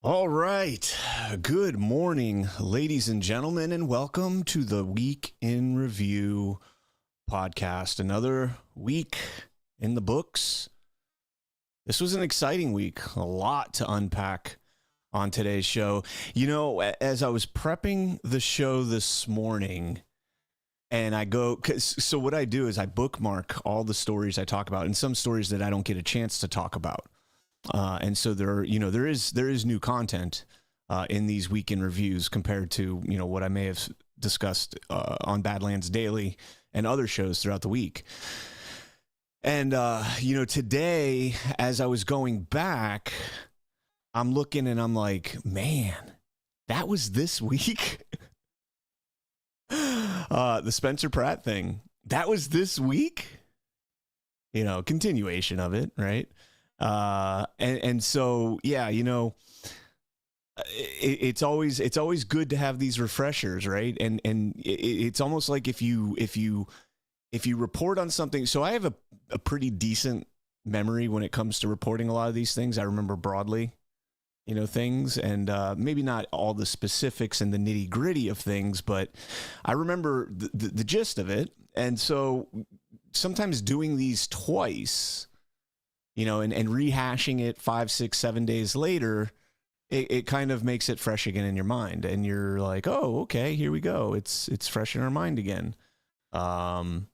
All right. Good morning, ladies and gentlemen, and welcome to the Week in Review podcast. Another week in the books. This was an exciting week. A lot to unpack on today's show. You know, as I was prepping the show this morning, and so what I do is I bookmark all the stories I talk about and some stories that I don't get a chance to talk about. And so there is new content in these weekend reviews compared to, what I may have discussed on Badlands Daily and other shows throughout the week. And, today, as I was going back, I'm looking and I'm like, man, that was this week. The Spencer Pratt thing, that was this week, continuation of it. Right. And so, yeah, it's always good to have these refreshers, right? And it's almost like if you report on something. So I have a pretty decent memory when it comes to reporting a lot of these things. I remember broadly, things, and maybe not all the specifics and the nitty gritty of things, but I remember the gist of it. And so sometimes doing these twice, and rehashing it 5, 6, 7 days later, it kind of makes it fresh again in your mind. And you're like, oh, okay, here we go. It's fresh in our mind again. And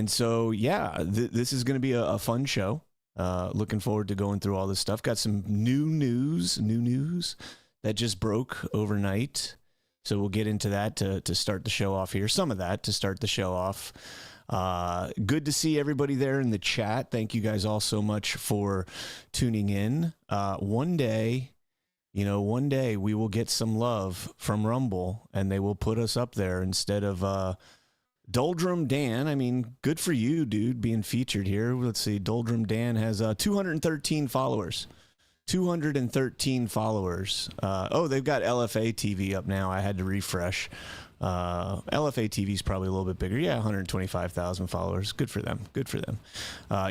so, yeah, this is going to be a fun show. Looking forward to going through all this stuff. Got some new news that just broke overnight. So we'll get into that to start the show off here. Some of that to start the show off. Good to see everybody there in the chat. Thank you guys all so much for tuning in. One day we will get some love from Rumble and they will put us up there instead of Doldrum Dan. I mean, good for you, dude, being featured here. Let's see. Doldrum Dan has 213 followers. 213 followers. They've got LFA TV up now. I had to refresh. LFA TV is probably a little bit bigger. Yeah, 125,000 followers. Good for them.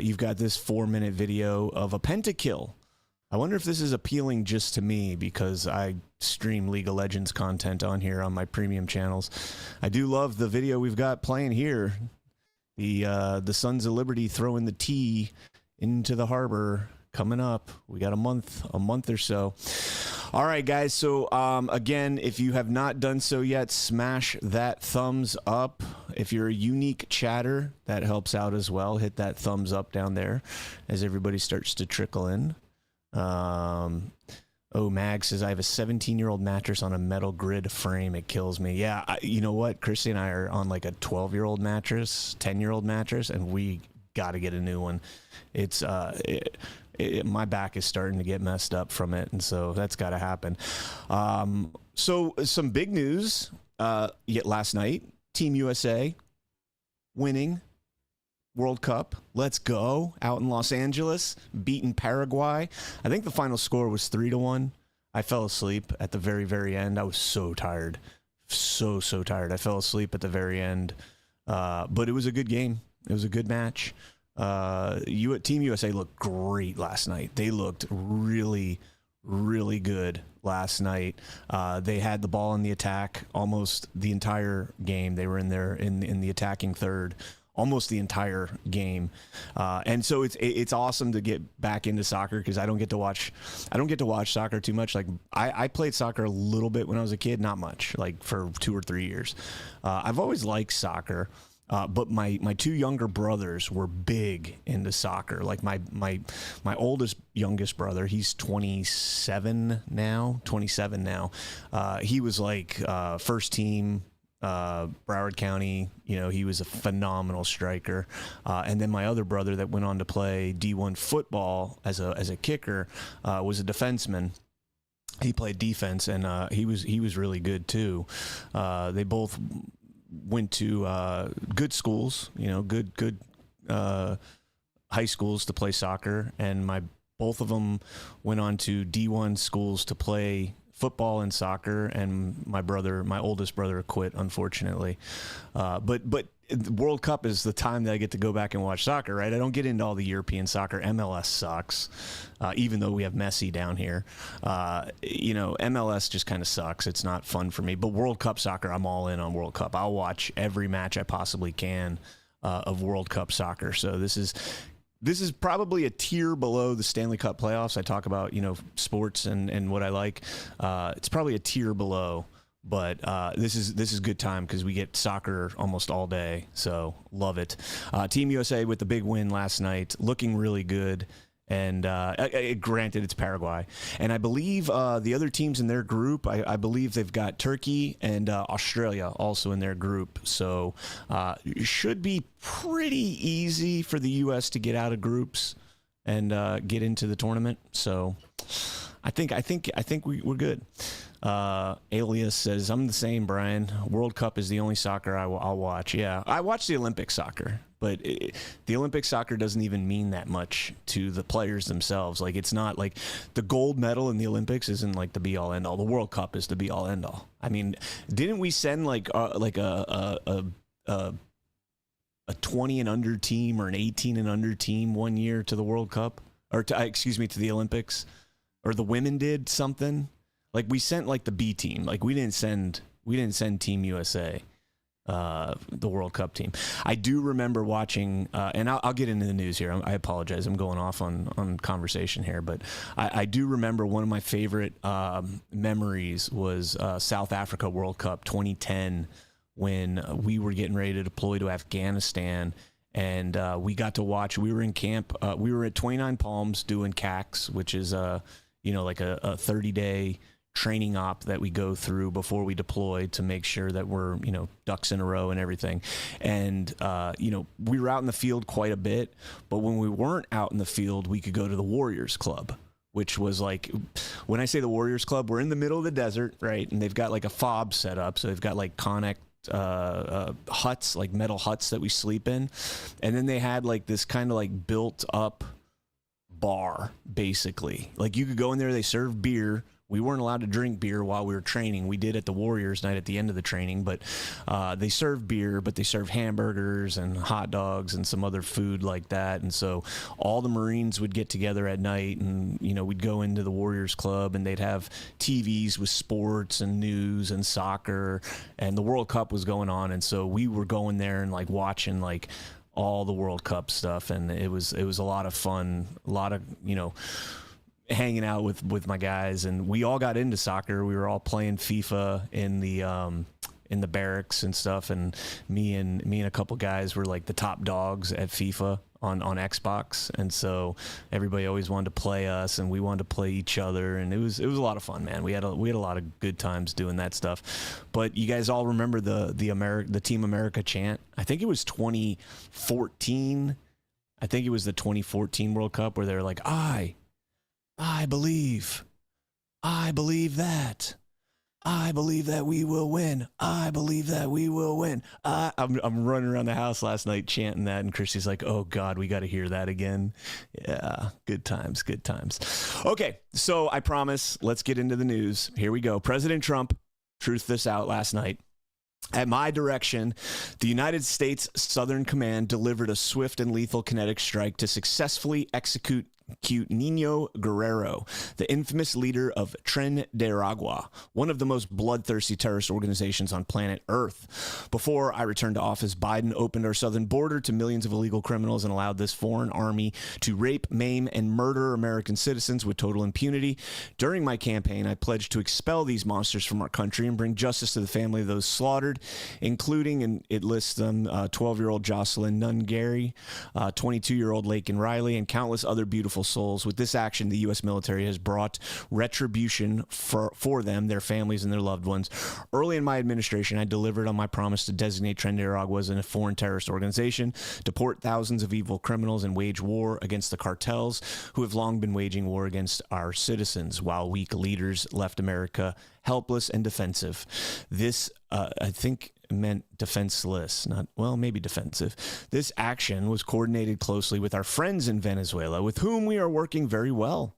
You've got this 4-minute video of a pentakill. I wonder if this is appealing just to me because I stream League of Legends content on here on my premium channels. I do love the video we've got playing here. The Sons of Liberty throwing the T into the harbor coming up. We got a month or so. All right, guys. So, again, if you have not done so yet, smash that thumbs up. If you're a unique chatter, that helps out as well. Hit that thumbs up down there as everybody starts to trickle in. Mag says, I have a 17-year-old mattress on a metal grid frame. It kills me. Yeah, you know what? Christy and I are on like a 12-year-old mattress, 10-year-old mattress, and we got to get a new one. It's my back is starting to get messed up from it, and so that's got to happen. So some big news yet last night, Team USA winning World Cup. Let's go. Out in Los Angeles, beating Paraguay. I think the final score was 3-1. I fell asleep at the very, very end. I was so tired. So tired. I fell asleep at the very end. But it was a good game. It was a good match. Team USA looked great last night. They looked really, really good last night. They had the ball in the attack almost the entire game. They were in there in the attacking third almost the entire game. And so it's awesome to get back into soccer because I don't get to watch soccer too much. Like I played soccer a little bit when I was a kid, not much, like for 2 or 3 years. I've always liked soccer. But my 2 younger brothers were big into soccer. Like my youngest brother, he's 27 now. He was like first team Broward County. He was a phenomenal striker. And then my other brother that went on to play D1 football as a kicker was a defenseman. He played defense, and he was really good too. They both went to good schools, good high schools to play soccer, and both of them went on to D1 schools to play football and soccer, and my oldest brother quit, unfortunately. But the World Cup is the time that I get to go back and watch soccer, right? I don't get into all the European soccer. MLS sucks, even though we have Messi down here. MLS just kind of sucks. It's not fun for me. But World Cup soccer, I'm all in on World Cup. I'll watch every match I possibly can of World Cup soccer. So this is probably a tier below the Stanley Cup playoffs. I talk about, sports and what I like. It's probably a tier below. But this is good time because we get soccer almost all day, so love it. Team USA with the big win last night, looking really good. And granted, it's Paraguay. And I believe the other teams in their group, I believe they've got Turkey and Australia also in their group. So it should be pretty easy for the U.S. to get out of groups and get into the tournament. So I think we're good. Alias says, I'm the same, Brian. World Cup is the only soccer I'll watch. Yeah, I watch the Olympic soccer, but the Olympic soccer doesn't even mean that much to the players themselves. Like, it's not like the gold medal in the Olympics isn't like the be-all, end-all. The World Cup is the be-all, end-all. I mean, didn't we send like a 20 and under team or an 18 and under team one year to the World Cup? Or to the Olympics? Or the women did something? Like, we sent like the B team. Like, we didn't send Team USA, the World Cup team. I do remember watching, and I'll get into the news here. I apologize. I'm going off on conversation here, but I do remember one of my favorite memories was South Africa World Cup 2010, when we were getting ready to deploy to Afghanistan. And we got to watch. We were in camp. We were at 29 Palms doing CAX, which is like a 30-day training op that we go through before we deploy to make sure that we're, ducks in a row and everything. And, we were out in the field quite a bit, but when we weren't out in the field, we could go to the Warriors Club, which was like, when I say the Warriors Club, we're in the middle of the desert, right? And they've got like a fob set up. So they've got like huts, like metal huts that we sleep in. And then they had like this kind of like built up bar, basically. Like, you could go in there, they serve beer. We weren't allowed to drink beer while we were training. We did at the Warriors night at the end of the training, but they serve beer, but they serve hamburgers and hot dogs and some other food like that. And so all the Marines would get together at night, and we'd go into the Warriors Club, and they'd have TVs with sports and news and soccer, and the World Cup was going on. And so we were going there and like watching like all the World Cup stuff, and it was a lot of fun, a lot of hanging out with my guys, and we all got into soccer. We were all playing FIFA in the barracks and stuff, and me and a couple guys were like the top dogs at FIFA on Xbox, and so everybody always wanted to play us, and we wanted to play each other, and it was a lot of fun, man. We had a lot of good times doing that stuff. But you guys all remember the Team America chant? I think it was 2014. I think it was the 2014 World Cup where they were like, I believe that. I believe that we will win. I believe that we will win. I'm running around the house last night chanting that, and Christy's like, oh, God, we got to hear that again. Yeah, good times, good times. Okay, so I promise, let's get into the news. Here we go. President Trump truthed this out last night. At my direction, the United States Southern Command delivered a swift and lethal kinetic strike to successfully execute Nino Guerrero, the infamous leader of Tren de Aragua, one of the most bloodthirsty terrorist organizations on planet Earth. Before I returned to office, Biden opened our southern border to millions of illegal criminals and allowed this foreign army to rape, maim, and murder American citizens with total impunity. During my campaign, I pledged to expel these monsters from our country and bring justice to the family of those slaughtered, including, and it lists them, 12-year-old Jocelyn Nunn Gary, 22-year-old Laken Riley, and countless other beautiful souls. With this action, the U.S. military has brought retribution for them, their families, and their loved ones. Early in my administration, I delivered on my promise to designate Tren de Aragua as a foreign terrorist organization, deport thousands of evil criminals, and wage war against the cartels who have long been waging war against our citizens, while weak leaders left America helpless and defensive. This, I think, meant defenseless, maybe defensive. This action was coordinated closely with our friends in Venezuela, with whom we are working very well.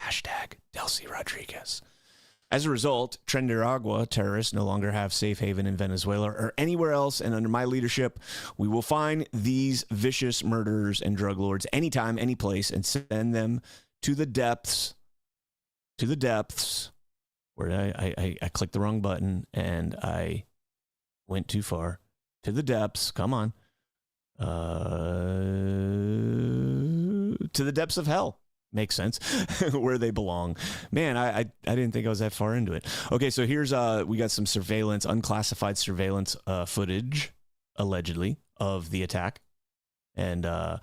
Hashtag Delcy Rodriguez. As a result, Tren de Aragua terrorists no longer have safe haven in Venezuela or anywhere else, and under my leadership, we will find these vicious murderers and drug lords anytime, any place, and send them to the depths, where I clicked the wrong button, and I went too far. To the depths, come on. To the depths of hell. Makes sense. Where they belong. Man, I didn't think I was that far into it. Okay, so here's we got some surveillance, unclassified surveillance footage, allegedly, of the attack. And there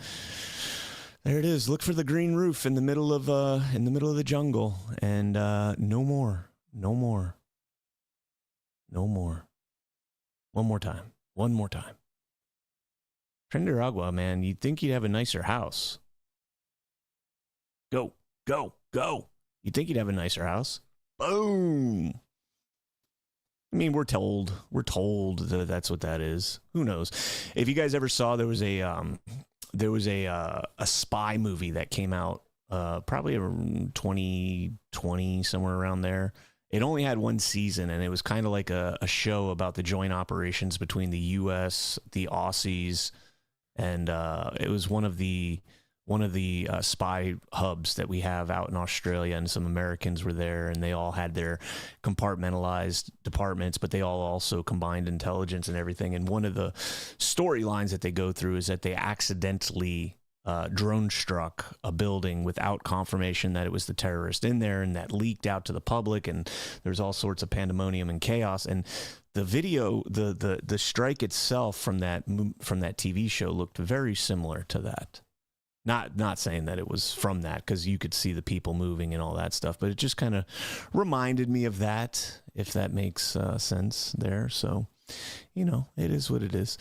it is. Look for the green roof in the middle of the jungle. And no more. One more time. Tren de Aragua, man, you'd think you'd have a nicer house. Go. You'd think you'd have a nicer house. Boom. I mean, we're told that that's what that is. Who knows? If you guys ever saw, there was a spy movie that came out probably around 2020, somewhere around there. It only had one season, and it was kind of like a show about the joint operations between the U.S., the Aussies, and it was one of the spy hubs that we have out in Australia, and some Americans were there, and they all had their compartmentalized departments, but they all also combined intelligence and everything. And one of the storylines that they go through is that they accidentally drone struck a building without confirmation that it was the terrorist in there, and that leaked out to the public, and there's all sorts of pandemonium and chaos. And the video, the strike itself from that TV show looked very similar to that. Not saying that it was from that, because you could see the people moving and all that stuff, but it just kind of reminded me of that, if that makes sense there. So, you know, it is what it is.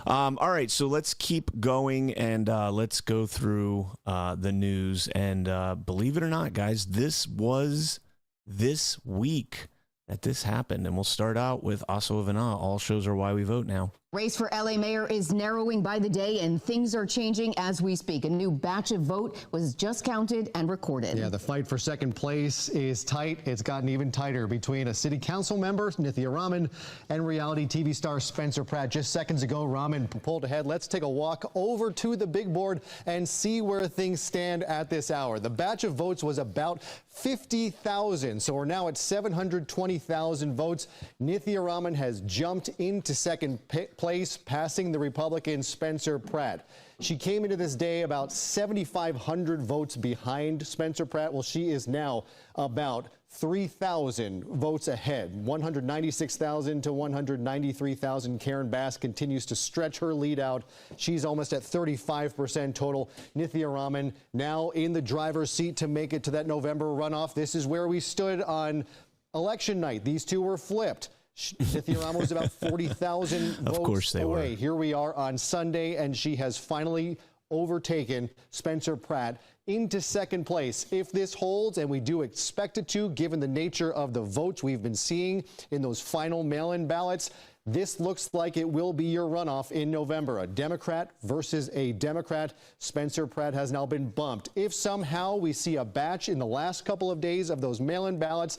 All right, so let's keep going, and let's go through the news. And believe it or not, guys, this was this week that this happened. And we'll start out with Aso Avena. All shows are why we vote now. Race for LA mayor is narrowing by the day, and things are changing as we speak. A new batch of vote was just counted and recorded. Yeah, the fight for second place is tight. It's gotten even tighter between a city council member, Nithya Raman, and reality TV star Spencer Pratt. Just seconds ago, Raman pulled ahead. Let's take a walk over to the big board and see where things stand at this hour. The batch of votes was about 50,000, so we're now at 720,000 votes. Nithya Raman has jumped into second place, passing the Republican Spencer Pratt. She came into this day about 7,500 votes behind Spencer Pratt. Well, she is now about 3,000 votes ahead, 196,000 to 193,000. Karen Bass continues to stretch her lead out. She's almost at 35% total. Nithya Raman now in the driver's seat to make it to that November runoff. This is where we stood on election night. These two were flipped. Nithya Raman was about 40,000 votes away. Here we are on Sunday, and she has finally overtaken Spencer Pratt into second place. If this holds, and we do expect it to, given the nature of the votes we've been seeing in those final mail-in ballots, this looks like it will be your runoff in November. A Democrat versus a Democrat. Spencer Pratt has now been bumped. If somehow we see a batch in the last couple of days of those mail-in ballots,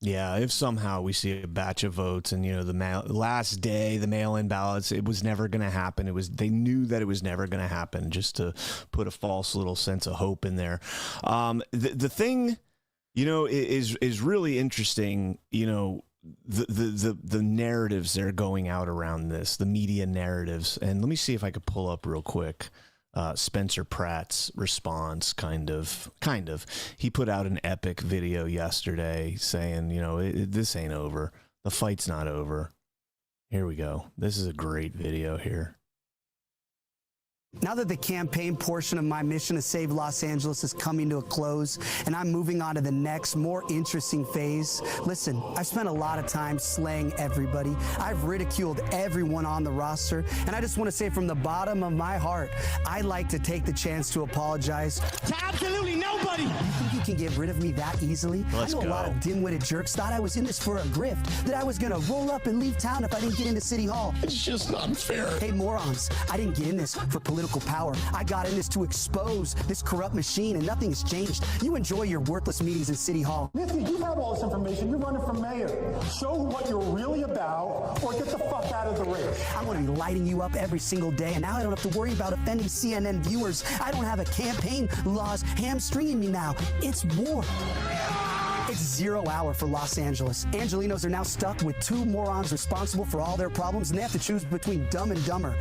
yeah, if somehow we see a batch of votes, and, you know, the last day, the mail-in ballots, it was never going to happen. They knew that it was never going to happen, just to put a false little sense of hope in there. The thing, you know, is really interesting. You know, the narratives that are going out around this, the media narratives. And let me see if I could pull up real quick Spencer Pratt's response. Kind of. He put out an epic video yesterday saying, you know, this ain't over. The fight's not over. Here we go. This is a great video here. Now that the campaign portion of my mission to save Los Angeles is coming to a close, and I'm moving on to the next, more interesting phase, listen, I've spent a lot of time slaying everybody. I've ridiculed everyone on the roster, and I just want to say from the bottom of my heart, I'd like to take the chance to apologize to absolutely nobody. You think you can get rid of me that easily? Let's go. A lot of dim-witted jerks thought I was in this for a grift, that I was going to roll up and leave town if I didn't get into City Hall. It's just not fair. Hey, morons, I didn't get in this for political political power. I got in this to expose this corrupt machine, and nothing has changed. You enjoy your worthless meetings in City Hall. Nithya, you have all this information. You're running for mayor. Show what you're really about, or get the fuck out of the race. I'm going to be lighting you up every single day, and now I don't have to worry about offending CNN viewers. I don't have a campaign laws hamstringing me now. It's war. It's 0 hour for Los Angeles. Angelinos are now stuck with 2 morons responsible for all their problems, and they have to choose between Dumb and Dumber.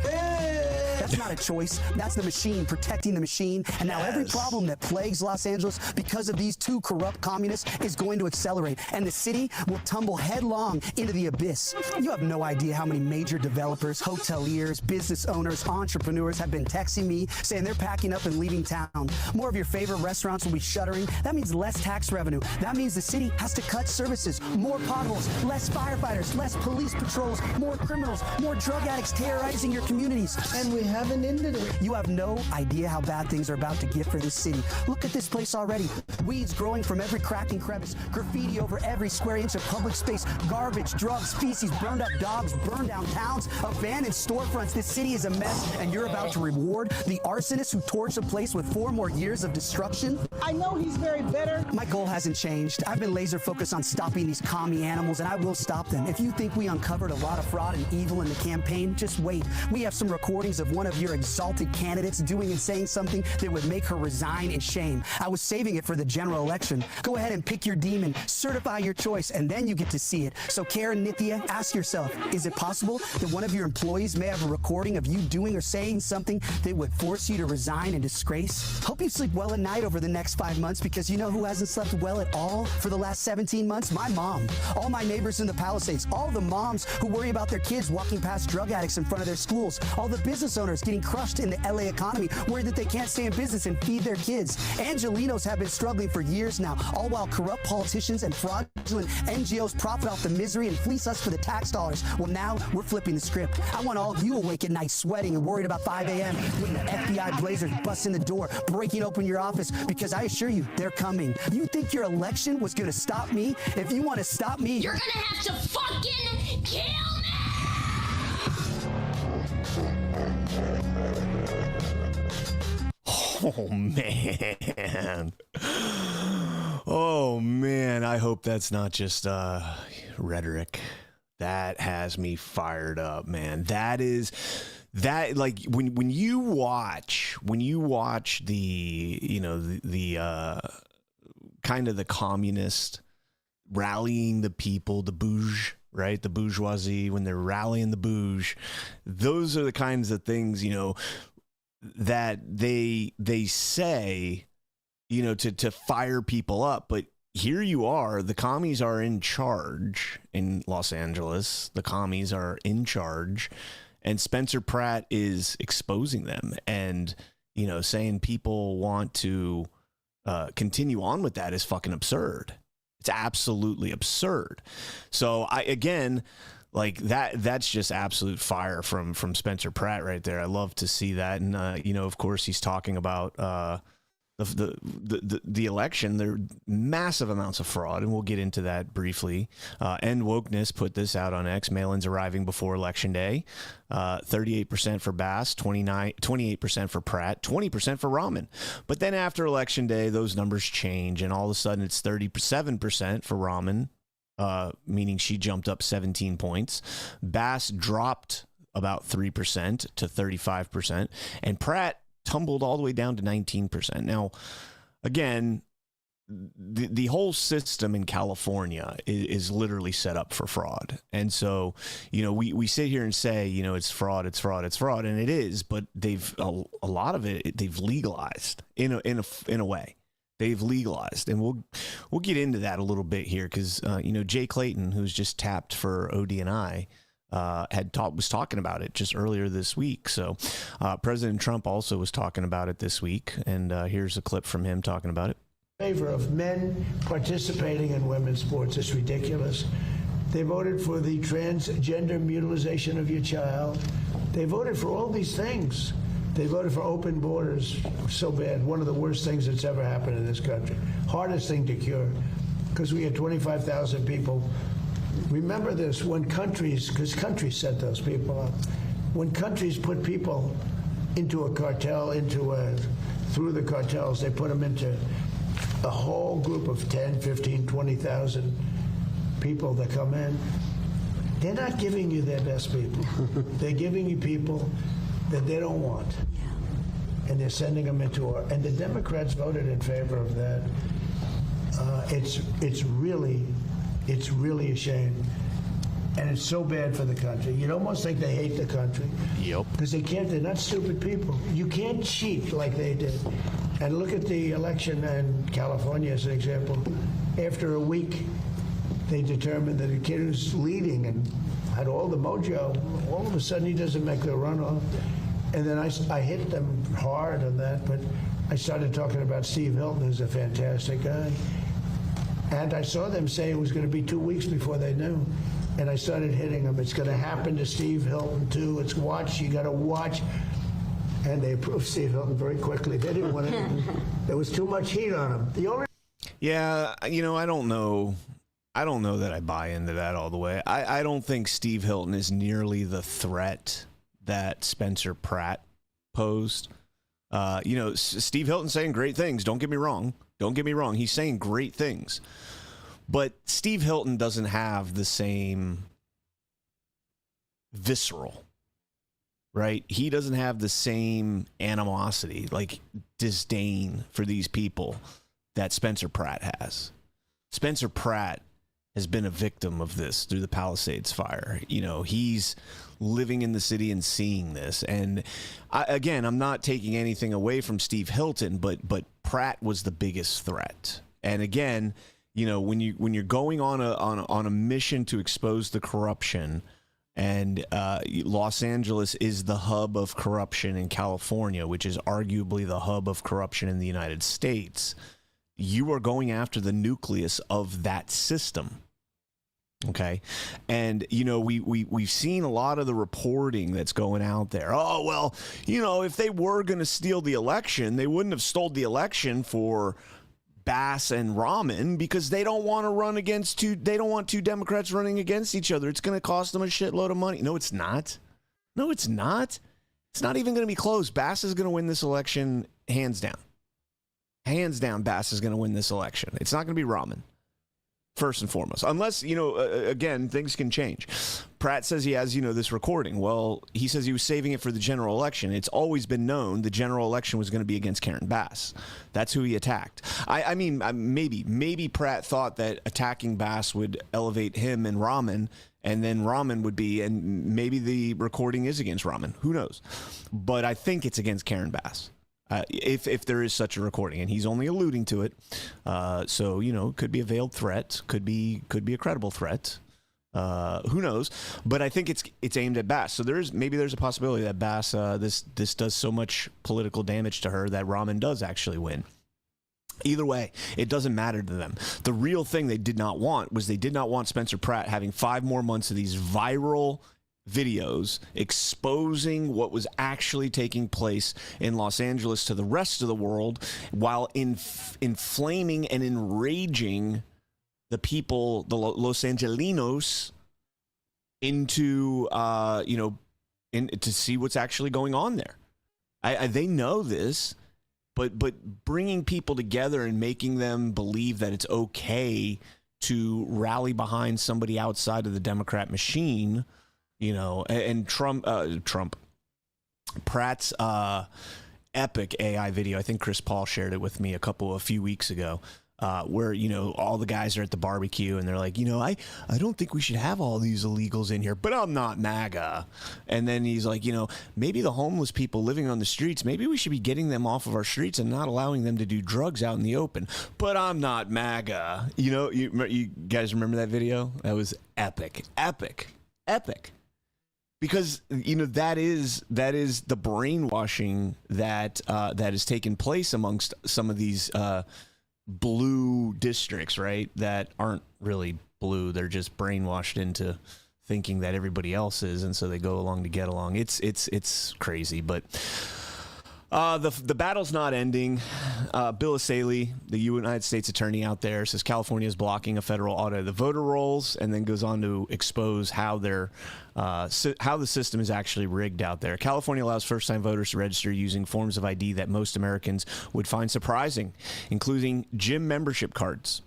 That's not a choice. That's the machine protecting the machine. And now every problem that plagues Los Angeles because of these 2 corrupt communists is going to accelerate, and the city will tumble headlong into the abyss. You have no idea how many major developers, hoteliers, business owners, entrepreneurs have been texting me saying they're packing up and leaving town. More of your favorite restaurants will be shuttering. That means less tax revenue. That means the city has to cut services, more potholes, less firefighters, less police patrols, more criminals, more drug addicts terrorizing your communities. And we haven't ended it. You have no idea how bad things are about to get for this city. Look at this place already. Weeds growing from every crack and crevice, graffiti over every square inch of public space, garbage, drugs, feces, burned up dogs, burned down towns, abandoned storefronts. This city is a mess, and you're about to reward the arsonists who torched the place with 4 more years of destruction? I know he's very bitter. My goal hasn't changed. I've been laser focused on stopping these commie animals, and I will stop them. If you think we uncovered a lot of fraud and evil in the campaign, just wait. We have some recordings of one of your exalted candidates doing and saying something that would make her resign in shame. I was saving it for the general election. Go ahead and pick your demon, certify your choice, and then you get to see it. So Karen, Nithya, ask yourself, is it possible that one of your employees may have a recording of you doing or saying something that would force you to resign in disgrace? Hope you sleep well at night over the next 5 months, because you know who hasn't slept well at all for the last 17 months? My mom. All my neighbors in the Palisades, all the moms who worry about their kids walking past drug addicts in front of their schools, all the business owners getting crushed in the LA economy, worried that they can't stay in business and feed their kids. Angelinos have been struggling for years now, all while corrupt politicians and fraudulent NGOs profit off the misery and fleece us for the tax dollars. Well, now we're flipping the script. I want all of you awake at night sweating and worried about 5 a.m. when the FBI blazers bust in the door, breaking open your office, because I assure you, they're coming. You think your election was going to stop me? If you want to stop me, you're gonna have to fucking kill me! Oh, man. Oh, man. I hope that's not just rhetoric. That has me fired up, man. That like when you watch the, you know, the kind of the communist rallying the people, the bourge, right? The bourgeoisie, when they're rallying the bourge, those are the kinds of things, you know, that they say, you know, to fire people up. But here you are, the commies are in charge in Los Angeles. The commies are in charge, and Spencer Pratt is exposing them and, you know, saying people want to continue on with that is fucking absurd. It's absolutely absurd. So like that's just absolute fire from Spencer Pratt right there. I love to see that. And, you know, of course he's talking about the election. There are massive amounts of fraud, and we'll get into that briefly. End Wokeness put this out on X. Mail-ins arriving before Election Day. 38% for Bass, 28% for Pratt, 20% for Rahman. But then after Election Day, those numbers change, and all of a sudden it's 37% for Rahman, meaning she jumped up 17 points. Bass dropped about 3% to 35%, and Pratt tumbled all the way down to 19%. Now, again, the whole system in California is literally set up for fraud. And so, you know, we sit here and say, you know, it's fraud, and it is, but they've a lot of it they've legalized in a way. They've legalized, and we'll get into that a little bit here, because you know, Jay Clayton, who's just tapped for ODNI, was talking about it just earlier this week. So President Trump also was talking about it this week, and here's a clip from him talking about it. Favor of men participating in women's sports is ridiculous. They voted for the transgender mutilization of your child. They voted for all these things. They voted for open borders. So bad. One of the worst things that's ever happened in this country. Hardest thing to cure, because we had 25,000 people. Remember this, when countries, because countries sent those people up, when countries put people into a cartel, through the cartels, they put them into a whole group of 10, 15, 20,000 people that come in. They're not giving you their best people. They're giving you people that they don't want. And they're sending them into and the Democrats voted in favor of that. It's really a shame. And it's so bad for the country. You'd almost think they hate the country. Yep. Because they're not stupid people. You can't cheat like they did. And look at the election in California as an example. After a week, they determined that a kid who's leading and had all the mojo, all of a sudden he doesn't make the runoff. And then I hit them hard on that, but I started talking about Steve Hilton, who's a fantastic guy. And I saw them say it was going to be 2 weeks before they knew. And I started hitting them. It's going to happen to Steve Hilton, too. You got to watch. And they approved Steve Hilton very quickly. They didn't want to. There was too much heat on him. Yeah, I don't know. I don't know that I buy into that all the way. I don't think Steve Hilton is nearly the threat that Spencer Pratt posed. Steve Hilton saying great things. Don't get me wrong. He's saying great things. But Steve Hilton doesn't have the same visceral, right? He doesn't have the same animosity, like disdain for these people that Spencer Pratt has. Spencer Pratt has been a victim of this through the Palisades fire. He's living in the city and seeing this. And I'm not taking anything away from Steve Hilton, but Pratt was the biggest threat. And again, when you're going on a mission to expose the corruption, and Los Angeles is the hub of corruption in California, which is arguably the hub of corruption in the United States, you are going after the nucleus of that system. Okay. And, we've seen a lot of the reporting that's going out there. Oh, well, if they were going to steal the election, they wouldn't have stole the election for Bass and Rahman, because they don't want to run against they don't want two Democrats running against each other. It's going to cost them a shitload of money. No, it's not. It's not even going to be close. Bass is going to win this election hands down. Hands down, Bass is going to win this election. It's not going to be Rahman, first and foremost. Unless, again, things can change. Pratt says he has, this recording. Well, he says he was saving it for the general election. It's always been known the general election was going to be against Karen Bass. That's who he attacked. I mean, maybe Pratt thought that attacking Bass would elevate him and Rahman, and then Rahman would be, and maybe the recording is against Rahman. Who knows? But I think it's against Karen Bass. If there is such a recording, and he's only alluding to it, so could be a veiled threat, could be a credible threat. Who knows? But I think it's aimed at Bass. So there's a possibility that Bass this does so much political damage to her that Rahman does actually win. Either way, it doesn't matter to them. The real thing they did not want was Spencer Pratt having 5 more months of these viral videos exposing what was actually taking place in Los Angeles to the rest of the world, while inflaming and enraging the people, the Los Angelinos, into to see what's actually going on there. They know this, but bringing people together and making them believe that it's okay to rally behind somebody outside of the Democrat machine. And Pratt's epic AI video. I think Chris Paul shared it with me a few weeks ago, where, all the guys are at the barbecue and they're like, I don't think we should have all these illegals in here, but I'm not MAGA. And then he's like, maybe the homeless people living on the streets, maybe we should be getting them off of our streets and not allowing them to do drugs out in the open, but I'm not MAGA. You guys remember that video? That was epic. Because that is the brainwashing that has taken place amongst some of these blue districts, right? That aren't really blue; they're just brainwashed into thinking that everybody else is, and so they go along to get along. It's crazy, but the battle's not ending. Bill Asaley, the United States attorney out there, says California is blocking a federal audit of the voter rolls, and then goes on to expose how how the system is actually rigged out there. California allows first-time voters to register using forms of ID that most Americans would find surprising, including gym membership cards.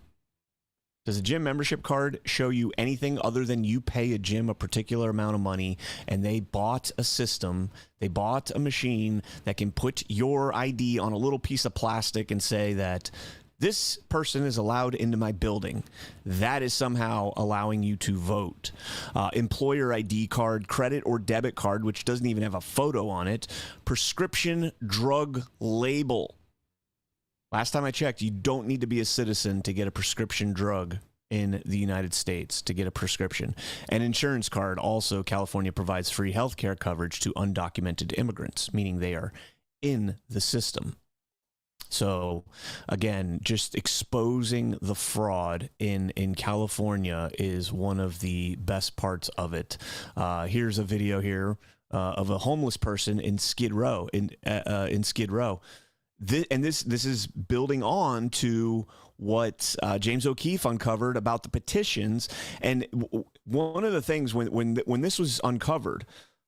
Does a gym membership card show you anything other than you pay a gym a particular amount of money and they bought a system, they bought a machine that can put your ID on a little piece of plastic and say that this person is allowed into my building? That is somehow allowing you to vote. Employer ID card, credit or debit card, which doesn't even have a photo on it. Prescription drug label. Last time I checked, you don't need to be a citizen to get a prescription drug in the United States to get a prescription. An insurance card. Also, California provides free health care coverage to undocumented immigrants, meaning they are in the system. So, again, just exposing the fraud in California is one of the best parts of it. Here's a video here of a homeless person in Skid Row, in Skid Row. This is building on to what James O'Keefe uncovered about the petitions. And one of the things when this was uncovered,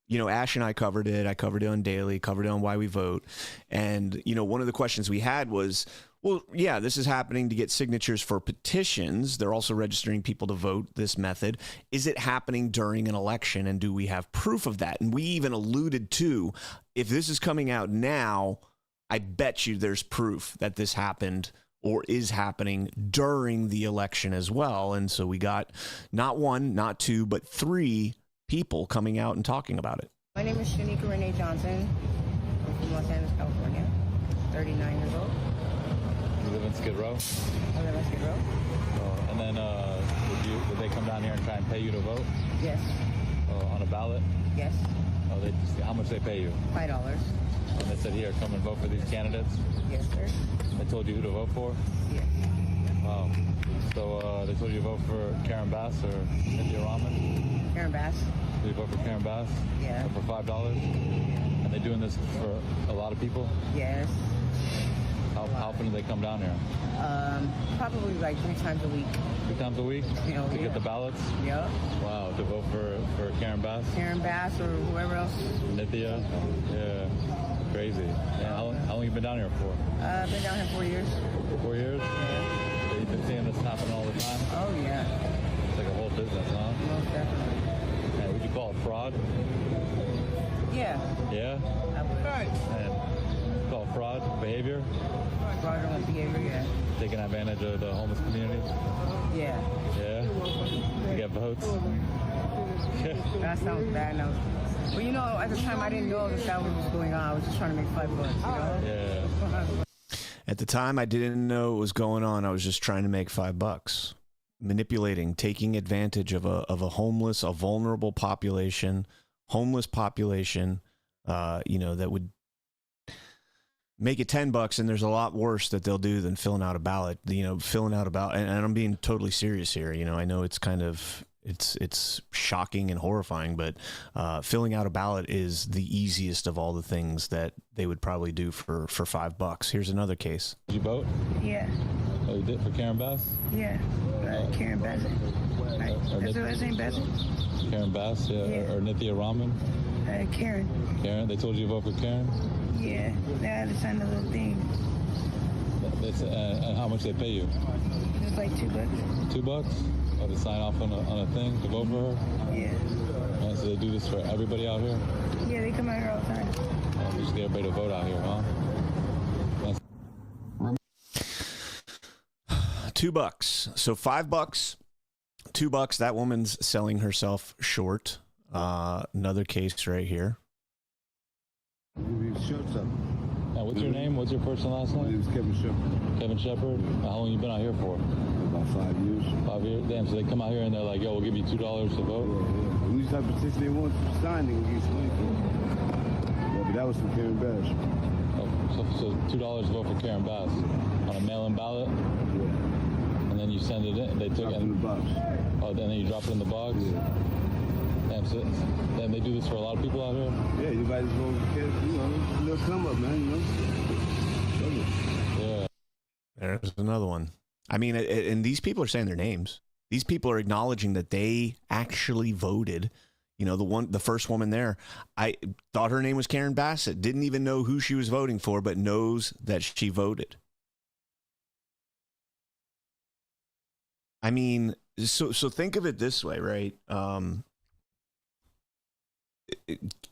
you know, Ash and I covered it. I covered it on Daily, covered it on Why We Vote. And, you know, one of the questions we had was, well, yeah, this is happening to get signatures for petitions. They're also registering people to vote this method. Is it happening during an election? And do we have proof of that? And we even alluded to, if this is coming out now, I bet you there's proof that this happened or is happening during the election as well. And so we got not one, not two, but three people coming out and talking about it. My name is Shanika Renee Johnson. I'm from Los Angeles, California. 39 years old. You live in Skid Row? I live in Skid Row. And then would they come down here and try and pay you to vote? Yes. On a ballot? Yes. How much they pay you? $5. And they said, here, come and vote for these candidates? Yes, sir. They told you who to vote for? Yes. Wow. So they told you to vote for Karen Bass or Nithya Raman? Karen Bass. Did you vote for Karen Bass? Yeah. For $5? And they're doing this for a lot of people? Yes. How often do they come down here? Probably like 3 times a week. 3 times a week? To get the ballots? Yep. Wow, to vote for Karen Bass? Karen Bass or whoever else. Nithya? Yeah. Crazy. Yeah. How long have you been down here for? I've been down here 4 years. 4 years? Yeah. So you've been seeing this happen all the time? Oh, yeah. It's like a whole business, huh? Most definitely. Yeah, would you call it fraud? Yeah. Yeah? I would. And call it fraud behavior? Fraudulent behavior, yeah. Taking advantage of the homeless community? Yeah. Yeah? To get votes? That sounds bad. No. But you know, at the time I didn't know that was what was going on. I was just trying to make $5, you know? Yeah. At the time, I didn't know what was going on. I was just trying to make $5. Manipulating, taking advantage of a homeless, a vulnerable population, homeless population, you know, that would make it $10, and there's a lot worse that they'll do than filling out a ballot. You know, filling out a ballot, and I'm being totally serious here. You know, I know it's kind of it's shocking and horrifying, but filling out a ballot is the easiest of all the things that they would probably do for $5. Here's another case. Did you vote? Yeah. Oh, you did for Karen Bass? Yeah. Karen Bass. Right. That's her last name, Bass? Karen Bass, yeah. Or Nithya Raman? Karen. Karen? They told you to vote for Karen? Yeah. They had to sign a little thing. And how much they pay you? It was like $2. $2? Oh, to sign off on a thing to vote for her? Yeah. So they do this for everybody out here? Yeah, they come out here all the time. Oh, just get everybody to vote out here, huh? $2. So $5, $2. That woman's selling herself short. Another case right here. Now, what's your name? What's your first and last name? My name is Kevin Shepard. Kevin Shepard. How long you been out here for? About 5 years. 5 years. Damn. So they come out here and they're like, "Yo, we'll give you $2 to vote." Yeah. Any type of petition they want to sign, they can get some money for it. Yeah, but that was from Karen Bass. Oh, so $2 to vote for Karen Bass on a mail-in ballot. Yeah. And then you send it in. They took it in the box. Oh, then you drop it in the box. Yeah. Damn. So then they do this for a lot of people out here. Yeah, anybody's going to get, you know, a little come up, man. You know. Yeah. There's another one. I mean, and these people are saying their names. These people are acknowledging that they actually voted. You know, the first woman there, I thought her name was Karen Bassett. Didn't even know who she was voting for, but knows that she voted. I mean, so think of it this way, right?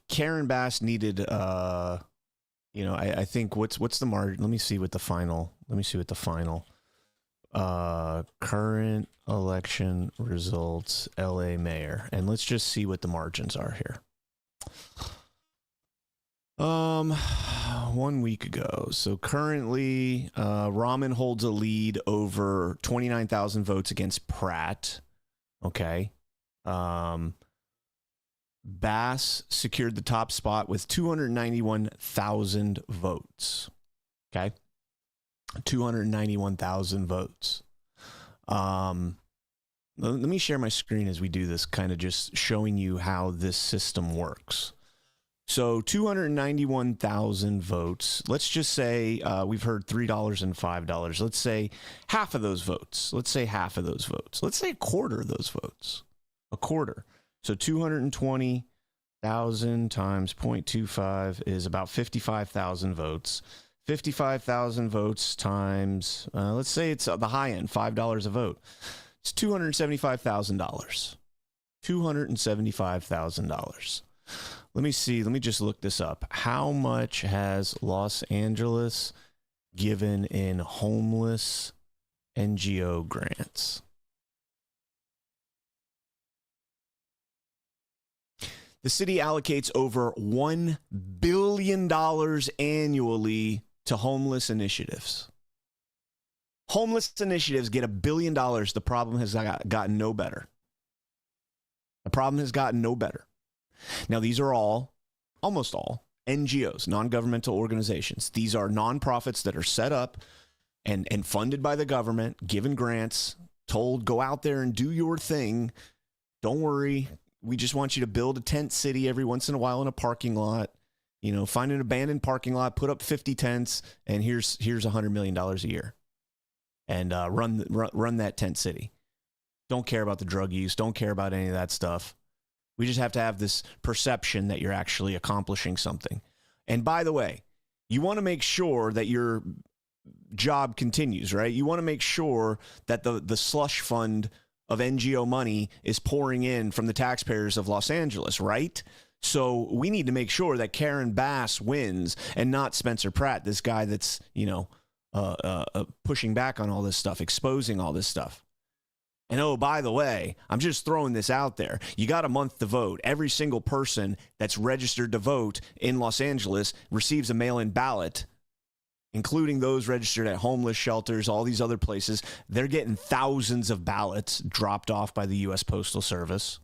Karen Bass needed, I think what's the margin? Let me see what the final. Current election results, LA mayor, and let's just see what the margins are here. 1 week ago. So currently, Rahman holds a lead over 29,000 votes against Pratt. Okay. Bass secured the top spot with 291,000 votes. Okay. 291,000 votes. Let me share my screen as we do this, kind of just showing you how this system works. So 291,000 votes. Let's just say we've heard $3 and $5. Let's say half of those votes. Let's say a quarter of those votes. A quarter. So 220,000 times 0.25 is about 55,000 votes. 55,000 votes times, let's say it's the high end, $5 a vote. It's $275,000. $275,000. Let me see. Let me just look this up. How much has Los Angeles given in homeless NGO grants? The city allocates over $1 billion annually to homeless initiatives. Homeless initiatives get $1 billion. The problem has gotten no better. Now, these are almost all, NGOs, non-governmental organizations. These are nonprofits that are set up and funded by the government, given grants, told, go out there and do your thing. Don't worry. We just want you to build a tent city every once in a while in a parking lot. You know, find an abandoned parking lot, put up 50 tents, and here's $100 million a year. And run that tent city. Don't care about the drug use. Don't care about any of that stuff. We just have to have this perception that you're actually accomplishing something. And by the way, you want to make sure that your job continues, right? You want to make sure that the slush fund of NGO money is pouring in from the taxpayers of Los Angeles, right? So we need to make sure that Karen Bass wins and not Spencer Pratt, this guy that's, pushing back on all this stuff, exposing all this stuff. And oh, by the way, I'm just throwing this out there. You got a month to vote. Every single person that's registered to vote in Los Angeles receives a mail-in ballot, including those registered at homeless shelters, all these other places. They're getting thousands of ballots dropped off by the U.S. Postal Service.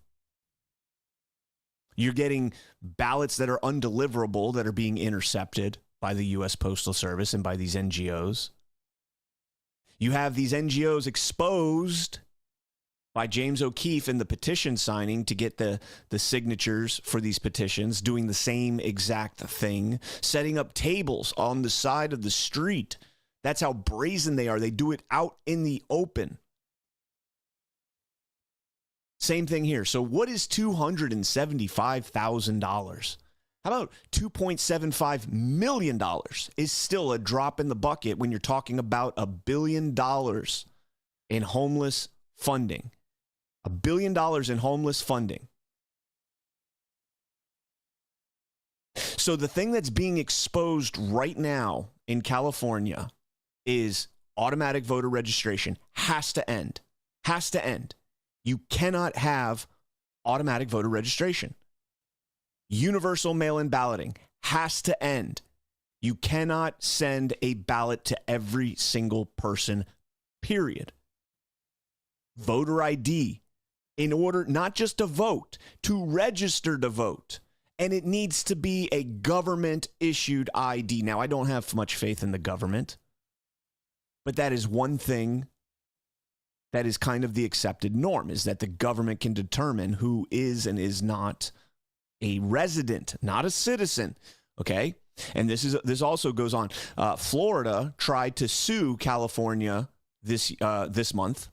You're getting ballots that are undeliverable that are being intercepted by the U.S. Postal Service and by these NGOs. You have these NGOs exposed by James O'Keefe in the petition signing to get the signatures for these petitions, doing the same exact thing, setting up tables on the side of the street. That's how brazen they are. They do it out in the open. Same thing here. So what is $275,000? How about $2.75 million is still a drop in the bucket when you're talking about $1 billion in homeless funding. $1 billion in homeless funding. So the thing that's being exposed right now in California is automatic voter registration. Has to end. Has to end. You cannot have automatic voter registration. Universal mail-in balloting has to end. You cannot send a ballot to every single person, period. Voter ID, in order not just to vote, to register to vote. And it needs to be a government-issued ID. Now, I don't have much faith in the government, but that is one thing that is kind of the accepted norm, is that the government can determine who is and is not a resident, not a citizen, Okay. And this also goes on. Florida tried to sue California this month.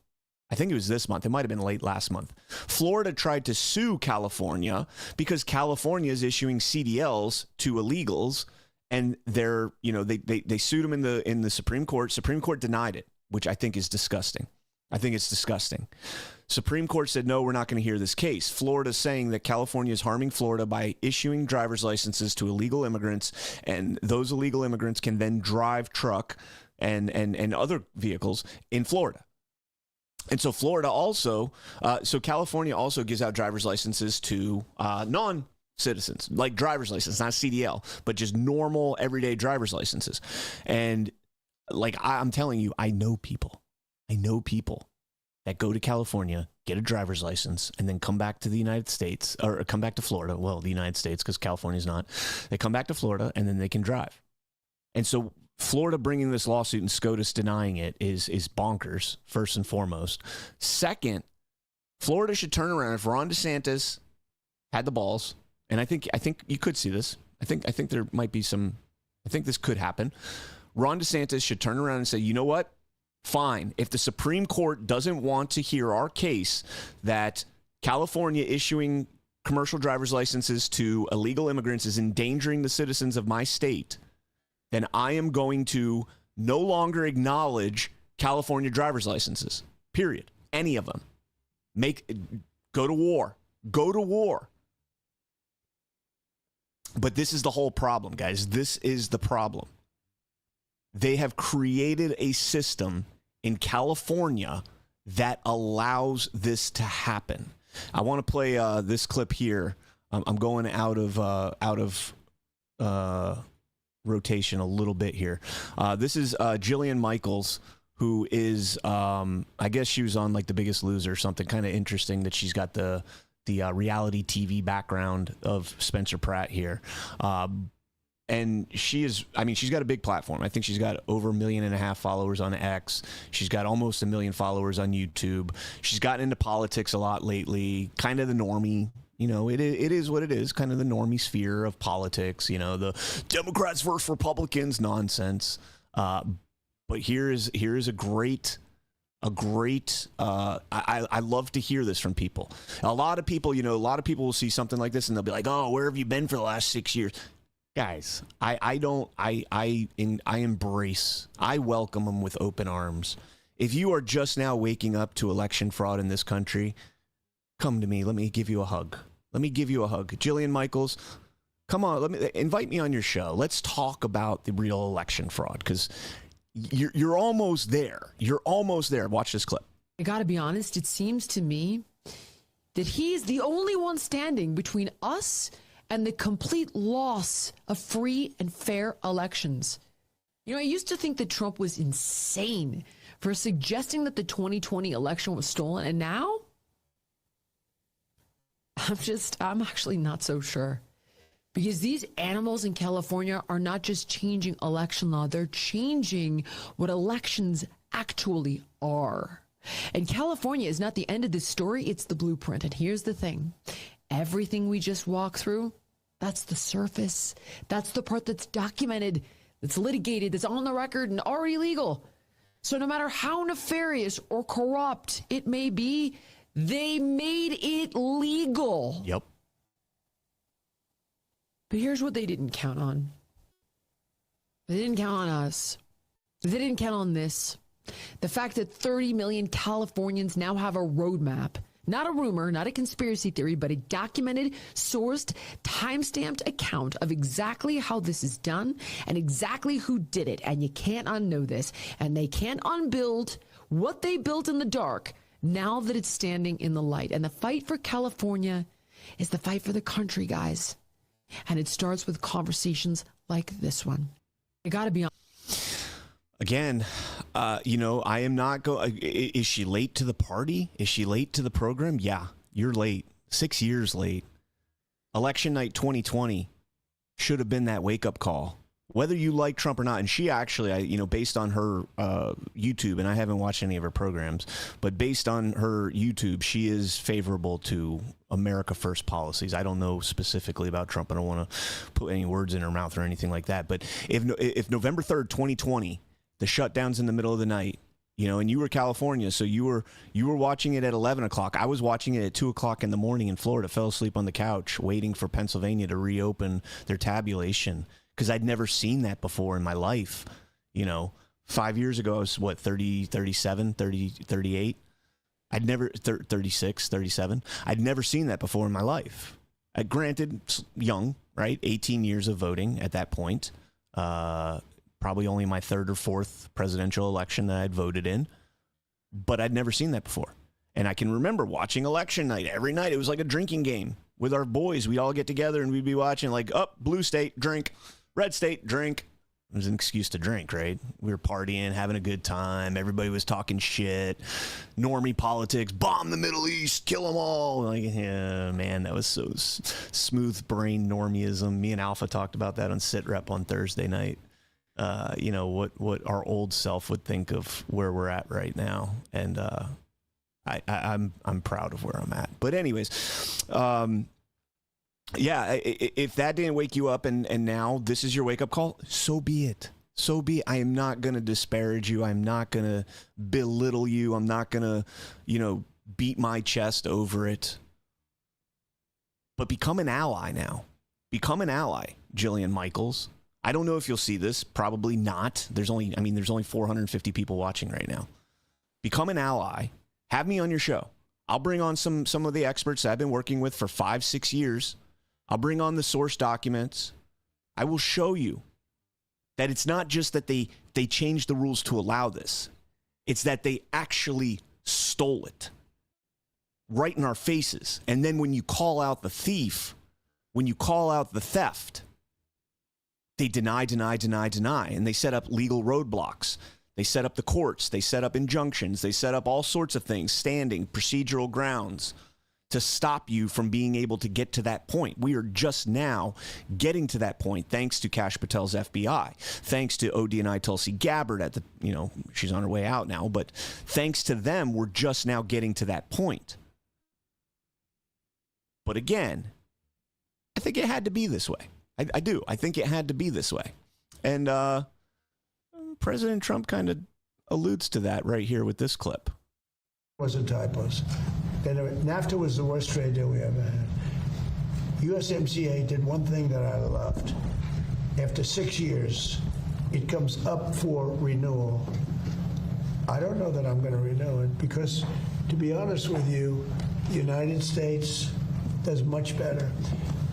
I think it was this month. It might have been late last month. Florida tried to sue California because California is issuing CDLs to illegals, and they sued them in the Supreme Court. Supreme Court denied it, which I think is disgusting. I think it's disgusting. Supreme Court said, no, we're not going to hear this case. Florida's saying that California is harming Florida by issuing driver's licenses to illegal immigrants, and those illegal immigrants can then drive truck and other vehicles in Florida. And so Florida also, California also gives out driver's licenses to non-citizens, like driver's license, not CDL, but just normal everyday driver's licenses. And like I'm telling you, I know people that go to California, get a driver's license, and then come back to the United States, or come back to Florida. Well, the United States, because California's not. They come back to Florida, and then they can drive. And so Florida bringing this lawsuit and SCOTUS denying it is bonkers, first and foremost. Second, Florida should turn around. If Ron DeSantis had the balls, and I think you could see this. I think there might be some. I think this could happen. Ron DeSantis should turn around and say, you know what? Fine. If the Supreme Court doesn't want to hear our case that California issuing commercial driver's licenses to illegal immigrants is endangering the citizens of my state, then I am going to no longer acknowledge California driver's licenses. Period. Any of them. Go to war. Go to war. But this is the whole problem, guys. This is the problem. They have created a system in California that allows this to happen. I want to play this clip here. I'm going out of rotation a little bit here. This is Jillian Michaels, who is, I guess she was on like The Biggest Loser or something. Kind of interesting that she's got the reality TV background of Spencer Pratt here. And she's got a big platform. I think she's got over 1.5 million followers on X. She's got almost 1 million followers on YouTube. She's gotten into politics a lot lately, kind of the normie. You know, it is what it is, kind of the normie sphere of politics, you know, the Democrats versus Republicans nonsense. But here is a great, I love to hear this from people. A lot of people will see something like this and they'll be like, oh, where have you been for the last 6 years? Guys, I welcome them with open arms. If you are just now waking up to election fraud in this country, come to me. Let me give you a hug. Jillian Michaels, come on. Invite me on your show. Let's talk about the real election fraud, because you're almost there. You're almost there. Watch this clip. I got to be honest. It seems to me that he's the only one standing between us and the complete loss of free and fair elections. You know, I used to think that Trump was insane for suggesting that the 2020 election was stolen, and now I'm actually not so sure. Because these animals in California are not just changing election law, they're changing what elections actually are. And California is not the end of this story, it's the blueprint. And here's the thing. Everything we just walked through, that's the surface. That's the part that's documented, that's litigated, that's on the record and already legal. So no matter how nefarious or corrupt it may be, they made it legal. Yep. But here's what they didn't count on. They didn't count on us. They didn't count on this. The fact that 30 million Californians now have a roadmap. Not a rumor, not a conspiracy theory, but a documented, sourced, time-stamped account of exactly how this is done and exactly who did it. And you can't unknow this. And they can't unbuild what they built in the dark now that it's standing in the light. And the fight for California is the fight for the country, guys. And it starts with conversations like this one. I got to be honest. Again, I am not is she late to the party? Is she late to the program? Yeah, you're late. 6 years late. Election night 2020 should have been that wake-up call. whether you like Trump or not, and she actually, based on her YouTube, and I haven't watched any of her programs, but based on her YouTube, she is favorable to America First policies. I don't know specifically about Trump. I don't want to put any words in her mouth or anything like that. But if November 3rd, 2020, the shutdown's in the middle of the night, and you were California, so you were watching it at 11 o'clock. I was watching it at 2 o'clock in the morning in Florida, fell asleep on the couch waiting for Pennsylvania to reopen their tabulation, because I'd never seen that before in my life. 5 years ago, I was, 30, 37, 30, 38? I'd never, 36, 37. I'd never seen that before in my life. Granted, young, right? 18 years of voting at that point. Probably only my third or fourth presidential election that I'd voted in. But I'd never seen that before. And I can remember watching election night. Every night, it was like a drinking game with our boys. We'd all get together and we'd be watching blue state, drink. Red state, drink. It was an excuse to drink, right? We were partying, having a good time. Everybody was talking shit. Normie politics, bomb the Middle East, kill them all. Yeah, man, that was so smooth brain normieism. Me and Alpha talked about that on Sit Rep on Thursday night. What our old self would think of where we're at right now. And I'm proud of where I'm at. But anyways, yeah, if that didn't wake you up and now this is your wake-up call, so be it. So be it. I am not going to disparage you. I'm not going to belittle you. I'm not going to, beat my chest over it. But become an ally now. Become an ally, Jillian Michaels. I don't know if you'll see this. Probably not. There's only 450 people watching right now. Become an ally. Have me on your show. I'll bring on some of the experts that I've been working with for 5-6 years. I'll bring on the source documents. I will show you that it's not just that they changed the rules to allow this. It's that they actually stole it right in our faces. And then when you call out the thief, when you call out the theft, they deny. And they set up legal roadblocks. They set up the courts. They set up injunctions. They set up all sorts of things, standing, procedural grounds, to stop you from being able to get to that point. We are just now getting to that point thanks to Kash Patel's FBI, thanks to ODNI Tulsi Gabbard she's on her way out now, but thanks to them, we're just now getting to that point. But again, I think it had to be this way. I do. I think it had to be this way. And President Trump kind of alludes to that right here with this clip. Wasn't typos. And NAFTA was the worst trade deal we ever had. USMCA did one thing that I loved. After 6 years, it comes up for renewal. I don't know that I'm going to renew it because, to be honest with you, the United States does much better.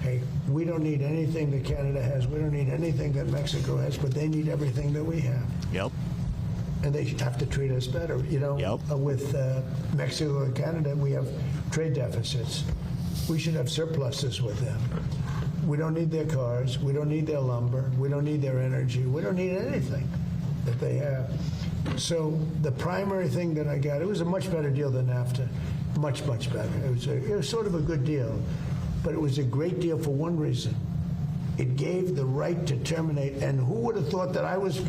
Hey, we don't need anything that Canada has. We don't need anything that Mexico has, but they need everything that we have. Yep. And they have to treat us better. With Mexico and Canada, we have trade deficits. We should have surpluses with them. We don't need their cars. We don't need their lumber. We don't need their energy. We don't need anything that they have. So the primary thing that I got, it was a much better deal than NAFTA. Much, much better. It was sort of a good deal. But it was a great deal for one reason. It gave the right to terminate. And who would have thought that I was,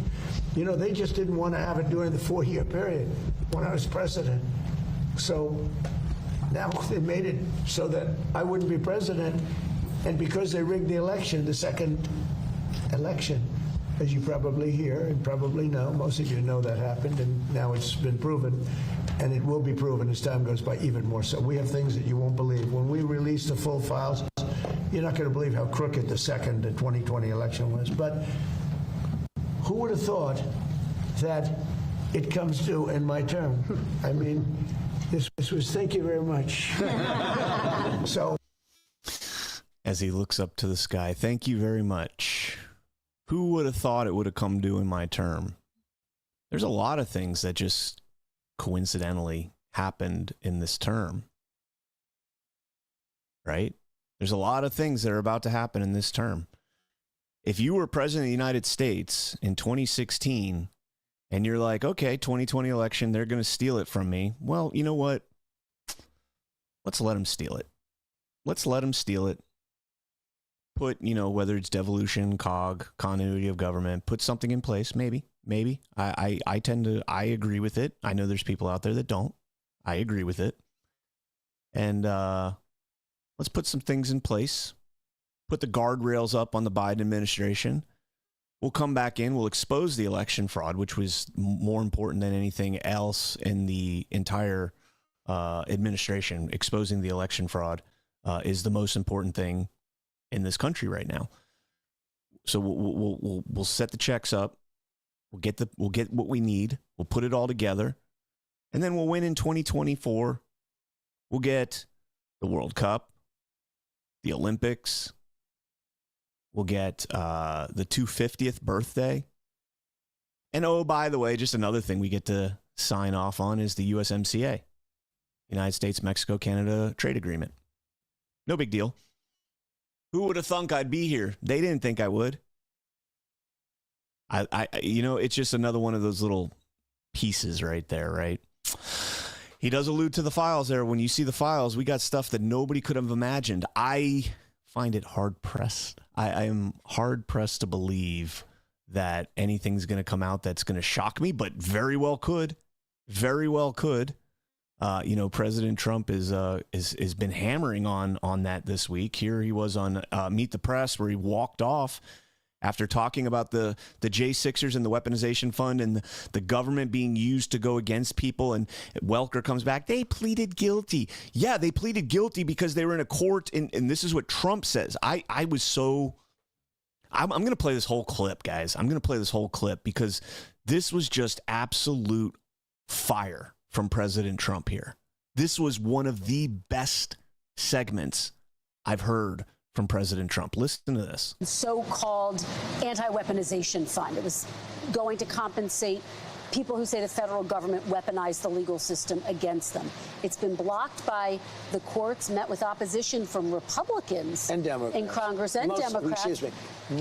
they just didn't want to have it during the 4-year period when I was president. So now they made it so that I wouldn't be president. And because they rigged the election, the second election, as you probably hear and probably know, most of you know that happened, and now it's been proven, and it will be proven as time goes by even more so. We have things that you won't believe. When we release the full files, you're not going to believe how crooked the 2020 election was. But who would have thought that it comes due in my term? I mean, this was, thank you very much. So, as he looks up to the sky, thank you very much. Who would have thought it would have come due in my term? There's a lot of things that just coincidentally happened in this term, right? There's a lot of things that are about to happen in this term. If you were president of the United States in 2016 and you're like, okay, 2020 election, they're going to steal it from me. Well, you know what? Let's let them steal it. Let's let them steal it. put, whether it's devolution, continuity of government, put something in place. Maybe. I agree with it. I know there's people out there that don't. I agree with it. And let's put some things in place. Put the guardrails up on the Biden administration. We'll come back in. We'll expose the election fraud, which was more important than anything else in the entire administration. Exposing the election fraud is the most important thing in this country right now. So we'll set the checks up. We'll get what we need. We'll put it all together, and then we'll win in 2024. We'll get the World Cup, the Olympics. We'll get the 250th birthday. And oh, by the way, just another thing we get to sign off on is the USMCA, United States, Mexico, Canada trade agreement. No big deal. Who would have thunk I'd be here? They didn't think I would. It's just another one of those little pieces right there, right? He does allude to the files there. When you see the files, we got stuff that nobody could have imagined. I find it hard-pressed. I am hard-pressed to believe that anything's going to come out that's going to shock me, but very well could. Very well could. President Trump has been hammering on that this week. Here he was on Meet the Press, where he walked off after talking about the J6ers and the weaponization fund and the government being used to go against people. And Welker comes back. They pleaded guilty. Yeah, they pleaded guilty because they were in a court. And this is what Trump says. I'm going to play this whole clip, guys. I'm going to play this whole clip because this was just absolute fire from President Trump here. This was one of the best segments I've heard from President Trump. Listen to this. So-called anti-weaponization fund. It was going to compensate people who say the federal government weaponized the legal system against them. It's been blocked by the courts, met with opposition from Republicans and Democrats in Congress and Democrats. Excuse me,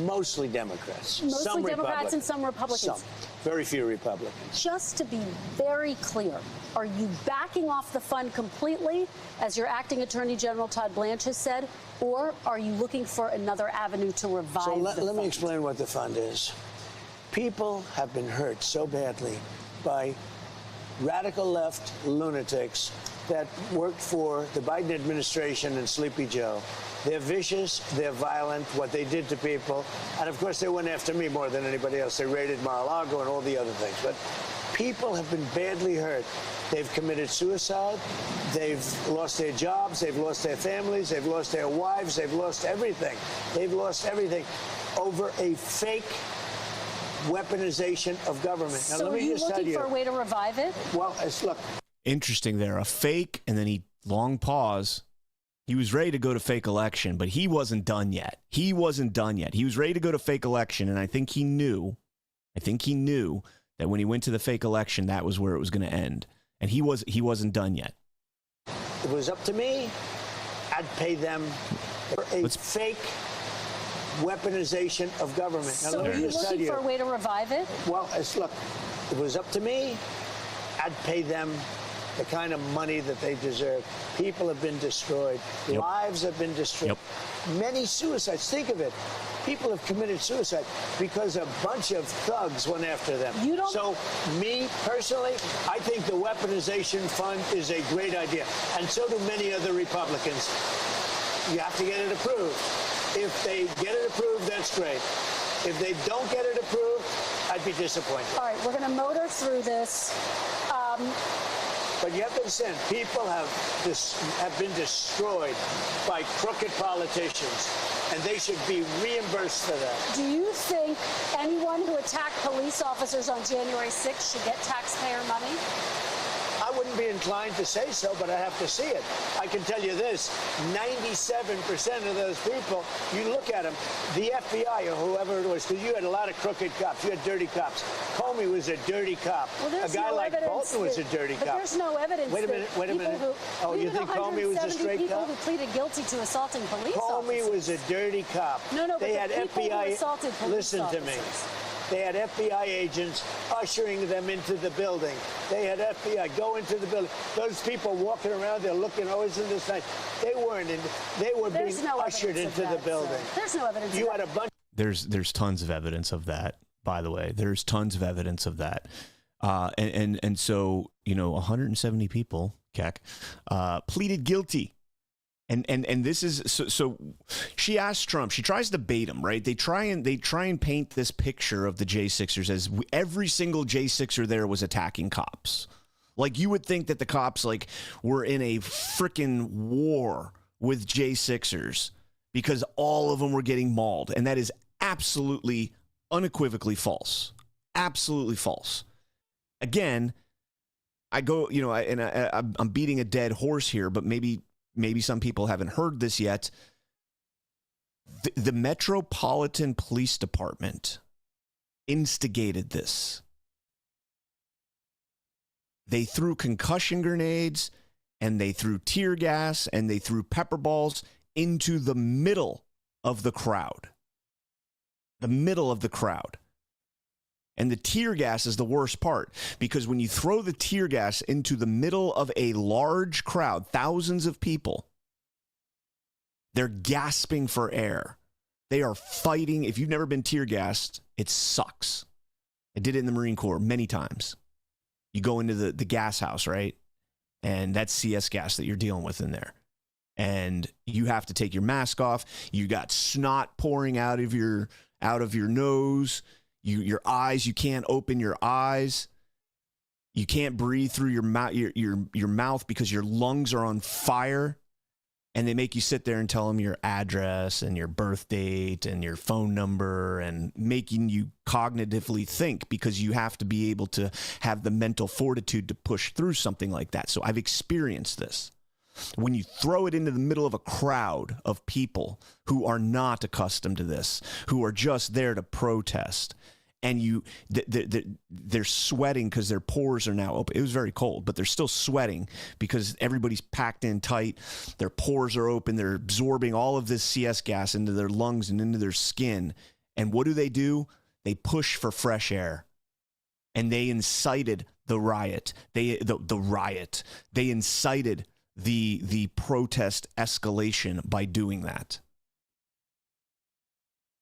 mostly Democrats. Mostly some Democrats and some Republicans. Some. Very few Republicans. Just to be very clear, are you backing off the fund completely, as your acting Attorney General Todd Blanche has said, or are you looking for another avenue to revive the fund? Let me explain what the fund is. People have been hurt so badly by radical left lunatics that worked for the Biden administration and Sleepy Joe. They're vicious, they're violent, what they did to people. And of course, they went after me more than anybody else. They raided Mar-a-Lago and all the other things. But people have been badly hurt. They've committed suicide. They've lost their jobs. They've lost their families. They've lost their wives. They've lost everything. They've lost everything over a fake weaponization of government. Now, so let me are you just tell looking for a way to revive it? Well, look. Interesting there. A fake, and then long pause. He was ready to go to fake election, but he wasn't done yet. He wasn't done yet. He was ready to go to fake election, and I think he knew that when he went to the fake election, that was where it was going to end. And he wasn't done yet. If it was up to me, I'd pay them for a fake weaponization of government. Now, so let are me you just tell looking you, for a way to revive it? Well, look, if it was up to me, I'd pay them the kind of money that they deserve. People have been destroyed. Yep. Lives have been destroyed. Yep. Many suicides. Think of it. People have committed suicide because a bunch of thugs went after them. So, me, personally, I think the weaponization fund is a great idea. And so do many other Republicans. You have to get it approved. If they get it approved, that's great. If they don't get it approved, I'd be disappointed. All right, we're going to motor through this. But you have to understand, people have been destroyed by crooked politicians, and they should be reimbursed for that. Do you think anyone who attacked police officers on January 6th should get taxpayer money? I wouldn't be inclined to say so, but I have to see it. I can tell you this, 97% of those people, you look at them, the FBI or whoever it was, because you had a lot of crooked cops, you had dirty cops. Comey was a dirty cop. Well, a guy like Bolton was a dirty but cop. There's no evidence. Wait a minute. Oh, you think Comey was a straight cop? People who pleaded guilty to assaulting police Comey officers. was a dirty cop. No, they but had the people FBI. who assaulted police Listen to me. officers. They had FBI agents ushering them into the building. They had FBI go into the building. Those people walking around, they're looking, oh, isn't this nice? They weren't in. They were being ushered into the building. There's no evidence. You had a bunch. There's tons of evidence of that, by the way. There's tons of evidence of that. And so, 170 people, Keck, pleaded guilty. And this is so she asks Trump, she tries to bait him, right? They try and paint this picture of the J6ers as every single J6er there was attacking cops. Like, you would think that the cops were in a freaking war with J6ers because all of them were getting mauled. And that is absolutely, unequivocally false. Absolutely false. Again, I go, I'm beating a dead horse here, but maybe some people haven't heard this yet. The Metropolitan Police Department instigated this. They threw concussion grenades, and they threw tear gas, and they threw pepper balls into the middle of the crowd. The middle of the crowd. And the tear gas is the worst part, because when you throw the tear gas into the middle of a large crowd, thousands of people, they're gasping for air. They are fighting. If you've never been tear gassed, it sucks. I did it in the Marine Corps many times. You go into the gas house, right? And that's CS gas that you're dealing with in there. And you have to take your mask off. You got snot pouring out of your nose. Your eyes, you can't open your eyes. You can't breathe through your mouth because your lungs are on fire. And they make you sit there and tell them your address and your birth date and your phone number, and making you cognitively think, because you have to be able to have the mental fortitude to push through something like that. So I've experienced this. When you throw it into the middle of a crowd of people who are not accustomed to this, who are just there to protest, and they're sweating because their pores are now open. It was very cold, but they're still sweating because everybody's packed in tight. Their pores are open. They're absorbing all of this CS gas into their lungs and into their skin. And what do? They push for fresh air. And they incited the riot. They incited the protest escalation by doing that.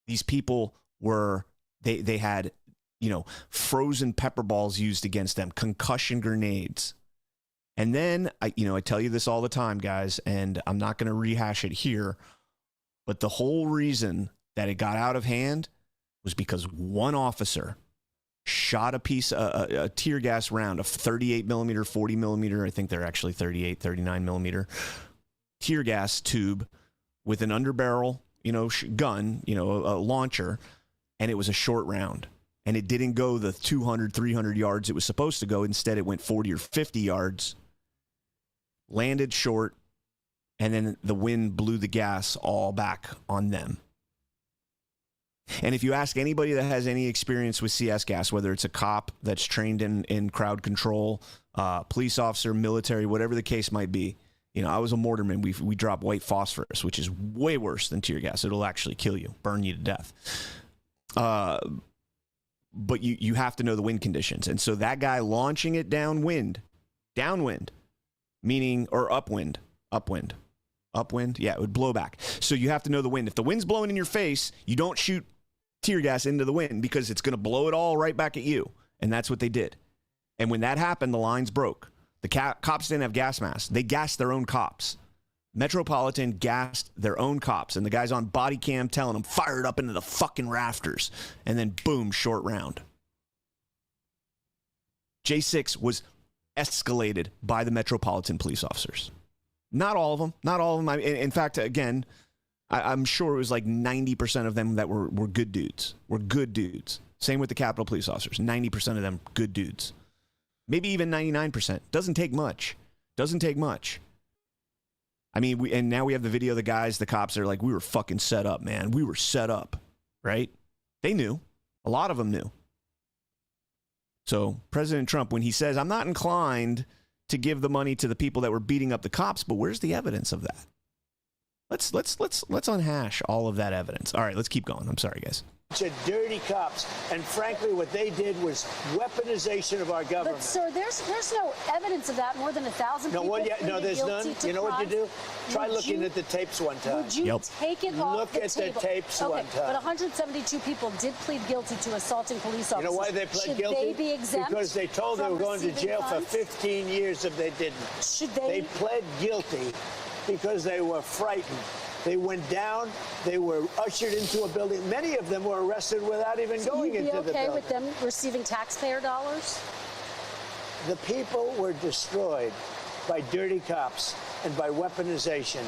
These people were, they had, frozen pepper balls used against them, concussion grenades. And then I tell you this all the time, guys, and I'm not going to rehash it here, but the whole reason that it got out of hand was because one officer shot a tear gas round, a 38 millimeter, 40 millimeter, I think they're actually 38, 39 millimeter tear gas tube with an underbarrel, gun, a launcher, and it was a short round. And it didn't go the 200, 300 yards it was supposed to go. Instead, it went 40 or 50 yards, landed short, and then the wind blew the gas all back on them. And if you ask anybody that has any experience with CS gas, whether it's a cop that's trained in crowd control, police officer, military, whatever the case might be, I was a mortarman. We drop white phosphorus, which is way worse than tear gas. It'll actually kill you, burn you to death. But you have to know the wind conditions. And so that guy launching it downwind, meaning, or upwind, yeah, it would blow back. So you have to know the wind. If the wind's blowing in your face, you don't shoot tear gas into the wind, because it's going to blow it all right back at you. And that's what they did. And when that happened, the lines broke. The cops didn't have gas masks. They gassed their own cops. Metropolitan gassed their own cops, and the guy's on body cam telling them, fire it up into the fucking rafters. And then boom, short round. J6 was escalated by the Metropolitan police officers. Not all of them. In fact, again, I'm sure it was like 90% of them that were good dudes. Same with the Capitol police officers. 90% of them good dudes. Maybe even 99%. Doesn't take much. I mean, and now we have the video of the cops are like, we were fucking set up, man. We were set up, right? They knew. A lot of them knew. So President Trump, when he says, I'm not inclined to give the money to the people that were beating up the cops, but where's the evidence of that? Let's unhash all of that evidence. All right, let's keep going. I'm sorry, guys. Dirty cops, and frankly, what they did was weaponization of our government. But sir, there's no evidence of that. More than 1,000 people. No, there's none. You know what you do? Try looking at the tapes one time. Would you take it off Look the at table? the tapes one time. But 172 people did plead guilty to assaulting police officers. You know why they pled guilty? Should they be exempt? Because they told they were going to jail for 15 years if they didn't. Should they? They pled guilty because they were frightened. They went down. They were ushered into a building. Many of them were arrested without even going into the building. You'd be okay with them receiving taxpayer dollars? The people were destroyed by dirty cops and by weaponization.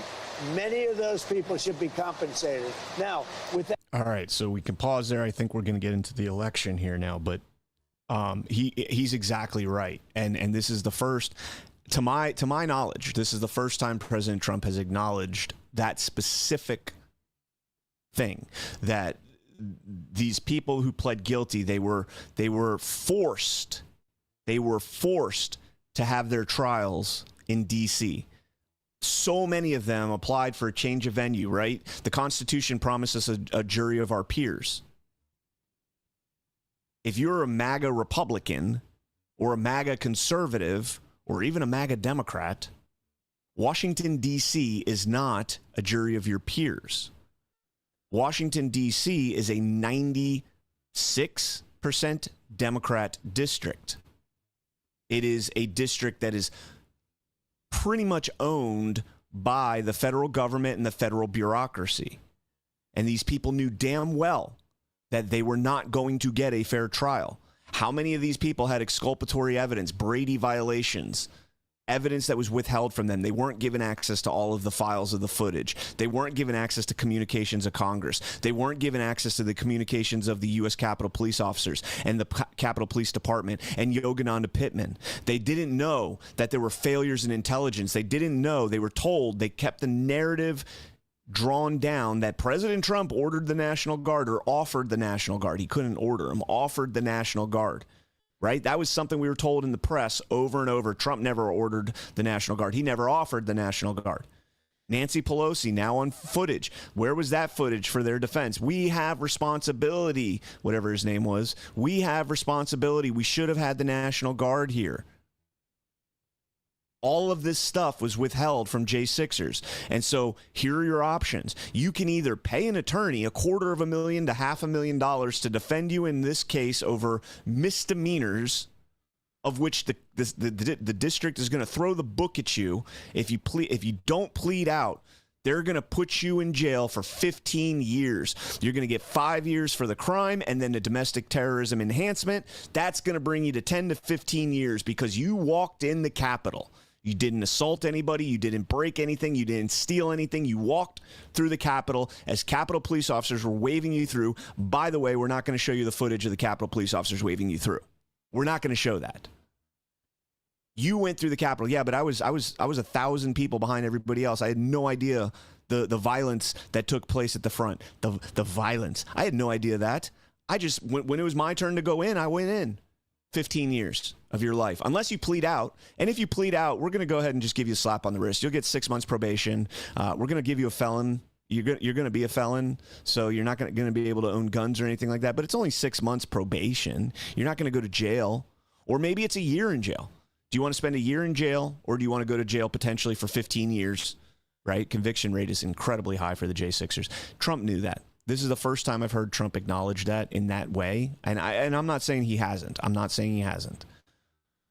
Many of those people should be compensated. Now, with that. All right, so we can pause there. I think we're going to get into the election here now, but he's exactly right. And this is the first, to my knowledge, this is the first time President Trump has acknowledged that specific thing, that these people who pled guilty, they were forced to have their trials in D.C. So many of them applied for a change of venue, right? The Constitution promises a jury of our peers. If you're a MAGA Republican or a MAGA conservative or even a MAGA Democrat, Washington, D.C. is not a jury of your peers. Washington, D.C. is a 96% Democrat district. It is a district that is pretty much owned by the federal government and the federal bureaucracy. And these people knew damn well that they were not going to get a fair trial. How many of these people had exculpatory evidence, Brady violations, evidence that was withheld from them? They weren't given access to all of the files of the footage. They weren't given access to communications of Congress. They weren't given access to the communications of the U.S. Capitol Police officers and the Capitol Police Department and Yogananda Pittman. They didn't know that there were failures in intelligence. They didn't know. They were told. They kept the narrative drawn down that President Trump ordered the National Guard or offered the National Guard. He couldn't order them, offered the National Guard. Right? That was something we were told in the press over and over. Trump never ordered the National Guard. He never offered the National Guard. Nancy Pelosi now on footage. Where was that footage for their defense? We have responsibility, whatever his name was. We have responsibility. We should have had the National Guard here. All of this stuff was withheld from J6ers. And so here are your options. You can either pay an attorney $250,000 to $500,000 to defend you in this case over misdemeanors, of which the district is going to throw the book at you. If you don't plead out, they're going to put you in jail for 15 years. You're going to get 5 years for the crime and then the domestic terrorism enhancement. That's going to bring you to 10 to 15 years because you walked in the Capitol. You didn't assault anybody. You didn't break anything. You didn't steal anything. You walked through the Capitol as Capitol Police officers were waving you through. By the way, we're not going to show you the footage of the Capitol Police officers waving you through. We're not going to show that. You went through the Capitol. Yeah, but I was 1,000 people behind everybody else. I had no idea the violence that took place at the front. The violence. I had no idea that. I just, when it was my turn to go in, I went in. 15 years of your life, unless you plead out. And if you plead out, we're going to go ahead and just give you a slap on the wrist. You'll get 6 months probation. We're going to give you a felon. You're going to be a felon, so you're not going to be able to own guns or anything like that. But it's only 6 months probation. You're not going to go to jail. Or maybe it's a year in jail. Do you want to spend a year in jail, or do you want to go to jail potentially for 15 years? Right? Conviction rate is incredibly high for the J6ers. Trump knew that. This is the first time I've heard Trump acknowledge that in that way. And I'm not saying he hasn't. I'm not saying he hasn't.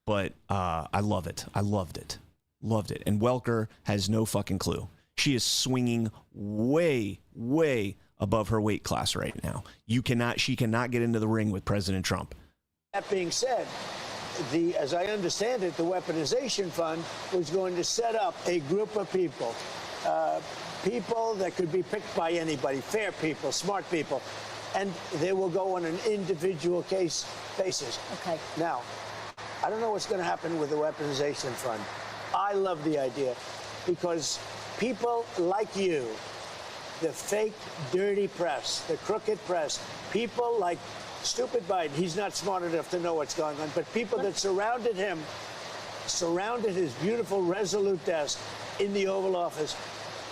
But I love it. I loved it. Loved it. And Welker has no fucking clue. She is swinging way, way above her weight class right now. She cannot get into the ring with President Trump. That being said, as I understand it, the weaponization fund was going to set up a group of people. People that could be picked by anybody, fair people, smart people, and they will go on an individual case basis. Okay. Now, I don't know what's going to happen with the weaponization fund. I love the idea because people like you, the fake, dirty press, the crooked press, people like stupid Biden, he's not smart enough to know what's going on, but people that surrounded his beautiful, resolute desk in the Oval Office,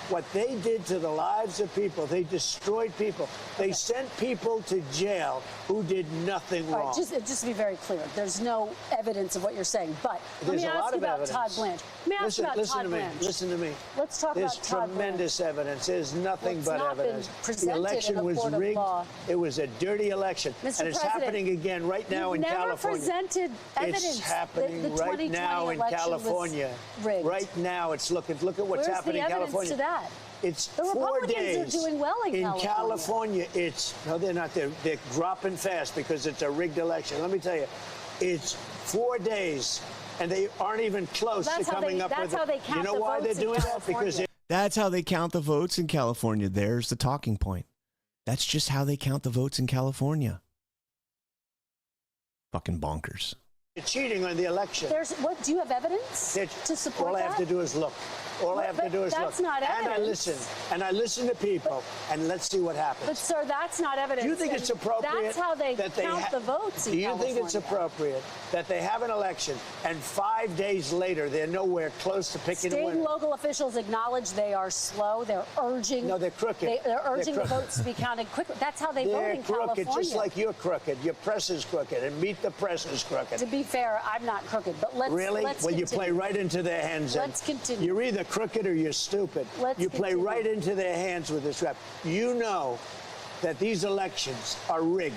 What they did to the lives of people, they destroyed people. They sent people to jail who did nothing wrong. All right, just to be very clear, there's no evidence of what you're saying. But let me ask you about Todd Blanche. Let me ask you about Todd Blanche. Listen to me. Let's talk about Todd Blanche. There's tremendous evidence. There's nothing but evidence. The election was rigged. It was a dirty election. Mr. And it's President, happening again right now in California. You've never presented evidence. It's happening right now in California. Right now, it's look at what's happening in California. Where's the evidence to that? It's the 4 days. Republicans are doing well in California. No, they're not. They're dropping fast because it's a rigged election. Let me tell you, it's 4 days, and they aren't even close to coming up with it. That's how they count You know why they're doing that? Because that's how they count the votes in California. There's the talking point. That's just how they count the votes in California. Fucking bonkers. They're cheating on the election. Do you have evidence to support that? All I have to do is look. All I have to do is look. That's not evidence. And I listen to people, and let's see what happens. But, sir, that's not evidence. Do you think it's appropriate? That's how they count the votes in California. Do you think it's appropriate that they have an election, and 5 days later they're nowhere close to picking a winner? State and local officials acknowledge they are slow. They're urging. No, they're crooked. They're urging the votes to be counted quickly. That's how they vote in California. They're crooked, just like you're crooked. Your press is crooked, and Meet the Press is crooked. To be fair, I'm not crooked, but let's Well, you play right into their hands. Let's continue. You're either crooked or you're stupid. You play right into their hands with this rap. You know that these elections are rigged.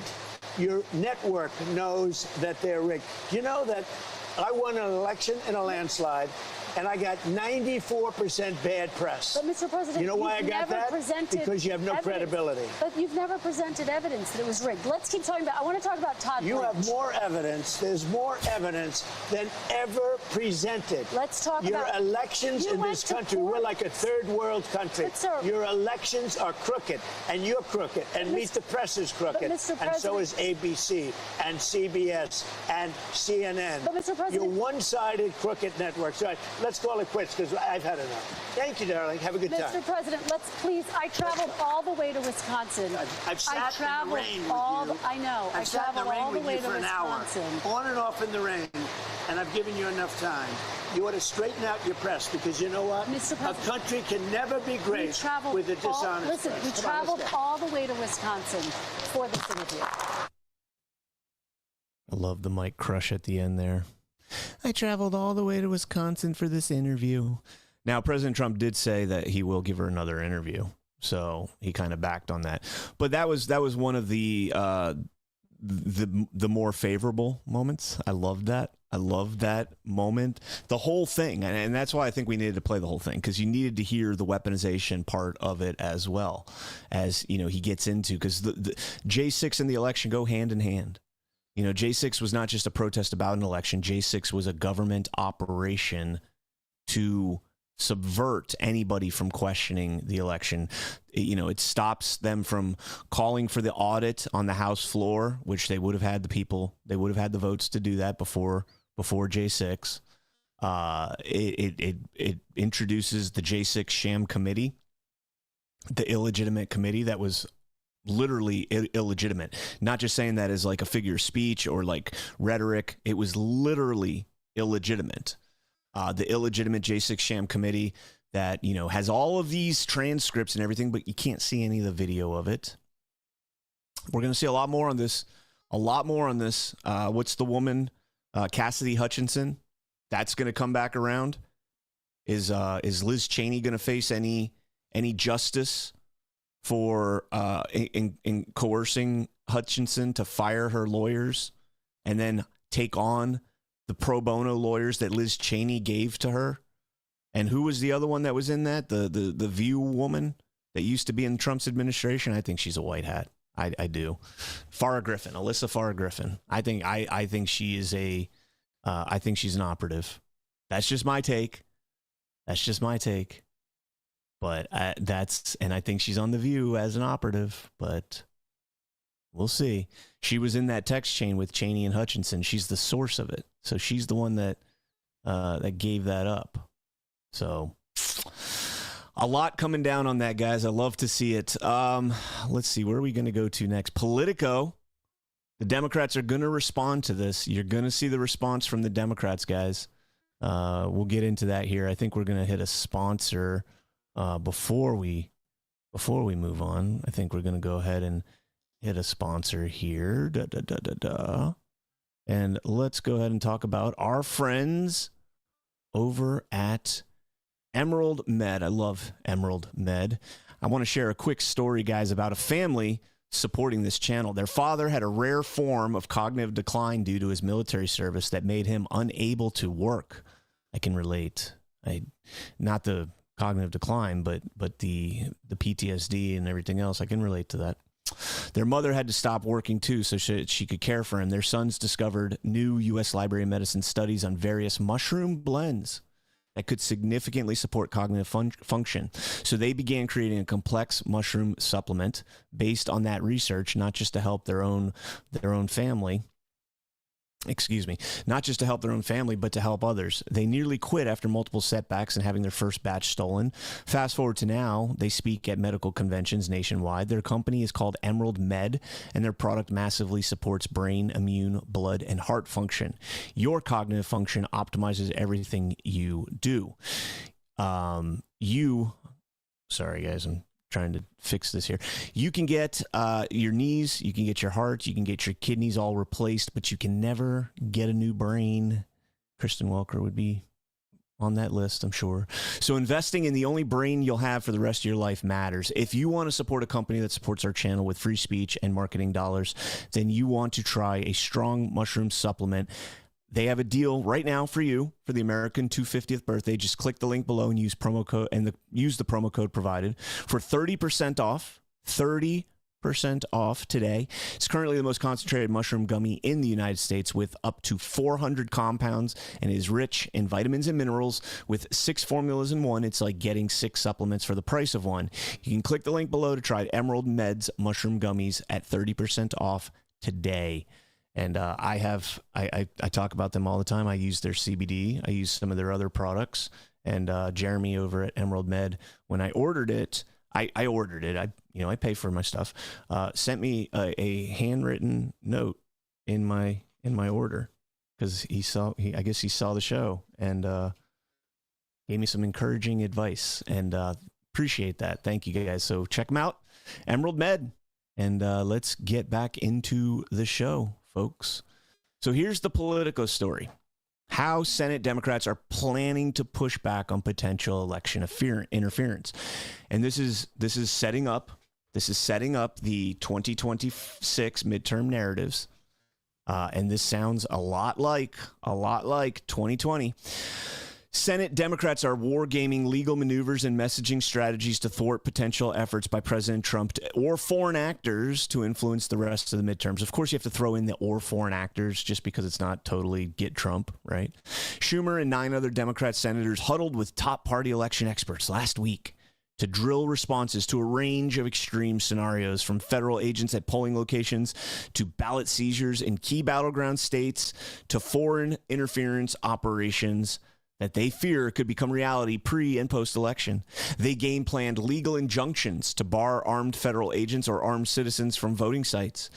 Your network knows that they're rigged. You know that I won an election in a landslide, and I got 94% bad press. But, Mr. President, you know why I got that? Because you have no credibility. But you've never presented evidence that it was rigged. Let's keep talking about. I want to talk about Todd Blanche. You have more evidence. There's more evidence than ever presented. Let's talk your about elections in this country. We're like a third world country. But, sir, your elections are crooked, and you're crooked, and Meet the Press is crooked, and so is ABC and CBS and CNN. But, Mr. President, you're one-sided crooked networks. All right, let's call it quits because I've had enough. Thank you, darling. Have a good time. Mr. President, let's please. I traveled all the way to Wisconsin. I've sat in the rain with you. I know. I've sat in the rain with you for an hour, on and off in the rain, and I've given you enough time. You ought to straighten out your press because you know what? Mr. A country can never be great with a dishonest Listen, press. we traveled all the way to Wisconsin for this interview. I love the mic crush at the end there. I traveled all the way to Wisconsin for this interview. Now, President Trump did say that he will give her another interview, so he kind of backed on that. But that was one of the more favorable moments. I loved that. I loved that moment, the whole thing, and that's why I think we needed to play the whole thing, because you needed to hear the weaponization part of it as well, as you know he gets into, because the J6 and the election go hand in hand. You know, J6 was not just a protest about an election. J6 was a government operation to subvert anybody from questioning the election. You know, it stops them from calling for the audit on the House floor, which they would have had the votes to do that before J6. It introduces the J6 sham committee, the illegitimate committee that was literally illegitimate. Not just saying that as like a figure of speech or like rhetoric. It was literally illegitimate. The illegitimate J6 sham committee that, you know, has all of these transcripts and everything, but you can't see any of the video of it. We're going to see a lot more on this. What's the woman? Cassidy Hutchinson. That's going to come back around. Is Liz Cheney going to face any justice for in coercing Hutchinson to fire her lawyers and then take on the pro bono lawyers that Liz Cheney gave to her? And who was the other one that was in that? The View woman that used to be in Trump's administration? I think she's a white hat. I do. Alyssa Farah Griffin. I think she is I think she's an operative. That's just my take. But and I think she's on The View as an operative, but we'll see. She was in that text chain with Cheney and Hutchinson. She's the source of it. So she's the one that gave that up. So a lot coming down on that, guys. I love to see it. Let's see. Where are we going to go to next? Politico. The Democrats are going to respond to this. You're going to see the response from the Democrats, guys. We'll get into that here. I think we're going to hit a sponsor before we move on, I think we're going to go ahead and hit a sponsor here. And let's go ahead and talk about our friends over at Emerald Med. I love Emerald Med. I want to share a quick story, guys, about a family supporting this channel. Their father had a rare form of cognitive decline due to his military service that made him unable to work. I can relate. Not the cognitive decline, but the PTSD and everything else. I can relate to that. Their mother had to stop working too so she could care for him. Their sons discovered new U.S. Library of Medicine studies on various mushroom blends that could significantly support cognitive function. So they began creating a complex mushroom supplement based on that research, not just to help their own family. Not just to help their own family, but to help others. They nearly quit after multiple setbacks and having their first batch stolen. Fast forward to now, they speak at medical conventions nationwide. Their company is called Emerald Med, and their product massively supports brain, immune, blood, and heart function. Your cognitive function optimizes everything you do. Sorry, guys, I'm trying to fix this here. You can get your knees, you can get your heart, you can get your kidneys all replaced, but you can never get a new brain. Kristen Welker would be on that list, I'm sure. So investing in the only brain you'll have for the rest of your life matters. If you want to support a company that supports our channel with free speech and marketing dollars, then you want to try a strong mushroom supplement. They have a deal right now for you for the American 250th birthday. Just click the link below and use promo code use the promo code provided for 30% off. 30% off today. It's currently the most concentrated mushroom gummy in the United States with up to 400 compounds and is rich in vitamins and minerals with 6 formulas in one. It's like getting 6 supplements for the price of one. You can click the link below to try Emerald Med's mushroom gummies at 30% off today. And I talk about them all the time. I use their CBD. I use some of their other products. And Jeremy over at Emerald Med, when I ordered it, I ordered it. I pay for my stuff. Sent me a handwritten note in my order because I guess he saw the show and gave me some encouraging advice. And appreciate that. Thank you guys. So check them out, Emerald Med, and let's get back into the show, folks. So here's the Politico story. How Senate Democrats are planning to push back on potential election interference. And this is setting up the 2026 midterm narratives. And this sounds a lot like 2020. Senate Democrats are wargaming legal maneuvers and messaging strategies to thwart potential efforts by President Trump or foreign actors to influence the rest of the midterms. Of course, you have to throw in the or foreign actors just because it's not totally get Trump, right? Schumer and 9 other Democrat senators huddled with top party election experts last week to drill responses to a range of extreme scenarios, from federal agents at polling locations to ballot seizures in key battleground states to foreign interference operations that they fear could become reality pre- and post-election. They game-planned legal injunctions to bar armed federal agents or armed citizens from voting sites,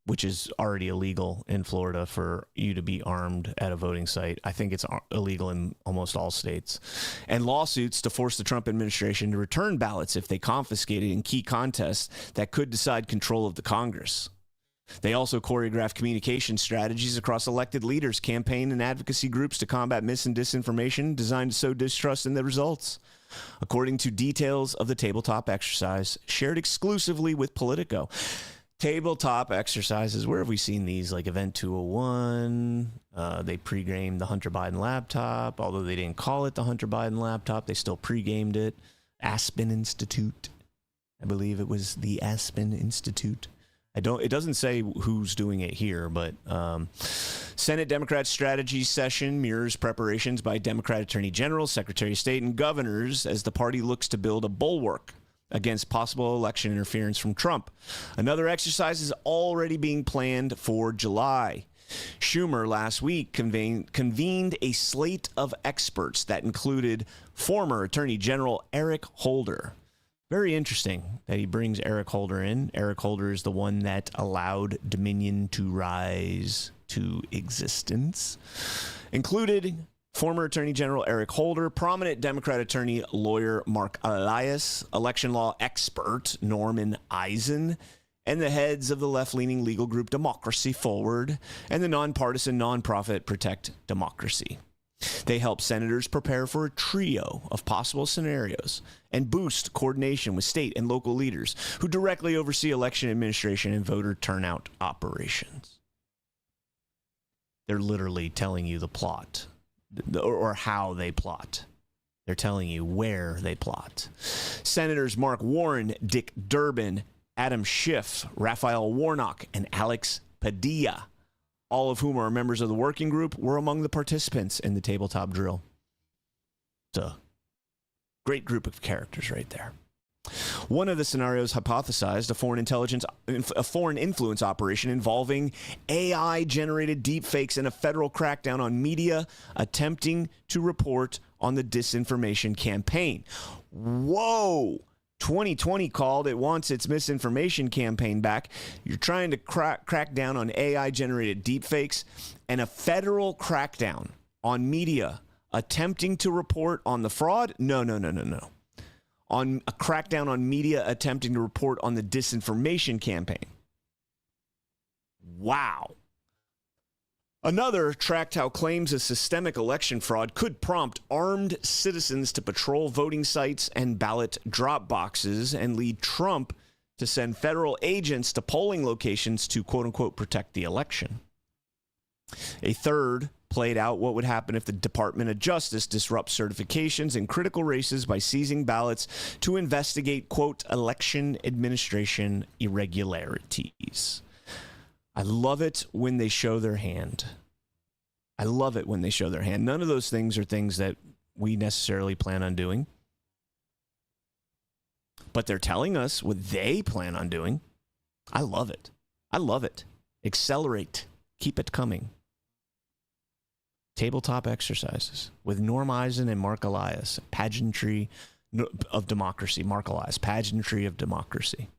which is already illegal in Florida for you to be armed at a voting site. I think it's illegal in almost all states. And lawsuits to force the Trump administration to return ballots if they confiscated in key contests that could decide control of the Congress. They also choreographed communication strategies across elected leaders, campaign and advocacy groups to combat mis- and disinformation designed to sow distrust in the results. According to details of the tabletop exercise shared exclusively with Politico. Tabletop exercises, where have we seen these? Like Event 201, they pre-gamed the Hunter Biden laptop, although they didn't call it the Hunter Biden laptop, they still pre-gamed it. Aspen Institute, I believe it was the Aspen Institute. It doesn't say who's doing it here, but Senate Democrat strategy session mirrors preparations by Democrat Attorney Generals, Secretary of State, and governors as the party looks to build a bulwark against possible election interference from Trump. Another exercise is already being planned for July. Schumer last week convened a slate of experts that included former Attorney General Eric Holder. Very interesting that he brings Eric Holder in. Eric Holder is the one that allowed Dominion to rise to existence. Included former Attorney General Eric Holder, prominent Democrat attorney lawyer Mark Elias, election law expert Norman Eisen, and the heads of the left-leaning legal group Democracy Forward and the nonpartisan nonprofit Protect Democracy. They help senators prepare for a trio of possible scenarios and boost coordination with state and local leaders who directly oversee election administration and voter turnout operations. They're literally telling you the plot or how they plot. They're telling you where they plot. Senators Mark Warren, Dick Durbin, Adam Schiff, Raphael Warnock, and Alex Padilla, all of whom are members of the working group, were among the participants in the tabletop drill. It's a great group of characters right there. One of the scenarios hypothesized a foreign influence operation involving AI-generated deepfakes and a federal crackdown on media attempting to report on the disinformation campaign. Whoa! 2020 called. It wants its misinformation campaign back. You're trying to crack down on AI-generated deepfakes and a federal crackdown on media attempting to report on the fraud? No. On a crackdown on media attempting to report on the disinformation campaign. Wow. Another tracked how claims of systemic election fraud could prompt armed citizens to patrol voting sites and ballot drop boxes and lead Trump to send federal agents to polling locations to, quote-unquote, protect the election. A third played out what would happen if the Department of Justice disrupts certifications in critical races by seizing ballots to investigate, quote, election administration irregularities. I love it when they show their hand. I love it when they show their hand. None of those things are things that we necessarily plan on doing. But they're telling us what they plan on doing. I love it. I love it. Accelerate. Keep it coming. Tabletop exercises with Norm Eisen and Mark Elias. Pageantry of democracy. Mark Elias. Pageantry of democracy.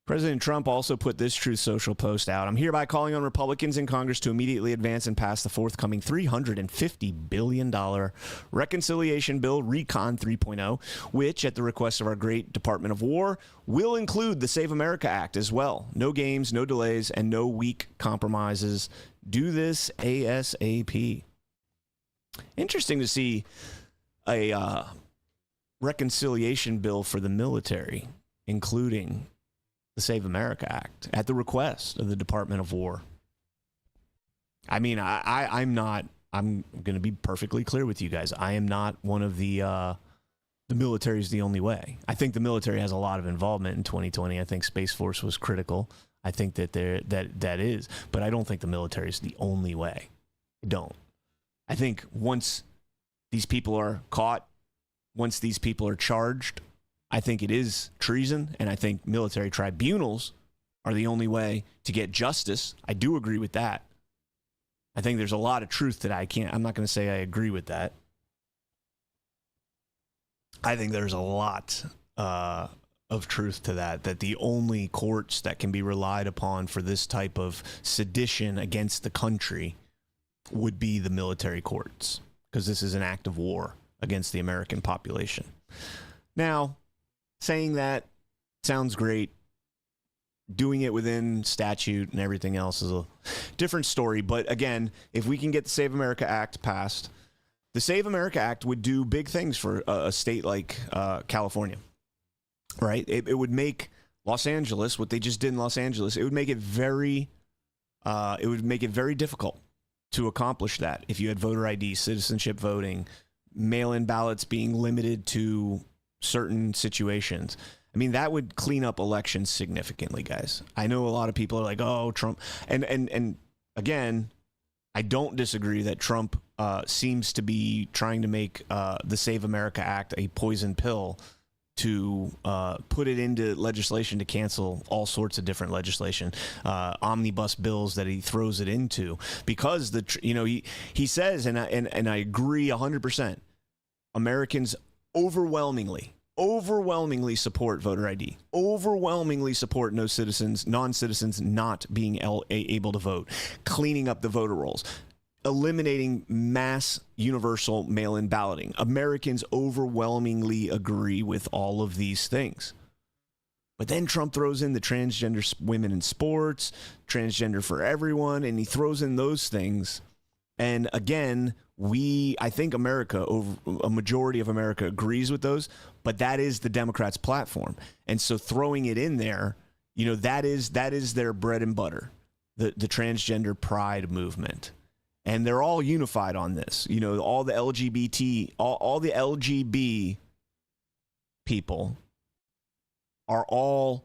President Trump also put this Truth Social post out. I'm hereby calling on Republicans in Congress to immediately advance and pass the forthcoming $350 billion reconciliation bill, Recon 3.0, which, at the request of our great Department of War, will include the Save America Act as well. No games, no delays, and no weak compromises. Do this ASAP. Interesting to see a reconciliation bill for the military, including the Save America Act, at the request of the Department of War. I mean, I'm going to be perfectly clear with you guys. I am not one of the military is the only way. I think the military has a lot of involvement in 2020. I think Space Force was critical. I think that that is, but I don't think the military is the only way. I don't. I think once these people are caught, once these people are charged, I think it is treason, and I think military tribunals are the only way to get justice. I do agree with that. I think there's a lot of truth that I'm not going to say I agree with that. I think there's a lot of truth to that the only courts that can be relied upon for this type of sedition against the country would be the military courts, because this is an act of war against the American population. Now, saying that sounds great. Doing it within statute and everything else is a different story. But again, if we can get the Save America Act passed, the Save America Act would do big things for a state like California, right? It would make Los Angeles, what they just did in Los Angeles, it would make it very difficult to accomplish that if you had voter ID, citizenship voting, mail-in ballots being limited to certain situations. I mean, that would clean up elections significantly, guys. I know a lot of people are like, oh, Trump. And again, I don't disagree that Trump seems to be trying to make the Save America Act a poison pill to put it into legislation to cancel all sorts of different legislation, omnibus bills that he throws it into, because he says, and I agree 100%, Americans overwhelmingly support voter ID, overwhelmingly support non-citizens not being able to vote, cleaning up the voter rolls. eliminating mass universal mail-in balloting. Americans overwhelmingly agree with all of these things. But then Trump throws in the transgender women in sports, transgender for everyone, and he throws in those things. And again, I think America, a majority of America agrees with those, but that is the Democrats' platform. And so throwing it in there, that is their bread and butter, the transgender pride movement. And they're all unified on this. All the LGBT, all the LGB people are all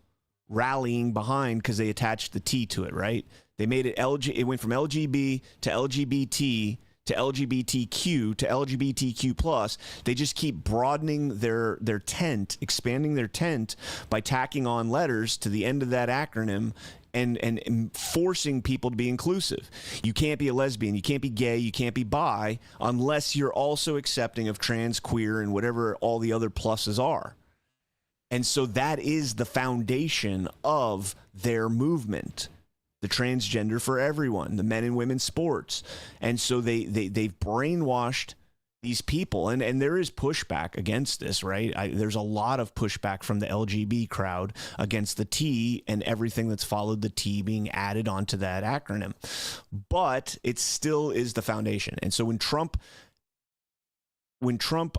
rallying behind because they attached the T to it, right? They made it it went from LGB to LGBT to LGBTQ to LGBTQ plus. They just keep broadening their tent, expanding their tent by tacking on letters to the end of that acronym and forcing people to be inclusive. You can't be a lesbian, you can't be gay, you can't be bi unless you're also accepting of trans, queer, and whatever all the other pluses are. And so that is the foundation of their movement, the transgender for everyone, the men and women sports. And so they've brainwashed these people. And there is pushback against this, right? There's a lot of pushback from the LGB crowd against the T and everything that's followed the T being added onto that acronym. But it still is the foundation. And so when Trump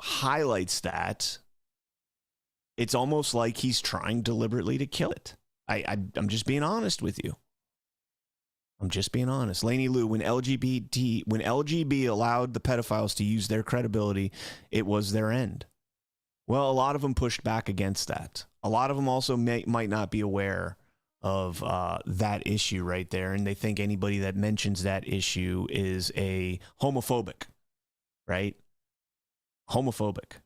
highlights that, it's almost like he's trying deliberately to kill it. I'm just being honest with you. I'm just being honest. Lainey Lou, when LGB allowed the pedophiles to use their credibility, it was their end. Well, a lot of them pushed back against that. A lot of them also might not be aware of that issue right there, and they think anybody that mentions that issue is a homophobic, right? Homophobic.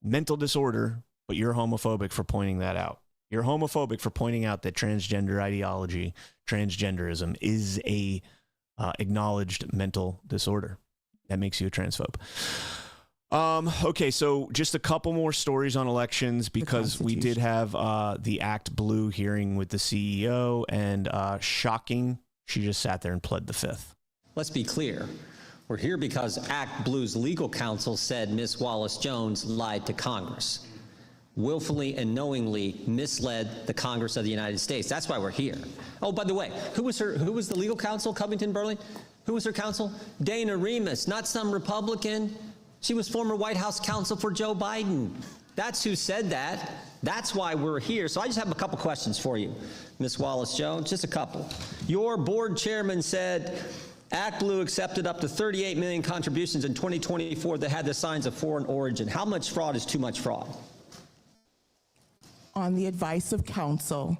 Mental disorder, but you're homophobic for pointing that out. You're homophobic for pointing out that transgender ideology, transgenderism, is a acknowledged mental disorder. That makes you a transphobe. Okay, so just a couple more stories on elections because we did have the Act Blue hearing with the CEO, and shocking, she just sat there and pled the fifth. Let's be clear. We're here because Act Blue's legal counsel said Ms. Wallace-Jones lied to Congress, willfully and knowingly misled the Congress of the United States. That's why we're here. Oh, by the way, who was the legal counsel, Covington Burling? Who was her counsel? Dana Remus, not some Republican. She was former White House counsel for Joe Biden. That's who said that. That's why we're here. So I just have a couple questions for you, Ms. Wallace-Jones, just a couple. Your board chairman said Act Blue accepted up to 38 million contributions in 2024 that had the signs of foreign origin. How much fraud is too much fraud? On the advice of counsel,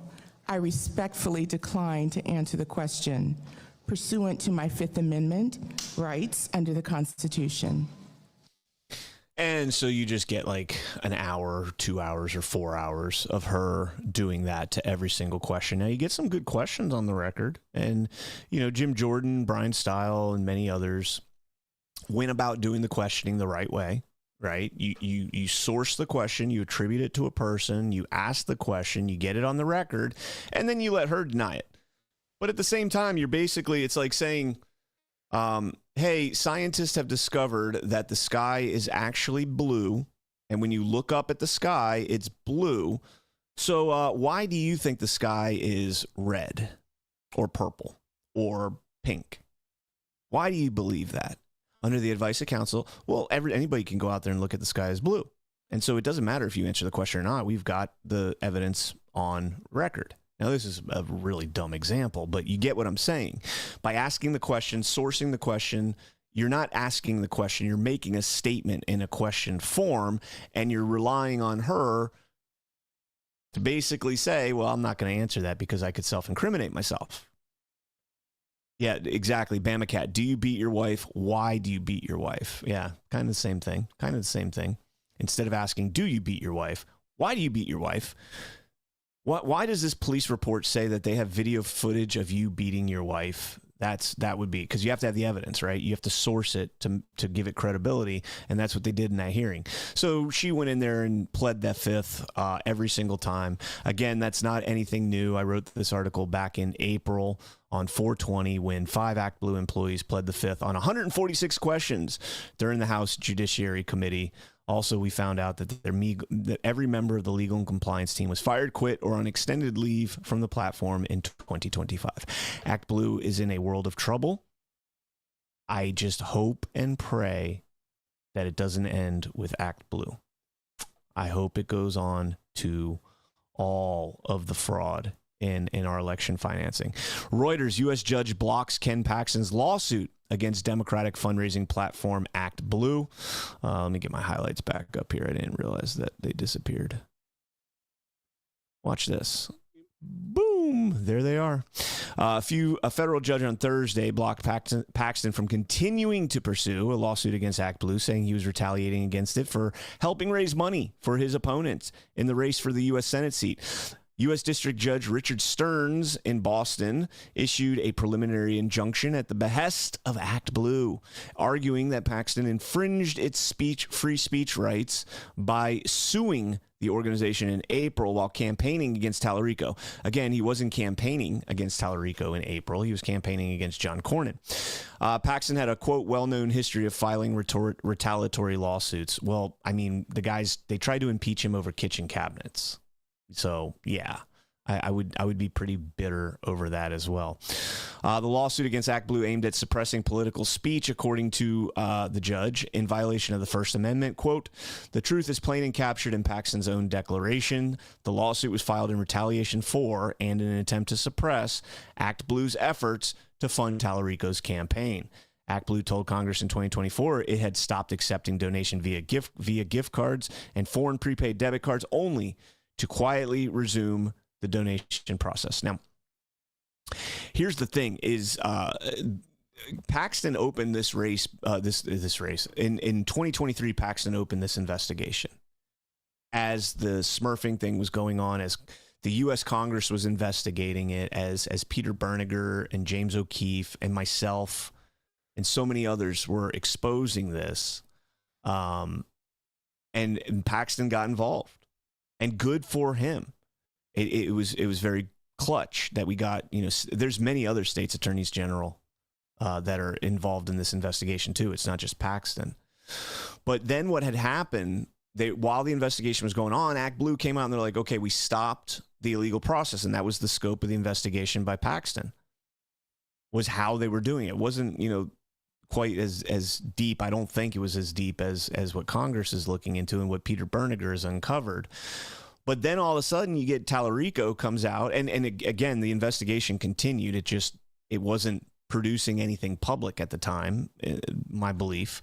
I respectfully decline to answer the question pursuant to my Fifth Amendment rights under the Constitution. And so you just get like an hour, 2 hours, or 4 hours of her doing that to every single question. Now, you get some good questions on the record. And, Jim Jordan, Brian Stile, and many others went about doing the questioning the right way. Right? You source the question, you attribute it to a person, you ask the question, you get it on the record, and then you let her deny it. But at the same time, it's like saying, hey, scientists have discovered that the sky is actually blue, and when you look up at the sky, it's blue. So why do you think the sky is red or purple or pink? Why do you believe that? Under the advice of counsel, well, anybody can go out there and look at the sky as blue. And so it doesn't matter if you answer the question or not. We've got the evidence on record. Now, this is a really dumb example, but you get what I'm saying. By asking the question, sourcing the question, you're not asking the question. You're making a statement in a question form, and you're relying on her to basically say, well, I'm not going to answer that because I could self-incriminate myself. Yeah, exactly. Bama Cat, do you beat your wife? Why do you beat your wife? Yeah, kind of the same thing. Instead of asking, do you beat your wife? Why do you beat your wife? Why does this police report say that they have video footage of you beating your wife? That would be, because you have to have the evidence, right? You have to source it to give it credibility, and that's what they did in that hearing. So she went in there and pled that fifth every single time. Again, that's not anything new. I wrote this article back in April on 4/20 when 5 ActBlue employees pled the fifth on 146 questions during the House Judiciary Committee. Also, we found out that that every member of the legal and compliance team was fired, quit, or on extended leave from the platform in 2025. ActBlue is in a world of trouble. I just hope and pray that it doesn't end with ActBlue. I hope it goes on to all of the fraud in our election financing. Reuters, U.S. judge blocks Ken Paxton's lawsuit against Democratic fundraising platform ActBlue. Let me get my highlights back up here. I didn't realize that they disappeared. Watch this. Boom. There they are. A federal judge on Thursday blocked Paxton from continuing to pursue a lawsuit against ActBlue, saying he was retaliating against it for helping raise money for his opponents in the race for the U.S. Senate seat. U.S. District Judge Richard Stearns in Boston issued a preliminary injunction at the behest of ActBlue, arguing that Paxton infringed its free speech rights by suing the organization in April while campaigning against Tallarico. Again, he wasn't campaigning against Tallarico in April. He was campaigning against John Cornyn. Paxton had a, quote, well-known history of filing retaliatory lawsuits. Well, I mean, the guys, they tried to impeach him over kitchen cabinets. So, yeah, I would be pretty bitter over that as well. The lawsuit against ActBlue aimed at suppressing political speech, according to the judge, in violation of the First Amendment. Quote, the truth is plain and captured in Paxton's own declaration. The lawsuit was filed in retaliation for and in an attempt to suppress ActBlue's efforts to fund Tallarico's campaign. ActBlue told Congress in 2024 it had stopped accepting donation via gift cards and foreign prepaid debit cards only to quietly resume the donation process. Now, here's the thing: is Paxton opened this race? This race in 2023. Paxton opened this investigation as the smurfing thing was going on, as the U.S. Congress was investigating it, as Peter Berniger and James O'Keefe and myself and so many others were exposing this, and Paxton got involved. And good for him. It was very clutch that we got, there's many other states attorneys general that are involved in this investigation too. It's not just Paxton. But then what had happened, while the investigation was going on, ActBlue came out and they're like, okay, we stopped the illegal process. And that was the scope of the investigation by Paxton, was how they were doing it. It wasn't, quite as deep. I don't think it was as deep as what Congress is looking into and what Peter Berniger has uncovered. But then all of a sudden you get Tallarico comes out and again, the investigation continued. It wasn't producing anything public at the time, my belief.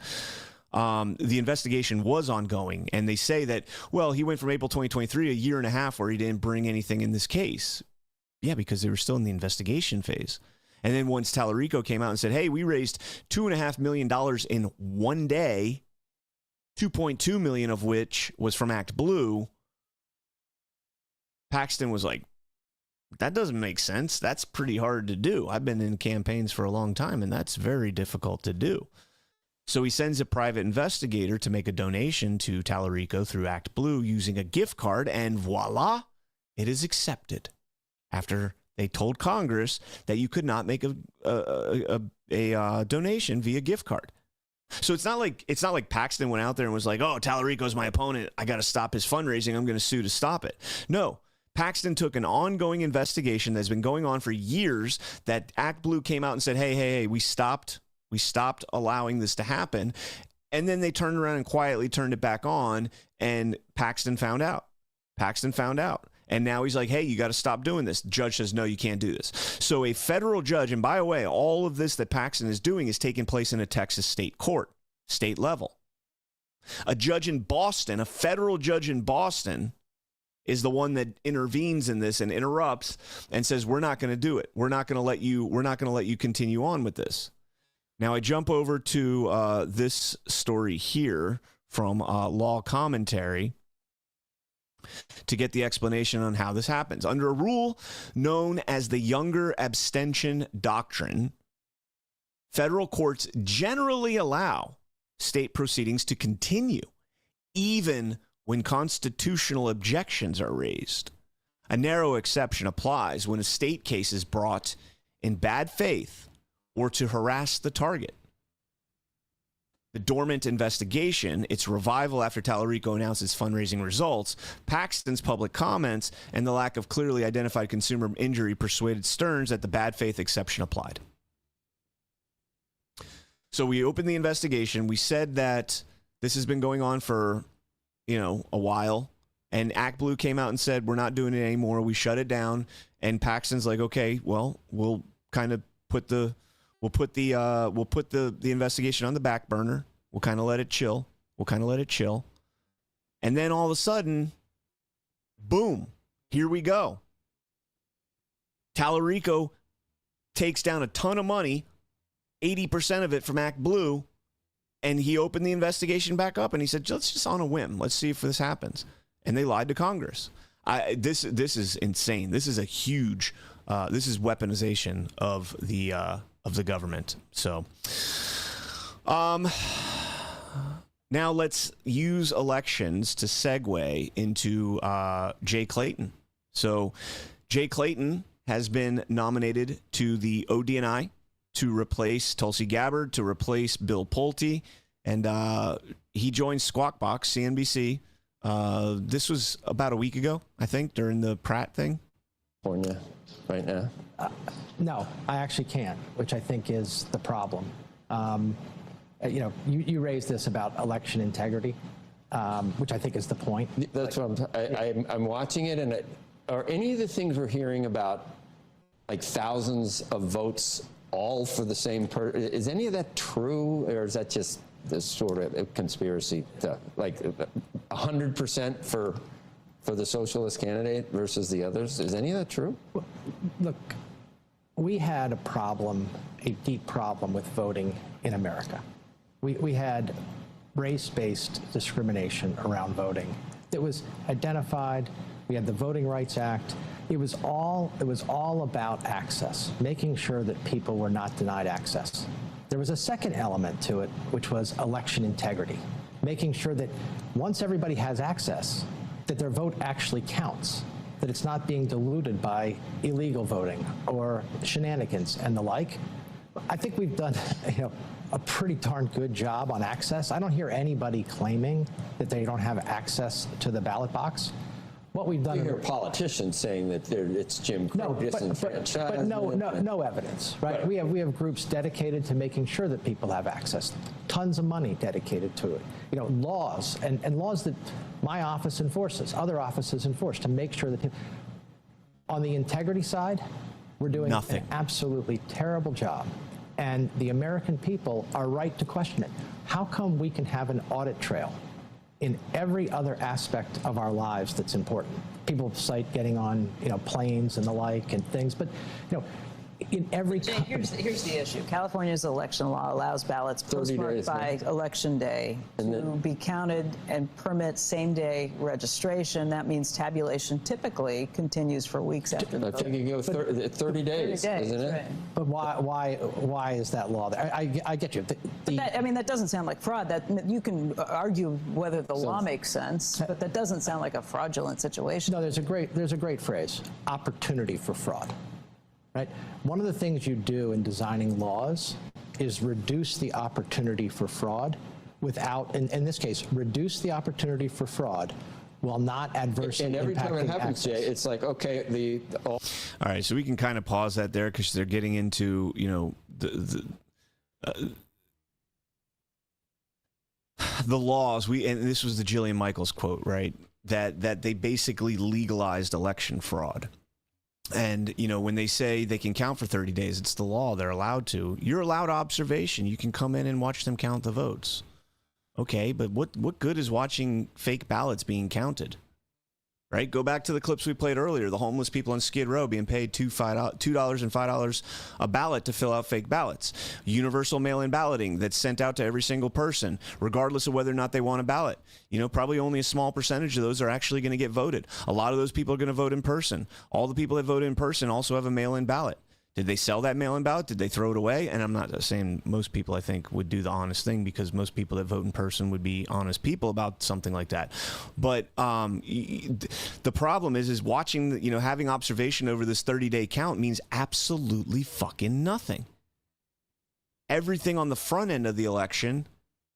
The investigation was ongoing, and they say that, well, he went from April 2023, a year and a half where he didn't bring anything in this case. Yeah, because they were still in the investigation phase. And then once Tallarico came out and said, hey, we raised $2.5 million in one day, 2.2 million of which was from ActBlue, Paxton was like, that doesn't make sense. That's pretty hard to do. I've been in campaigns for a long time, and that's very difficult to do. So he sends a private investigator to make a donation to Tallarico through ActBlue using a gift card, and voila, it is accepted. After they told Congress that you could not make a donation via gift card. So it's not like Paxton went out there and was like, oh, Tallarico's my opponent. I got to stop his fundraising. I'm going to sue to stop it. No, Paxton took an ongoing investigation that's been going on for years that ActBlue came out and said, hey, we stopped allowing this to happen. And then they turned around and quietly turned it back on, and Paxton found out. And now he's like, hey, you got to stop doing this. The judge says, no, you can't do this. So a federal judge, and by the way, all of this that Paxton is doing is taking place in a Texas state court, state level. A judge in Boston, a federal judge in Boston, is the one that intervenes in this and interrupts and says, we're not going to do it. We're not going to let you continue on with this. Now I jump over to this story here from Law Commentary to get the explanation on how this happens. Under a rule known as the Younger Abstention Doctrine, federal courts generally allow state proceedings to continue, even when constitutional objections are raised. A narrow exception applies when a state case is brought in bad faith or to harass the target. The dormant investigation, its revival after Tallarico announced its fundraising results, Paxton's public comments, and the lack of clearly identified consumer injury persuaded Stearns that the bad faith exception applied. So we opened the investigation. We said that this has been going on for, a while. And ActBlue came out and said, we're not doing it anymore. We shut it down. And Paxton's like, okay, well, we'll kind of put the investigation on the back burner. We'll kind of let it chill. And then all of a sudden, boom, here we go. Tallarico takes down a ton of money, 80% of it from ActBlue, and he opened the investigation back up and he said, let's just on a whim. Let's see if this happens. And they lied to Congress. This is insane. This is a huge, this is weaponization of the government. So, now let's use elections to segue into Jay Clayton. So, Jay Clayton has been nominated to the ODNI to replace Tulsi Gabbard, to replace Bill Pulte, and he joined Squawk Box, CNBC. This was about a week ago, I think, during the Pratt thing. California right now? No, I actually can't, which I think is the problem. You raised this about election integrity, which I think is the point. That's what I'm watching it, and are any of the things we're hearing about, like thousands of votes, all for the same person? Is any of that true, or is that just this sort of conspiracy stuff? Like 100% for the socialist candidate versus the others? Is any of that true? Look, we had a problem, a deep problem with voting in America. We had race-based discrimination around voting that was identified. We had the Voting Rights Act. It was all about access, making sure that people were not denied access. There was a second element to it, which was election integrity, making sure that once everybody has access, that their vote actually counts, that it's not being diluted by illegal voting or shenanigans and the like. I think we've done, a pretty darn good job on access. I don't hear anybody claiming that they don't have access to the ballot box. What we've done. You hear politicians saying that it's Jim Crow disenfranchisement. But no evidence, right? We have groups dedicated to making sure that people have access. Tons of money dedicated to it. Laws and laws that my office enforces, other offices enforce to make sure that people. On the integrity side, we're doing nothing. An absolutely terrible job. And the American people are right to question it. How come we can have an audit trail in every other aspect of our lives that's important? People cite getting on, planes and the like and things, but, in every... Here's the issue. California's election law allows ballots postmarked by election day to be counted and permits same-day registration. That means tabulation typically continues for weeks after the vote. I think you go 30 days, isn't it? Right. But why is that law there? I get you. That doesn't sound like fraud. That you can argue whether the law makes sense, but that doesn't sound like a fraudulent situation. No, there's a great phrase: opportunity for fraud. Right? One of the things you do in designing laws is reduce the opportunity for fraud without, in this case, reduce the opportunity for fraud while not adversely impacting. And every time it happens, Jay, it's like, okay, all right, so we can kind of pause that there because they're getting into, the laws. And this was the Jillian Michaels quote, right? That they basically legalized election fraud. And, when they say they can count for 30 days, it's the law. They're allowed to. You're allowed observation. You can come in and watch them count the votes. Okay, but what good is watching fake ballots being counted? Right? Go back to the clips we played earlier. The homeless people on Skid Row being paid $2 and $5 a ballot to fill out fake ballots. Universal mail-in balloting that's sent out to every single person, regardless of whether or not they want a ballot. Probably only a small percentage of those are actually going to get voted. A lot of those people are going to vote in person. All the people that vote in person also have a mail-in ballot. Did they sell that mail-in ballot? Did they throw it away? And I'm not saying most people, I think, would do the honest thing, because most people that vote in person would be honest people about something like that. But the problem is watching, having observation over this 30-day count means absolutely fucking nothing. Everything on the front end of the election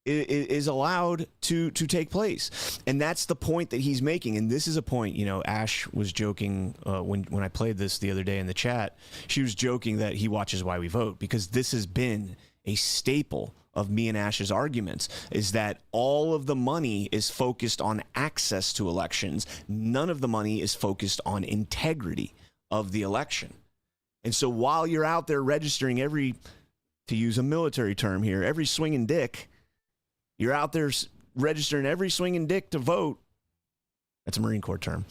is allowed to take place. And that's the point that he's making. And this is a point, Ash was joking when I played this the other day in the chat. She was joking that he watches Why We Vote, because this has been a staple of me and Ash's arguments, is that all of the money is focused on access to elections. None of the money is focused on integrity of the election. And so while you're out there registering every, to use a military term here, every swinging dick, you're out there registering every swinging dick to vote. That's a Marine Corps term.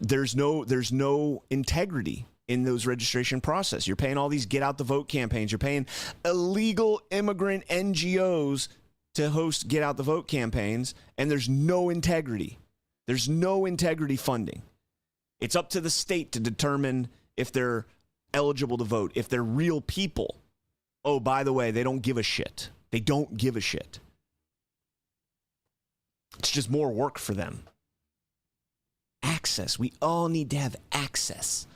There's no integrity in those registration process. You're paying all these get out the vote campaigns. You're paying illegal immigrant NGOs to host get out the vote campaigns, and there's no integrity. There's no integrity funding. It's up to the state to determine if they're eligible to vote, if they're real people. Oh, by the way, they don't give a shit. They don't give a shit. It's just more work for them. Access. We all need to have access.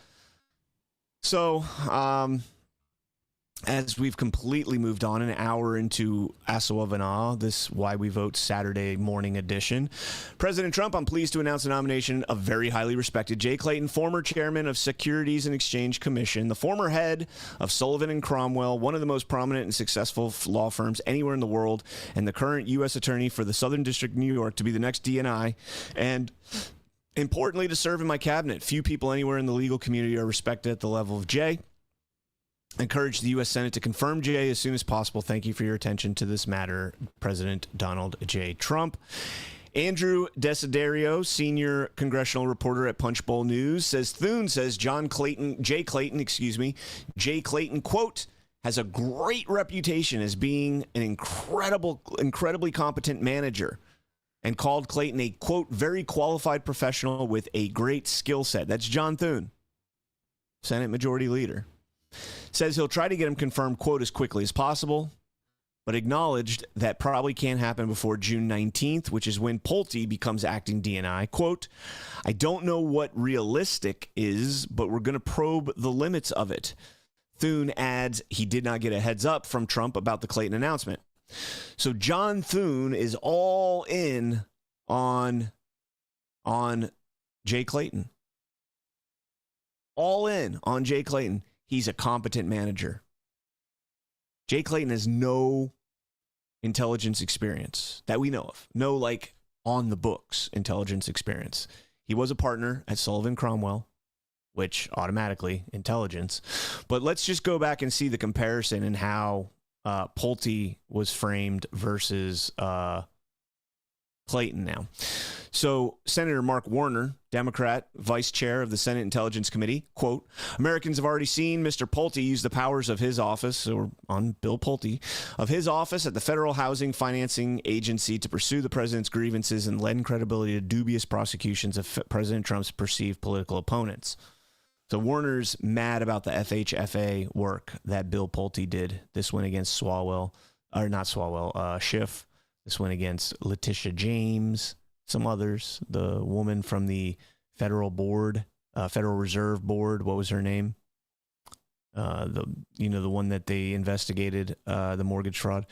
So, as we've completely moved on an hour into Asawavana, this Why We Vote Saturday morning edition, President Trump, I'm pleased to announce the nomination of very highly respected Jay Clayton, former chairman of Securities and Exchange Commission, the former head of Sullivan and Cromwell, one of the most prominent and successful law firms anywhere in the world, and the current U.S. Attorney for the Southern District of New York, to be the next DNI, and importantly, to serve in my cabinet. Few people anywhere in the legal community are respected at the level of Jay. Encourage the U.S. Senate to confirm Jay as soon as possible. Thank you for your attention to this matter, President Donald J. Trump. Andrew Desiderio, senior congressional reporter at Punchbowl News, says Thune says Jay Clayton, quote, has a great reputation as being an incredibly competent manager, and called Clayton a, quote, very qualified professional with a great skill set. That's John Thune, Senate Majority Leader. Says he'll try to get him confirmed, quote, as quickly as possible, but acknowledged that probably can't happen before June 19th, which is when Pulte becomes acting DNI. Quote, I don't know what realistic is, but we're going to probe the limits of it. Thune adds he did not get a heads up from Trump about the Clayton announcement. So John Thune is all in on Jay Clayton. All in on Jay Clayton. He's a competent manager. Jay Clayton has no intelligence experience that we know of. No, like, on the books intelligence experience. He was a partner at Sullivan Cromwell, which automatically intelligence. But let's just go back and see the comparison and how Pulte was framed versus Clayton now. So Senator Mark Warner, Democrat, vice chair of the Senate Intelligence Committee, quote, Americans have already seen Mr. Pulte use the powers of his office, or on Bill Pulte, of his office at the Federal Housing Financing Agency to pursue the president's grievances and lend credibility to dubious prosecutions of President Trump's perceived political opponents. So Warner's mad about the FHFA work that Bill Pulte did. This went against Schiff. This went against Letitia James, some others, the woman from the Federal Reserve Board. What was her name? The one that they investigated, the mortgage fraud.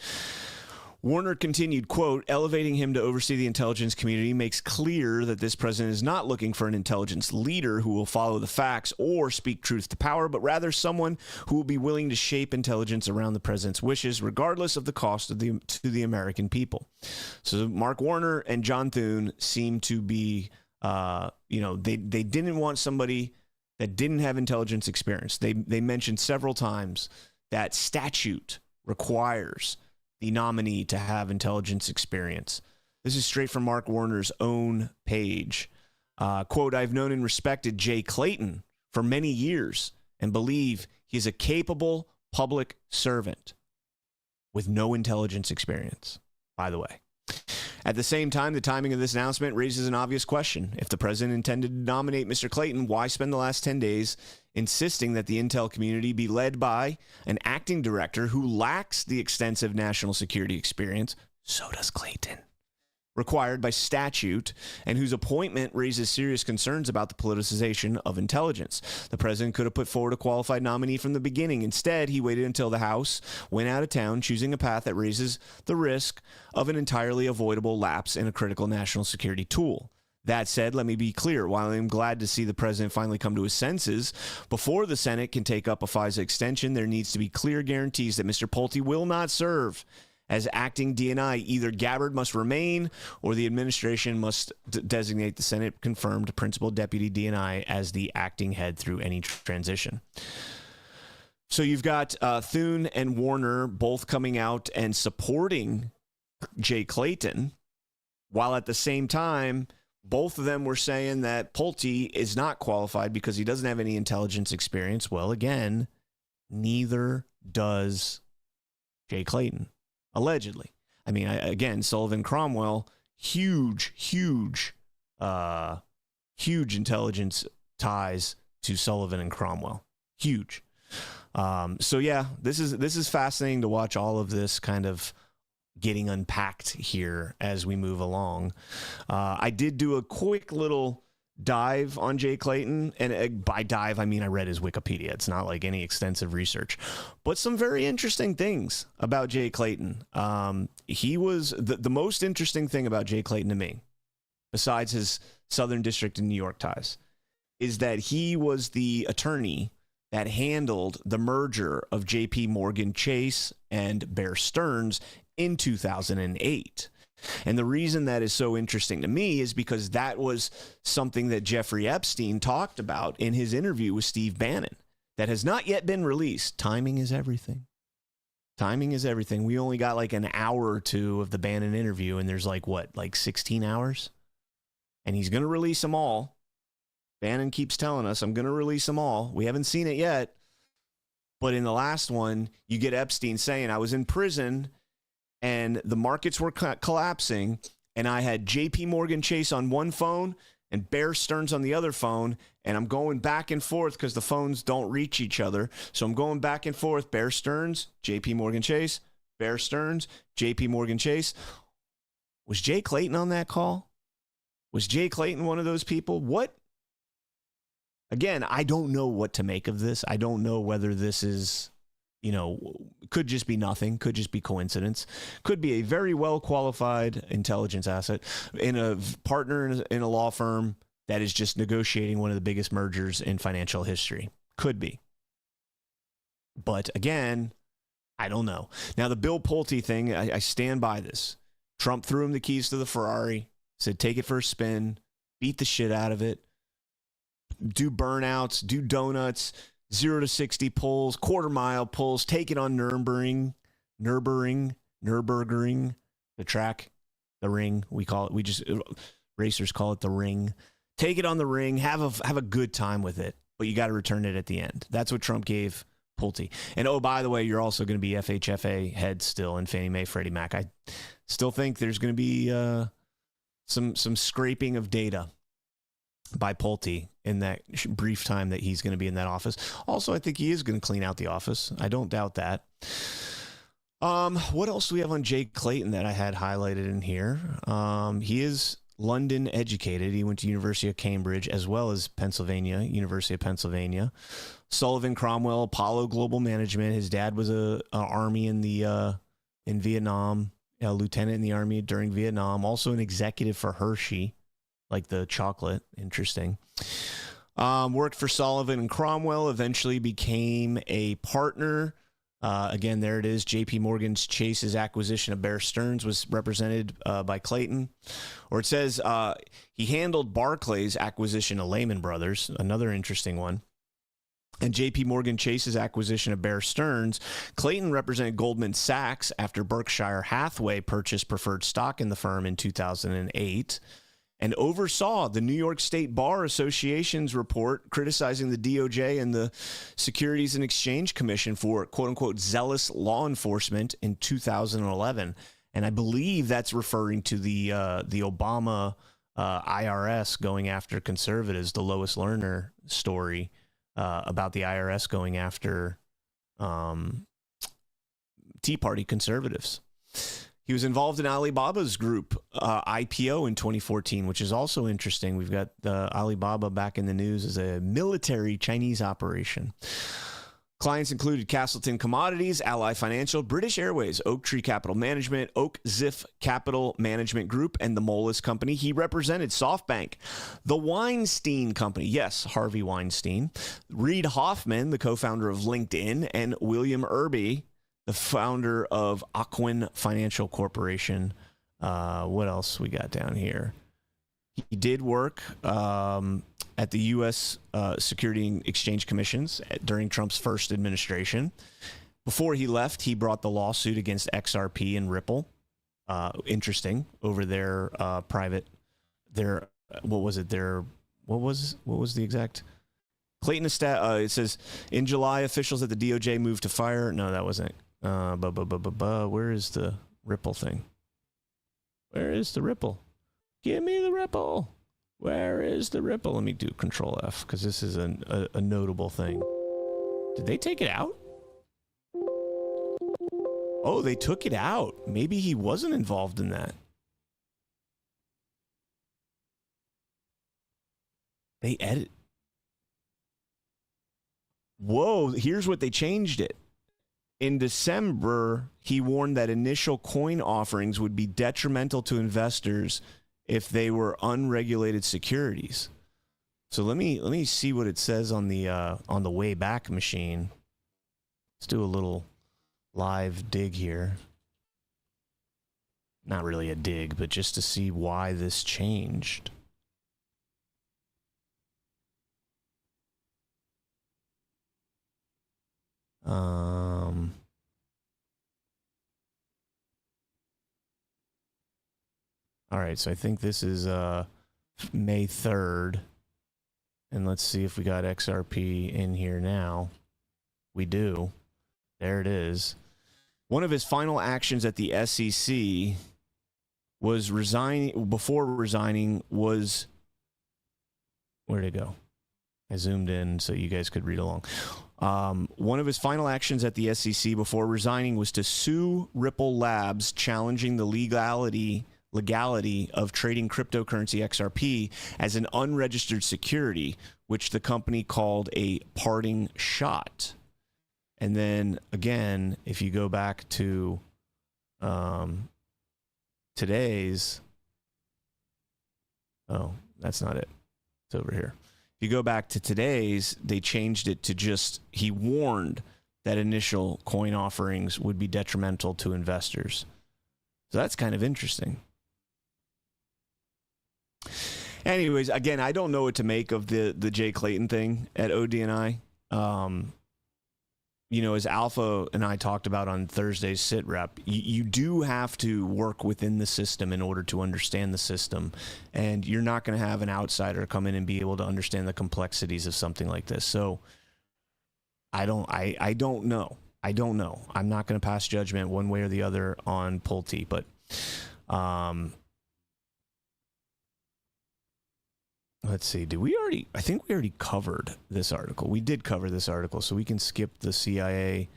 Warner continued, quote, elevating him to oversee the intelligence community makes clear that this president is not looking for an intelligence leader who will follow the facts or speak truth to power, but rather someone who will be willing to shape intelligence around the president's wishes, regardless of the cost of to the American people. So Mark Warner and John Thune seem to be, they didn't want somebody that didn't have intelligence experience. They mentioned several times that statute requires the nominee to have intelligence experience. This is straight from Mark Warner's own page. Quote, I've known and respected Jay Clayton for many years and believe he is a capable public servant with no intelligence experience, by the way. At the same time, the timing of this announcement raises an obvious question. If the president intended to nominate Mr. Clayton, why spend the last 10 days insisting that the intel community be led by an acting director who lacks the extensive national security experience, so does Clayton, required by statute, and whose appointment raises serious concerns about the politicization of intelligence. The president could have put forward a qualified nominee from the beginning. Instead, he waited until the House went out of town, choosing a path that raises the risk of an entirely avoidable lapse in a critical national security tool. That said, let me be clear. While I'm glad to see the president finally come to his senses, before the Senate can take up a FISA extension, there needs to be clear guarantees that Mr. Pulte will not serve as acting DNI. Either Gabbard must remain or the administration must designate the Senate-confirmed principal deputy DNI as the acting head through any transition. So you've got Thune and Warner both coming out and supporting Jay Clayton, while at the same time, both of them were saying that Pulte is not qualified because he doesn't have any intelligence experience. Well, again, neither does Jay Clayton. Allegedly. I mean, again, Sullivan Cromwell, huge intelligence ties to Sullivan and Cromwell. Huge. So yeah, this is fascinating to watch all of this kind of getting unpacked here as we move along. I did do a quick little dive on Jay Clayton, and by dive I mean I read his Wikipedia. It's not like any extensive research, but some very interesting things about Jay Clayton. He was the most interesting thing about Jay Clayton to me, besides his Southern District and New York ties, is that he was the attorney that handled the merger of J.P. Morgan Chase and Bear Stearns in 2008. And the reason that is so interesting to me is because that was something that Jeffrey Epstein talked about in his interview with Steve Bannon that has not yet been released. Timing is everything. Timing is everything. We only got like an hour or two of the Bannon interview, and there's like 16 hours? And he's going to release them all. Bannon keeps telling us, I'm going to release them all. We haven't seen it yet. But in the last one, you get Epstein saying, I was in prison and the markets were collapsing, and I had J.P. Morgan Chase on one phone and Bear Stearns on the other phone, and I'm going back and forth because the phones don't reach each other. So I'm going back and forth, Bear Stearns, J.P. Morgan Chase, Bear Stearns, J.P. Morgan Chase. Was Jay Clayton on that call? Was Jay Clayton one of those people? What? Again, I don't know what to make of this. I don't know whether this is, could just be nothing, could just be coincidence, could be a very well qualified intelligence asset in a partner in a law firm that is just negotiating one of the biggest mergers in financial history. Could be. But again, I don't know. Now, the Bill Pulte thing, I stand by this. Trump threw him the keys to the Ferrari, said, take it for a spin, beat the shit out of it, do burnouts, do donuts, 0 to 60 pulls, quarter mile pulls, take it on Nürburgring, the track, the ring. Racers call it the ring. Take it on the ring, have a good time with it, but you got to return it at the end. That's what Trump gave Pulte. And oh, by the way, you're also going to be FHFA head still in Fannie Mae, Freddie Mac. I still think there's going to be some scraping of data by Pulte in that brief time that he's going to be in that office. Also, I think he is going to clean out the office. I don't doubt that. What else do we have on Jay Clayton that I had highlighted in here? He is London educated. He went to University of Cambridge as well as University of Pennsylvania. Sullivan Cromwell, Apollo Global Management. His dad was a Army in Vietnam, a lieutenant in the Army during Vietnam. Also an executive for Hershey, like the chocolate. Interesting. Worked for Sullivan and Cromwell, eventually became a partner. Again, there it is. J.P. Morgan Chase's acquisition of Bear Stearns was represented by Clayton. Or it says he handled Barclays' acquisition of Lehman Brothers, another interesting one. And J.P. Morgan Chase's acquisition of Bear Stearns. Clayton represented Goldman Sachs after Berkshire Hathaway purchased preferred stock in the firm in 2008. And oversaw the New York State Bar Association's report criticizing the DOJ and the Securities and Exchange Commission for, quote unquote, zealous law enforcement in 2011. And I believe that's referring to the Obama IRS going after conservatives, the Lois Lerner story about the IRS going after Tea Party conservatives. He was involved in Alibaba's group IPO in 2014, which is also interesting. We've got Alibaba back in the news as a military Chinese operation. Clients included Castleton Commodities, Ally Financial, British Airways, Oak Tree Capital Management, Oak Ziff Capital Management Group, and the Moelis Company. He represented SoftBank, the Weinstein Company, yes, Harvey Weinstein, Reid Hoffman, the co-founder of LinkedIn, and William Irby, the founder of Ocwen Financial Corporation. What else we got down here? He did work at the U.S. Security and Exchange Commissions during Trump's first administration. Before he left, he brought the lawsuit against XRP and Ripple. Interesting, over their what was the exact? Clayton it says in July, officials at the DOJ moved to fire. No, that wasn't. Where is the Ripple thing? Where is the Ripple? Give me the Ripple. Where is the Ripple? Let me do Control F because this is a notable thing. Did they take it out? Oh, they took it out. Maybe he wasn't involved in that. They edit. Whoa, here's what they changed it. In December, he warned that initial coin offerings would be detrimental to investors if they were unregulated securities. So let me see what it says on the Wayback Machine. Let's do a little live dig here. Not really a dig, but just to see why this changed. All right, so I think this is May 3rd. And let's see if we got XRP in here now. We do. There it is. One of his final actions at the SEC was before resigning was, where'd it go? I zoomed in so you guys could read along. One of his final actions at the SEC before resigning was to sue Ripple Labs, challenging the legality of trading cryptocurrency XRP as an unregistered security, which the company called a parting shot. And then again, if you go back to today's, oh, that's not it. It's over here. If you go back to today's, they changed it to just, he warned that initial coin offerings would be detrimental to investors. So that's kind of interesting. Anyways, again, I don't know what to make of the Jay Clayton thing at ODNI. You know, as Alpha and I talked about on Thursday's sit rep, you do have to work within the system in order to understand the system. And you're not going to have an outsider come in and be able to understand the complexities of something like this. So I don't know. I don't know. I'm not going to pass judgment one way or the other on Pulte, but let's see. I think we already covered this article. We did cover this article, so we can skip the CIA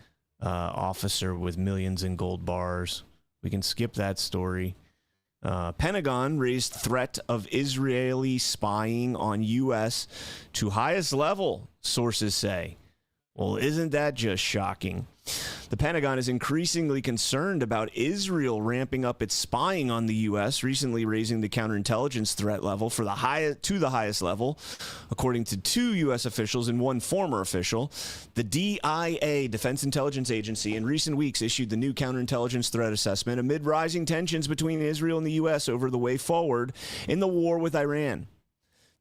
officer with millions in gold bars. We can skip that story. Pentagon raised threat of Israeli spying on U.S. to highest level, sources say. Well, isn't that just shocking? The Pentagon is increasingly concerned about Israel ramping up its spying on the U.S., recently raising the counterintelligence threat level to the highest level, according to 2 U.S. officials and 1 former official. The DIA, Defense Intelligence Agency, in recent weeks issued the new counterintelligence threat assessment amid rising tensions between Israel and the U.S. over the way forward in the war with Iran.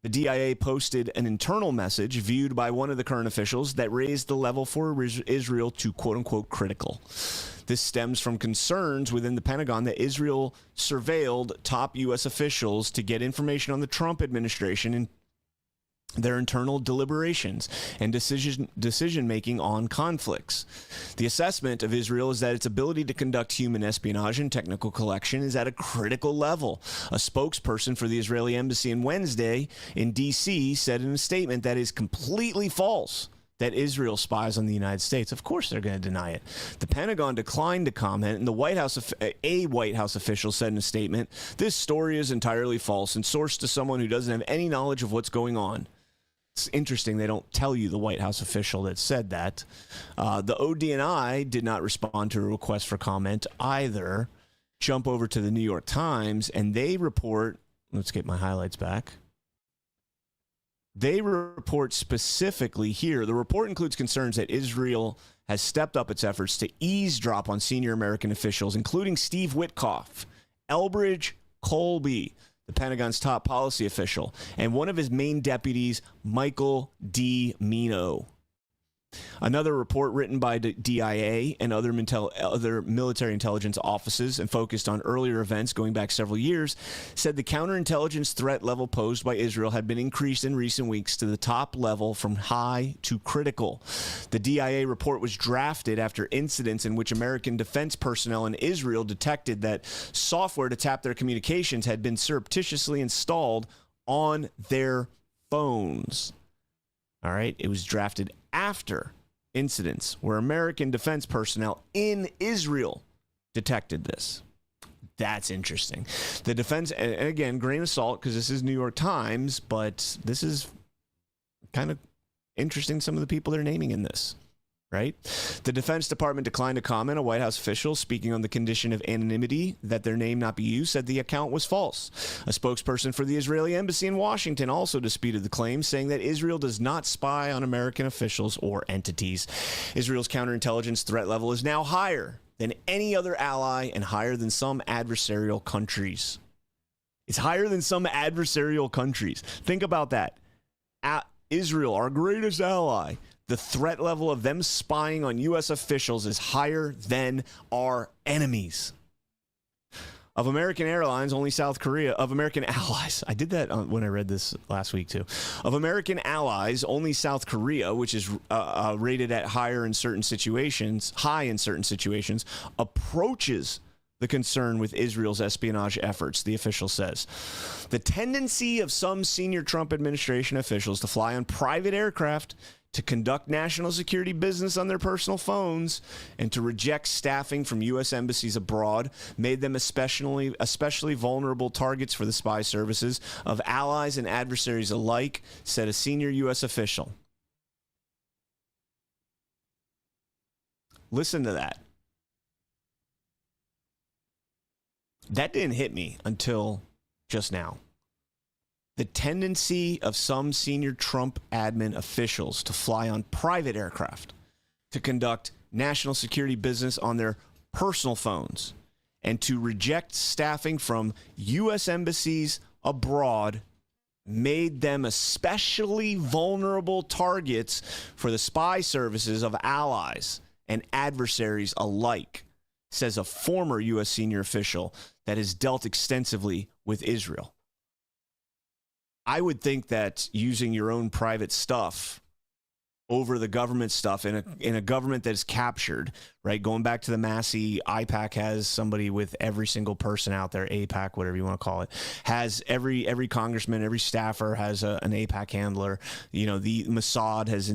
The DIA posted an internal message viewed by one of the current officials that raised the level for Israel to quote-unquote critical. This stems from concerns within the Pentagon that Israel surveilled top U.S. officials to get information on the Trump administration their internal deliberations and decision making on conflicts. The assessment of Israel is that its ability to conduct human espionage and technical collection is at a critical level. A spokesperson for the Israeli embassy on Wednesday in D.C. said in a statement that is completely false that Israel spies on the United States. Of course they're going to deny it. The Pentagon declined to comment, and a White House official said in a statement, "This story is entirely false and sourced to someone who doesn't have any knowledge of what's going on." It's interesting they don't tell you the White House official that said that. The ODNI did not respond to a request for comment either. Jump over to the New York Times, and they report, let's get my highlights back. They report specifically here. The report includes concerns that Israel has stepped up its efforts to eavesdrop on senior American officials, including Steve Witkoff, Elbridge Colby, the Pentagon's top policy official, and one of his main deputies, Michael D. Mino. Another report written by DIA and other military intelligence offices and focused on earlier events going back several years said the counterintelligence threat level posed by Israel had been increased in recent weeks to the top level from high to critical. The DIA report was drafted after incidents in which American defense personnel in Israel detected that software to tap their communications had been surreptitiously installed on their phones. All right, it was drafted after incidents where American defense personnel in Israel detected this. That's interesting. The defense, and again, grain of salt, because this is New York Times, but this is kind of interesting, some of the people they're naming in this, right? The Defense Department declined to comment. A White House official speaking on the condition of anonymity that their name not be used said the account was false. A spokesperson for the Israeli embassy in Washington also disputed the claim, saying that Israel does not spy on American officials or entities. Israel's counterintelligence threat level is now higher than any other ally and higher than some adversarial countries. It's higher than some adversarial countries. Think about that. Israel, our greatest ally, the threat level of them spying on U.S. officials is higher than our enemies. Of American airlines, only South Korea. Of American allies, I did that when I read this last week too. Of American allies, only South Korea, which is rated at high in certain situations, approaches the concern with Israel's espionage efforts, the official says. The tendency of some senior Trump administration officials to fly on private aircraft, to conduct national security business on their personal phones, and to reject staffing from U.S. embassies abroad made them especially vulnerable targets for the spy services of allies and adversaries alike, said a senior U.S. official. Listen to that. That didn't hit me until just now. The tendency of some senior Trump admin officials to fly on private aircraft, to conduct national security business on their personal phones, and to reject staffing from U.S. embassies abroad made them especially vulnerable targets for the spy services of allies and adversaries alike, says a former U.S. senior official that has dealt extensively with Israel. I would think that using your own private stuff over the government stuff in a government that is captured, right? Going back to the Massey, IPAC has somebody with every single person out there, AIPAC, whatever you want to call it, has every congressman, every staffer has an AIPAC handler. You know, the Mossad has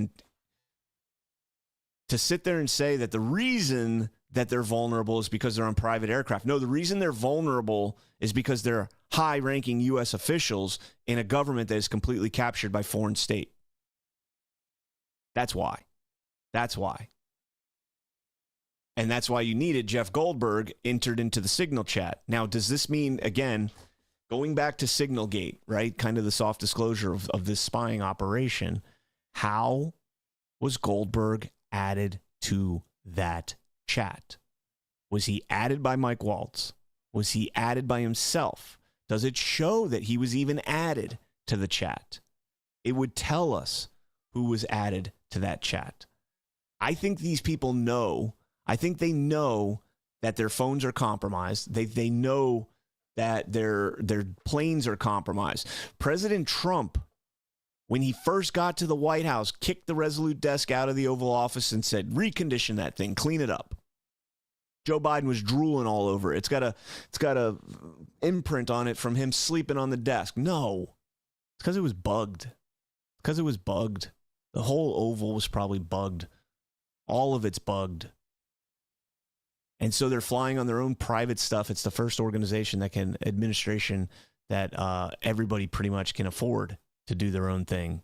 to sit there and say that the reason that they're vulnerable is because they're on private aircraft. No, the reason they're vulnerable is because they're high-ranking U.S. officials in a government that is completely captured by foreign state. That's why. That's why. And that's why you needed Jeff Goldberg entered into the Signal chat. Now, does this mean, again, going back to Signalgate, right, kind of the soft disclosure of this spying operation, how was Goldberg added to that chat? Was he added by Mike Waltz? Was he added by himself? Does it show that he was even added to the chat? It would tell us who was added to that chat. I think these people know. I think they know that their phones are compromised. They know that their planes are compromised. President Trump when he first got to the White House, kicked the Resolute desk out of the Oval Office and said, recondition that thing, clean it up. Joe Biden was drooling all over it. It's got a imprint on it from him sleeping on the desk. No, it's because it was bugged. Because it was bugged. The whole Oval was probably bugged. All of it's bugged. And so they're flying on their own private stuff. It's the first administration that everybody pretty much can afford to do their own thing.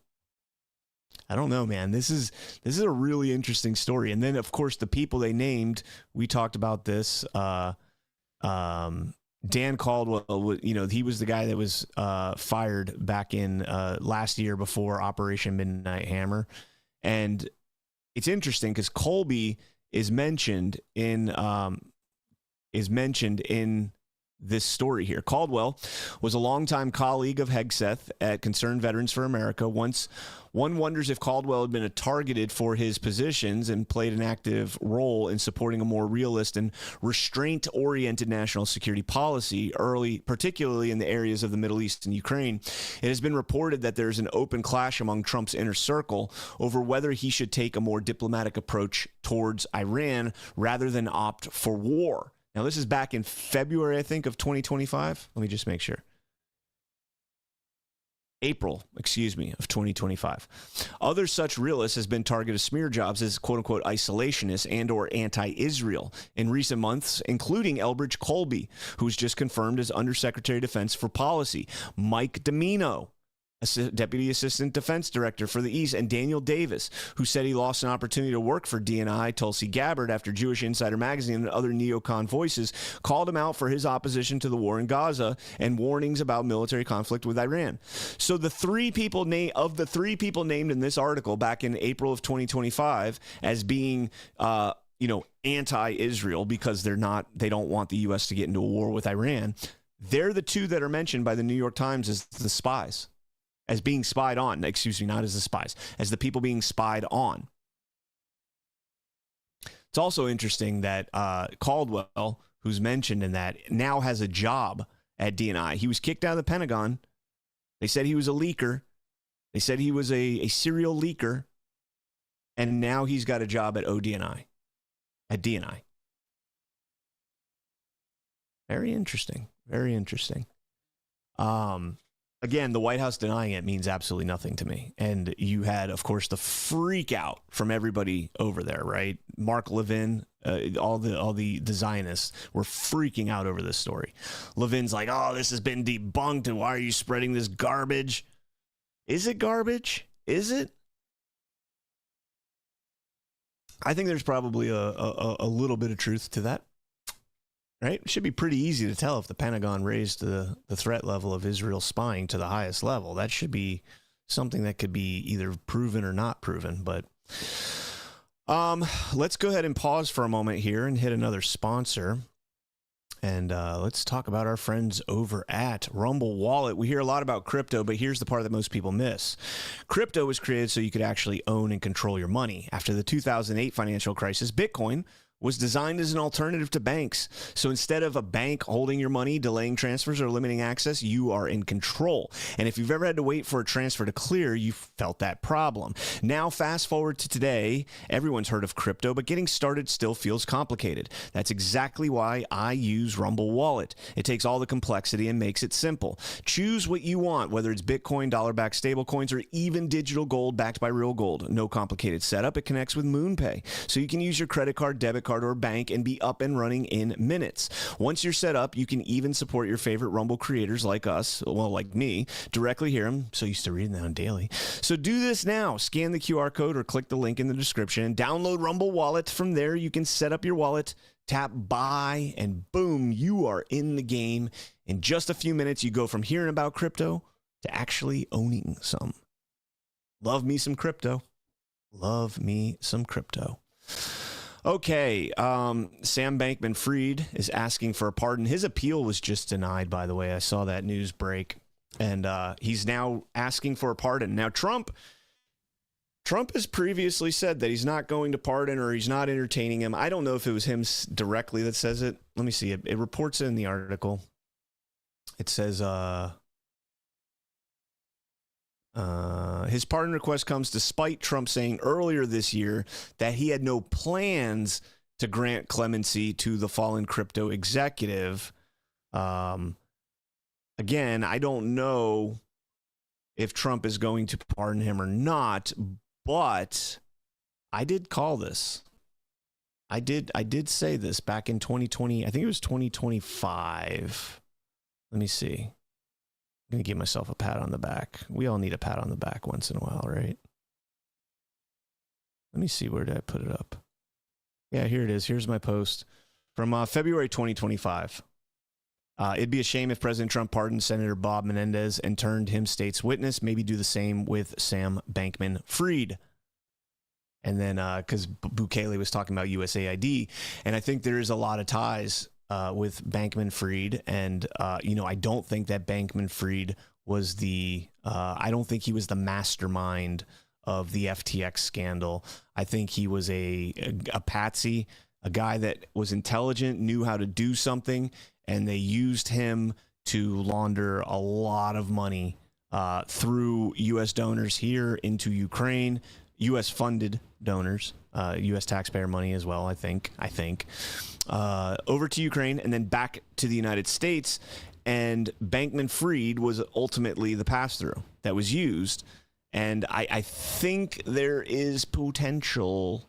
I don't know, man. This is a really interesting story. And then, of course, the people they named, we talked about this. Dan Caldwell, he was the guy that was fired back in last year before Operation Midnight Hammer. And it's interesting because Colby is mentioned in this story here. Caldwell was a longtime colleague of Hegseth at Concerned Veterans for America. Once one wonders if Caldwell had been targeted for his positions and played an active role in supporting a more realist and restraint-oriented national security policy, particularly in the areas of the Middle East and Ukraine. It has been reported that there's an open clash among Trump's inner circle over whether he should take a more diplomatic approach towards Iran rather than opt for war. Now, this is back in February, I think, of 2025. Let me just make sure. April, of 2025. Other such realists has been targeted smear jobs as quote-unquote isolationists and or anti-Israel in recent months, including Elbridge Colby, who's just confirmed as Undersecretary of Defense for Policy, Mike Domino, Deputy Assistant Defense Director for the East, and Daniel Davis, who said he lost an opportunity to work for DNI, Tulsi Gabbard, after Jewish Insider Magazine and other neocon voices called him out for his opposition to the war in Gaza and warnings about military conflict with Iran. So the three people named in this article back in April of 2025 as being anti-Israel because they don't want the U.S. to get into a war with Iran, they're the two that are mentioned by the New York Times as the spies. As being spied on, not as the spies, as the people being spied on. It's also interesting that Caldwell, who's mentioned in that, now has a job at DNI. He was kicked out of the Pentagon. They said he was a leaker. They said he was a serial leaker. And now he's got a job at ODNI, at DNI. Very interesting. Very interesting. Again, the White House denying it means absolutely nothing to me. And you had, of course, the freak out from everybody over there, right? Mark Levin, all the Zionists were freaking out over this story. Levin's like, oh, this has been debunked, and why are you spreading this garbage? Is it garbage? Is it? I think there's probably a little bit of truth to that. Right? It should be pretty easy to tell if the Pentagon raised the threat level of Israel spying to the highest level. That should be something that could be either proven or not proven. But let's go ahead and pause for a moment here and hit another sponsor. And let's talk about our friends over at Rumble Wallet. We hear a lot about crypto, but here's the part that most people miss. Crypto was created so you could actually own and control your money. After the 2008 financial crisis, Bitcoin was designed as an alternative to banks. So instead of a bank holding your money, delaying transfers, or limiting access, you are in control. And if you've ever had to wait for a transfer to clear, you felt that problem. Now, fast forward to today, everyone's heard of crypto, but getting started still feels complicated. That's exactly why I use Rumble Wallet. It takes all the complexity and makes it simple. Choose what you want, whether it's Bitcoin, dollar-backed stablecoins, or even digital gold backed by real gold. No complicated setup. It connects with MoonPay, so you can use your credit card, debit card, or bank and be up and running in minutes. Once you're set up, you can even support your favorite Rumble creators like us, well, like me, directly here. I'm so used to reading that on daily. So do this now. Scan the QR code or click the link in the description and download Rumble Wallet. From there, you can set up your wallet, tap buy, and boom, you are in the game. In just a few minutes, you go from hearing about crypto to actually owning some. Love me some crypto. Love me some crypto. Okay, Sam Bankman-Fried is asking for a pardon. His appeal was just denied, by the way. I saw that news break, and he's now asking for a pardon. Now, Trump has previously said that he's not going to pardon or he's not entertaining him. I don't know if it was him directly that says it. Let me see. It reports in the article. It says, His pardon request comes despite Trump saying earlier this year that he had no plans to grant clemency to the fallen crypto executive. Again, I don't know if Trump is going to pardon him or not, but I did call this. I did say this back in 2020. I think it was 2025. Let me see. I'm going to give myself a pat on the back. We all need a pat on the back once in a while, right? Let me see. Where did I put it up? Yeah, here it is. Here's my post from February 2025. It'd be a shame if President Trump pardoned Senator Bob Menendez and turned him state's witness. Maybe do the same with Sam Bankman-Fried. And then, because Bukele was talking about USAID, and I think there is a lot of ties with Bankman-Fried, and I don't think that Bankman-Fried was I don't think he was the mastermind of the FTX scandal. I think he was a patsy, a guy that was intelligent, knew how to do something, and they used him to launder a lot of money through U.S. donors here into Ukraine. U.S. funded donors, U.S. taxpayer money as well, I think, over to Ukraine and then back to the United States. And Bankman-Fried was ultimately the pass-through that was used. And I think there is potential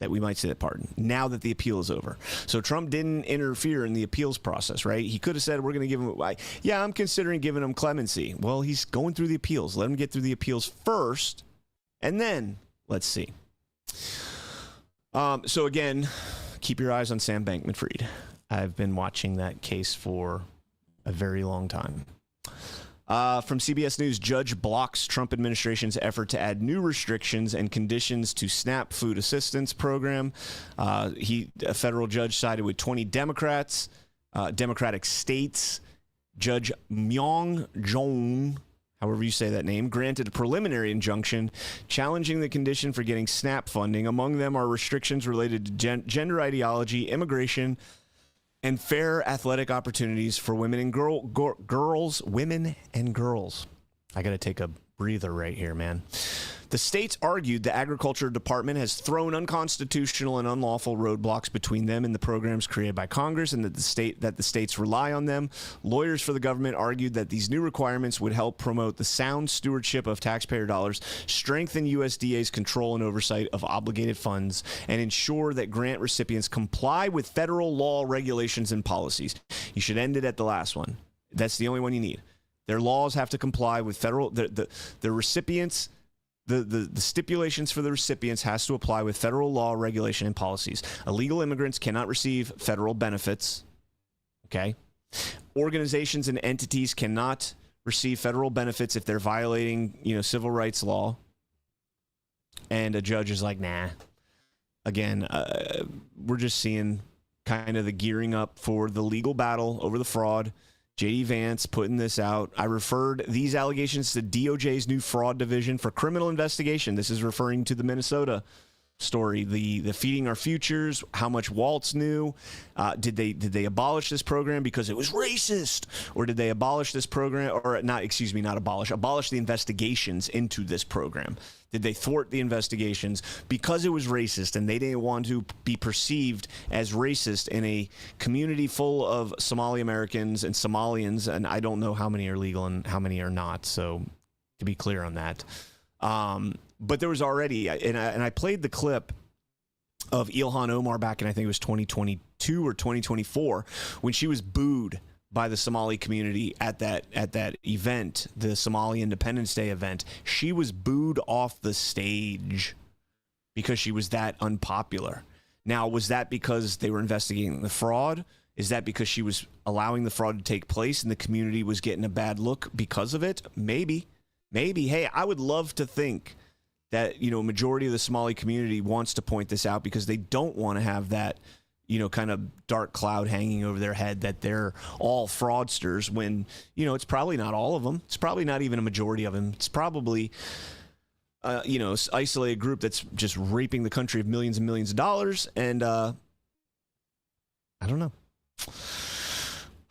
that we might see that pardon now that the appeal is over. So Trump didn't interfere in the appeals process, right? He could have said, we're going to give him, I'm considering giving him clemency. Well, he's going through the appeals. Let him get through the appeals first. And then let's see. So again, keep your eyes on Sam Bankman-Fried. I've been watching that case for a very long time. From CBS News, judge blocks Trump administration's effort to add new restrictions and conditions to SNAP food assistance program. A federal judge sided with 20 Democratic states. Judge Myong Jong, however you say that name, granted a preliminary injunction challenging the condition for getting SNAP funding. Among them are restrictions related to gender ideology, immigration, and fair athletic opportunities for women and girls. I got to take a breather right here, man. The states argued the Agriculture Department has thrown unconstitutional and unlawful roadblocks between them and the programs created by Congress, and that the states rely on them. Lawyers for the government argued that these new requirements would help promote the sound stewardship of taxpayer dollars, strengthen USDA's control and oversight of obligated funds, and ensure that grant recipients comply with federal law, regulations, and policies. You should end it at the last one. That's the only one you need. Their laws have to comply with federal, the recipients. The stipulations for the recipients has to apply with federal law, regulation, and policies. Illegal immigrants cannot receive federal benefits. Okay. Organizations and entities cannot receive federal benefits if they're violating, civil rights law. And a judge is like, nah. Again, we're just seeing kind of the gearing up for the legal battle over the fraud. J.D. Vance putting this out. I referred these allegations to DOJ's new fraud division for criminal investigation. This is referring to the Minnesota story, the Feeding Our Futures, how much Waltz knew. Did they abolish this program because it was racist? Or did they abolish this program, or not abolish the investigations into this program? Did they thwart the investigations because it was racist and they didn't want to be perceived as racist in a community full of Somali Americans and Somalians? And I don't know how many are legal and how many are not, so to be clear on that. But there was already, and I played the clip of Ilhan Omar back in, I think it was 2022 or 2024, when she was booed by the Somali community at that event, the Somali Independence Day event. She was booed off the stage because she was that unpopular. Now, was that because they were investigating the fraud? Is that because she was allowing the fraud to take place and the community was getting a bad look because of it? Maybe. Hey, I would love to think that, a majority of the Somali community wants to point this out because they don't want to have that, kind of dark cloud hanging over their head that they're all fraudsters when, it's probably not all of them. It's probably not even a majority of them. It's probably, isolated group that's just raping the country of millions and millions of dollars. And I don't know.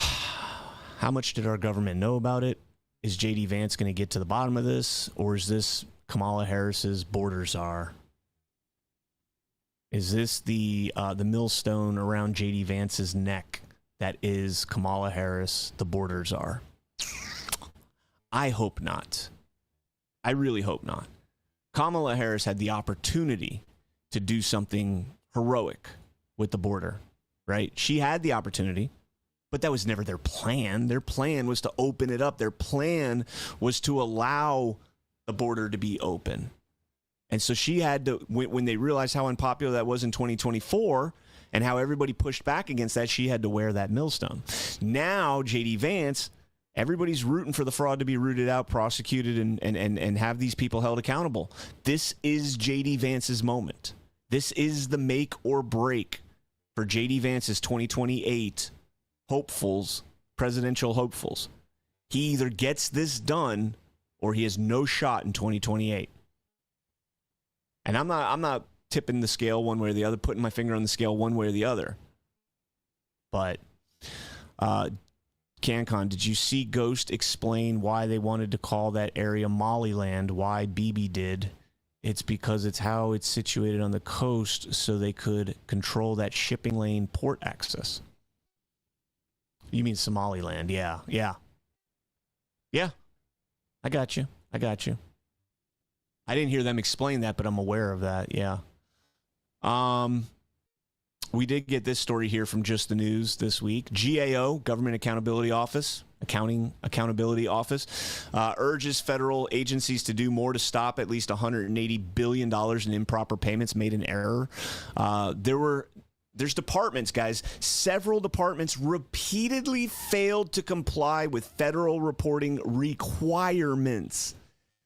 How much did our government know about it? Is J.D. Vance going to get to the bottom of this, or is this Kamala Harris's border czar? Is this the millstone around J.D. Vance's neck that is Kamala Harris, the border czar? I hope not. I really hope not. Kamala Harris had the opportunity to do something heroic with the border, right? She had the opportunity, but that was never their plan. Their plan was to open it up. Their plan was to allow the border to be open. And so she had to, when they realized how unpopular that was in 2024 and how everybody pushed back against that, she had to wear that millstone. Now, J.D. Vance, everybody's rooting for the fraud to be rooted out, prosecuted, and have these people held accountable. This is J.D. Vance's moment. This is the make or break for J.D. Vance's 2028 hopefuls, presidential hopefuls. He either gets this done or he has no shot in 2028. And I'm not tipping the scale one way or the other, putting my finger on the scale one way or the other. But CanCon, did you see Ghost explain why they wanted to call that area Mollyland? Why Bibi did? It's because it's how it's situated on the coast, so they could control that shipping lane port access. You mean Somaliland? Yeah. I got you. I didn't hear them explain that, but I'm aware of that. Yeah. We did get this story here from Just the News this week. GAO, Government Accountability Office, urges federal agencies to do more to stop at least $180 billion in improper payments made in error. There's departments, guys. Several departments repeatedly failed to comply with federal reporting requirements.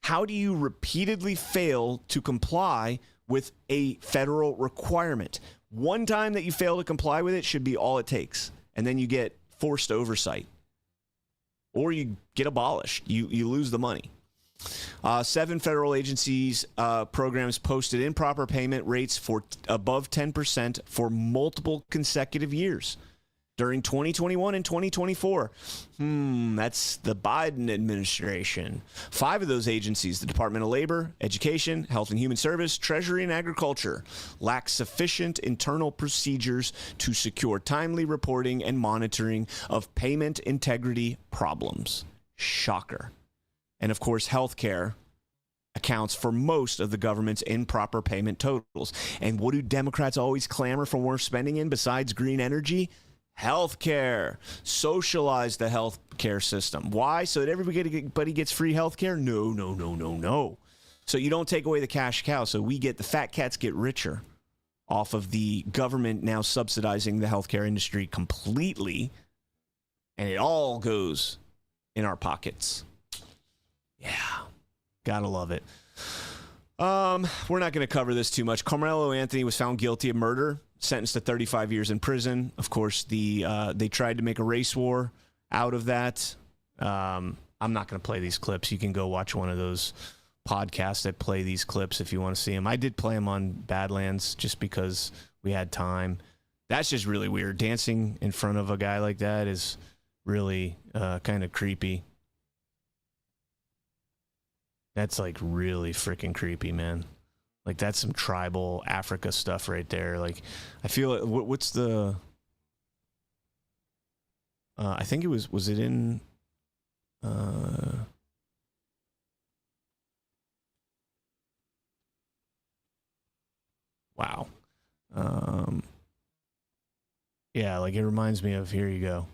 How do you repeatedly fail to comply with a federal requirement? One time that you fail to comply with it should be all it takes. And then you get forced oversight. Or you get abolished. You lose the money. 7 federal agencies programs posted improper payment rates for above 10% for multiple consecutive years during 2021 and 2024. That's the Biden administration. 5 of those agencies, the Department of Labor, Education, Health and Human Service, Treasury and Agriculture, lack sufficient internal procedures to secure timely reporting and monitoring of payment integrity problems. Shocker. And of course, healthcare accounts for most of the government's improper payment totals. And what do Democrats always clamor for more spending in besides green energy? Healthcare. Socialize the healthcare system. Why? So that everybody gets free healthcare? No. So you don't take away the cash cow. So the fat cats get richer off of the government now subsidizing the healthcare industry completely. And it all goes in our pockets. Yeah, gotta love it. We're not going to cover this too much. Carmelo Anthony was found guilty of murder, sentenced to 35 years in prison. Of course, they tried to make a race war out of that. I'm not going to play these clips. You can go watch one of those podcasts that play these clips if you want to see them. I did play them on Badlands just because we had time. That's just really weird. Dancing in front of a guy like that is really kind of creepy. That's like really freaking creepy, man. Like that's some tribal Africa stuff right there. Like I feel like, what's the, I think it was it in, wow. Yeah, like it reminds me of, here you go.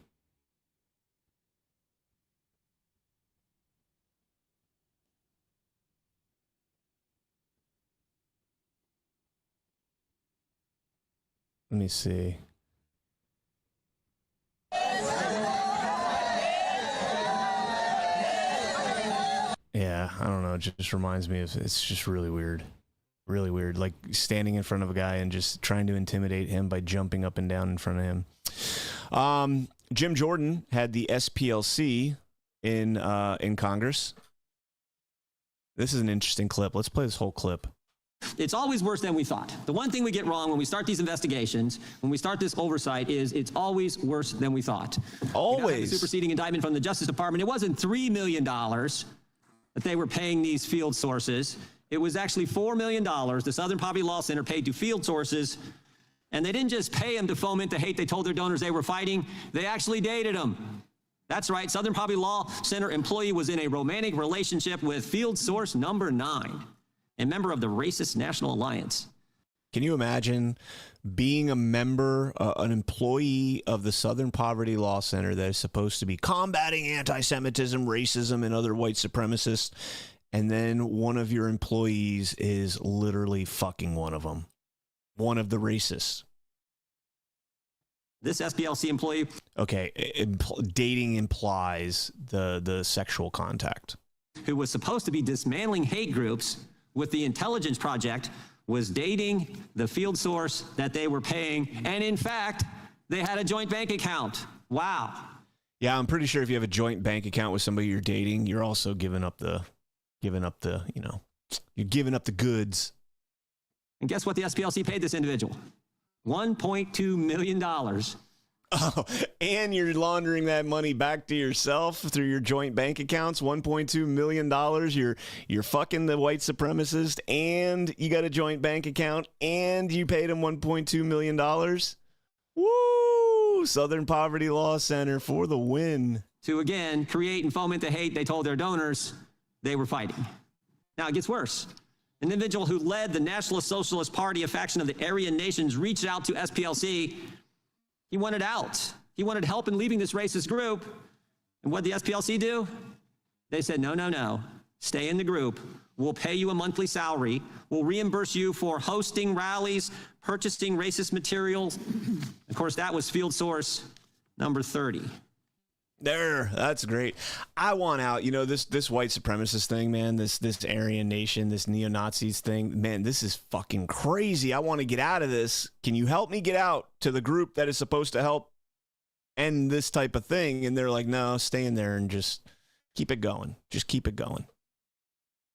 Let me see. Yeah, I don't know. It just reminds me of, it's just really weird. Really weird. Like standing in front of a guy and just trying to intimidate him by jumping up and down in front of him. Jim Jordan had the SPLC in Congress. This is an interesting clip. Let's play this whole clip. It's always worse than we thought. The one thing we get wrong when we start these investigations, when we start this oversight, is it's always worse than we thought. Always. The superseding indictment from the Justice Department, it wasn't $3 million that they were paying these field sources. It was actually $4 million the Southern Poverty Law Center paid to field sources, and they didn't just pay them to foment the hate they told their donors they were fighting, they actually dated them. That's right, Southern Poverty Law Center employee was in a romantic relationship with field source number 9. A member of the Racist National Alliance. Can you imagine being a member, an employee of the Southern Poverty Law Center that is supposed to be combating anti-Semitism, racism, and other white supremacists, and then one of your employees is literally fucking one of them, one of the racists? This SPLC employee. Okay, dating implies the sexual contact. Who was supposed to be dismantling hate groups with the Intelligence Project was dating the field source that they were paying. And in fact, they had a joint bank account. Wow. Yeah, I'm pretty sure if you have a joint bank account with somebody you're dating, you're also giving up the goods. And guess what the SPLC paid this individual? $1.2 million. Oh, and you're laundering that money back to yourself through your joint bank accounts. $1.2 million. You're fucking the white supremacist, and you got a joint bank account, and you paid him $1.2 million. Woo! Southern Poverty Law Center for the win. To again create and foment the hate they told their donors they were fighting. Now it gets worse. An individual who led the Nationalist Socialist Party, a faction of the Aryan nations, reached out to SPLC. He wanted out. He wanted help in leaving this racist group. And what did the SPLC do? They said, no. Stay in the group. We'll pay you a monthly salary. We'll reimburse you for hosting rallies, purchasing racist materials. Of course, that was field source number 30. There, that's great. I want out. You know, this white supremacist thing, man, this Aryan nation, this neo-Nazis thing, man, this is fucking crazy. I want to get out of this. Can you help me get out to the group that is supposed to help end this type of thing? And they're like, no, stay in there and just keep it going. Just keep it going.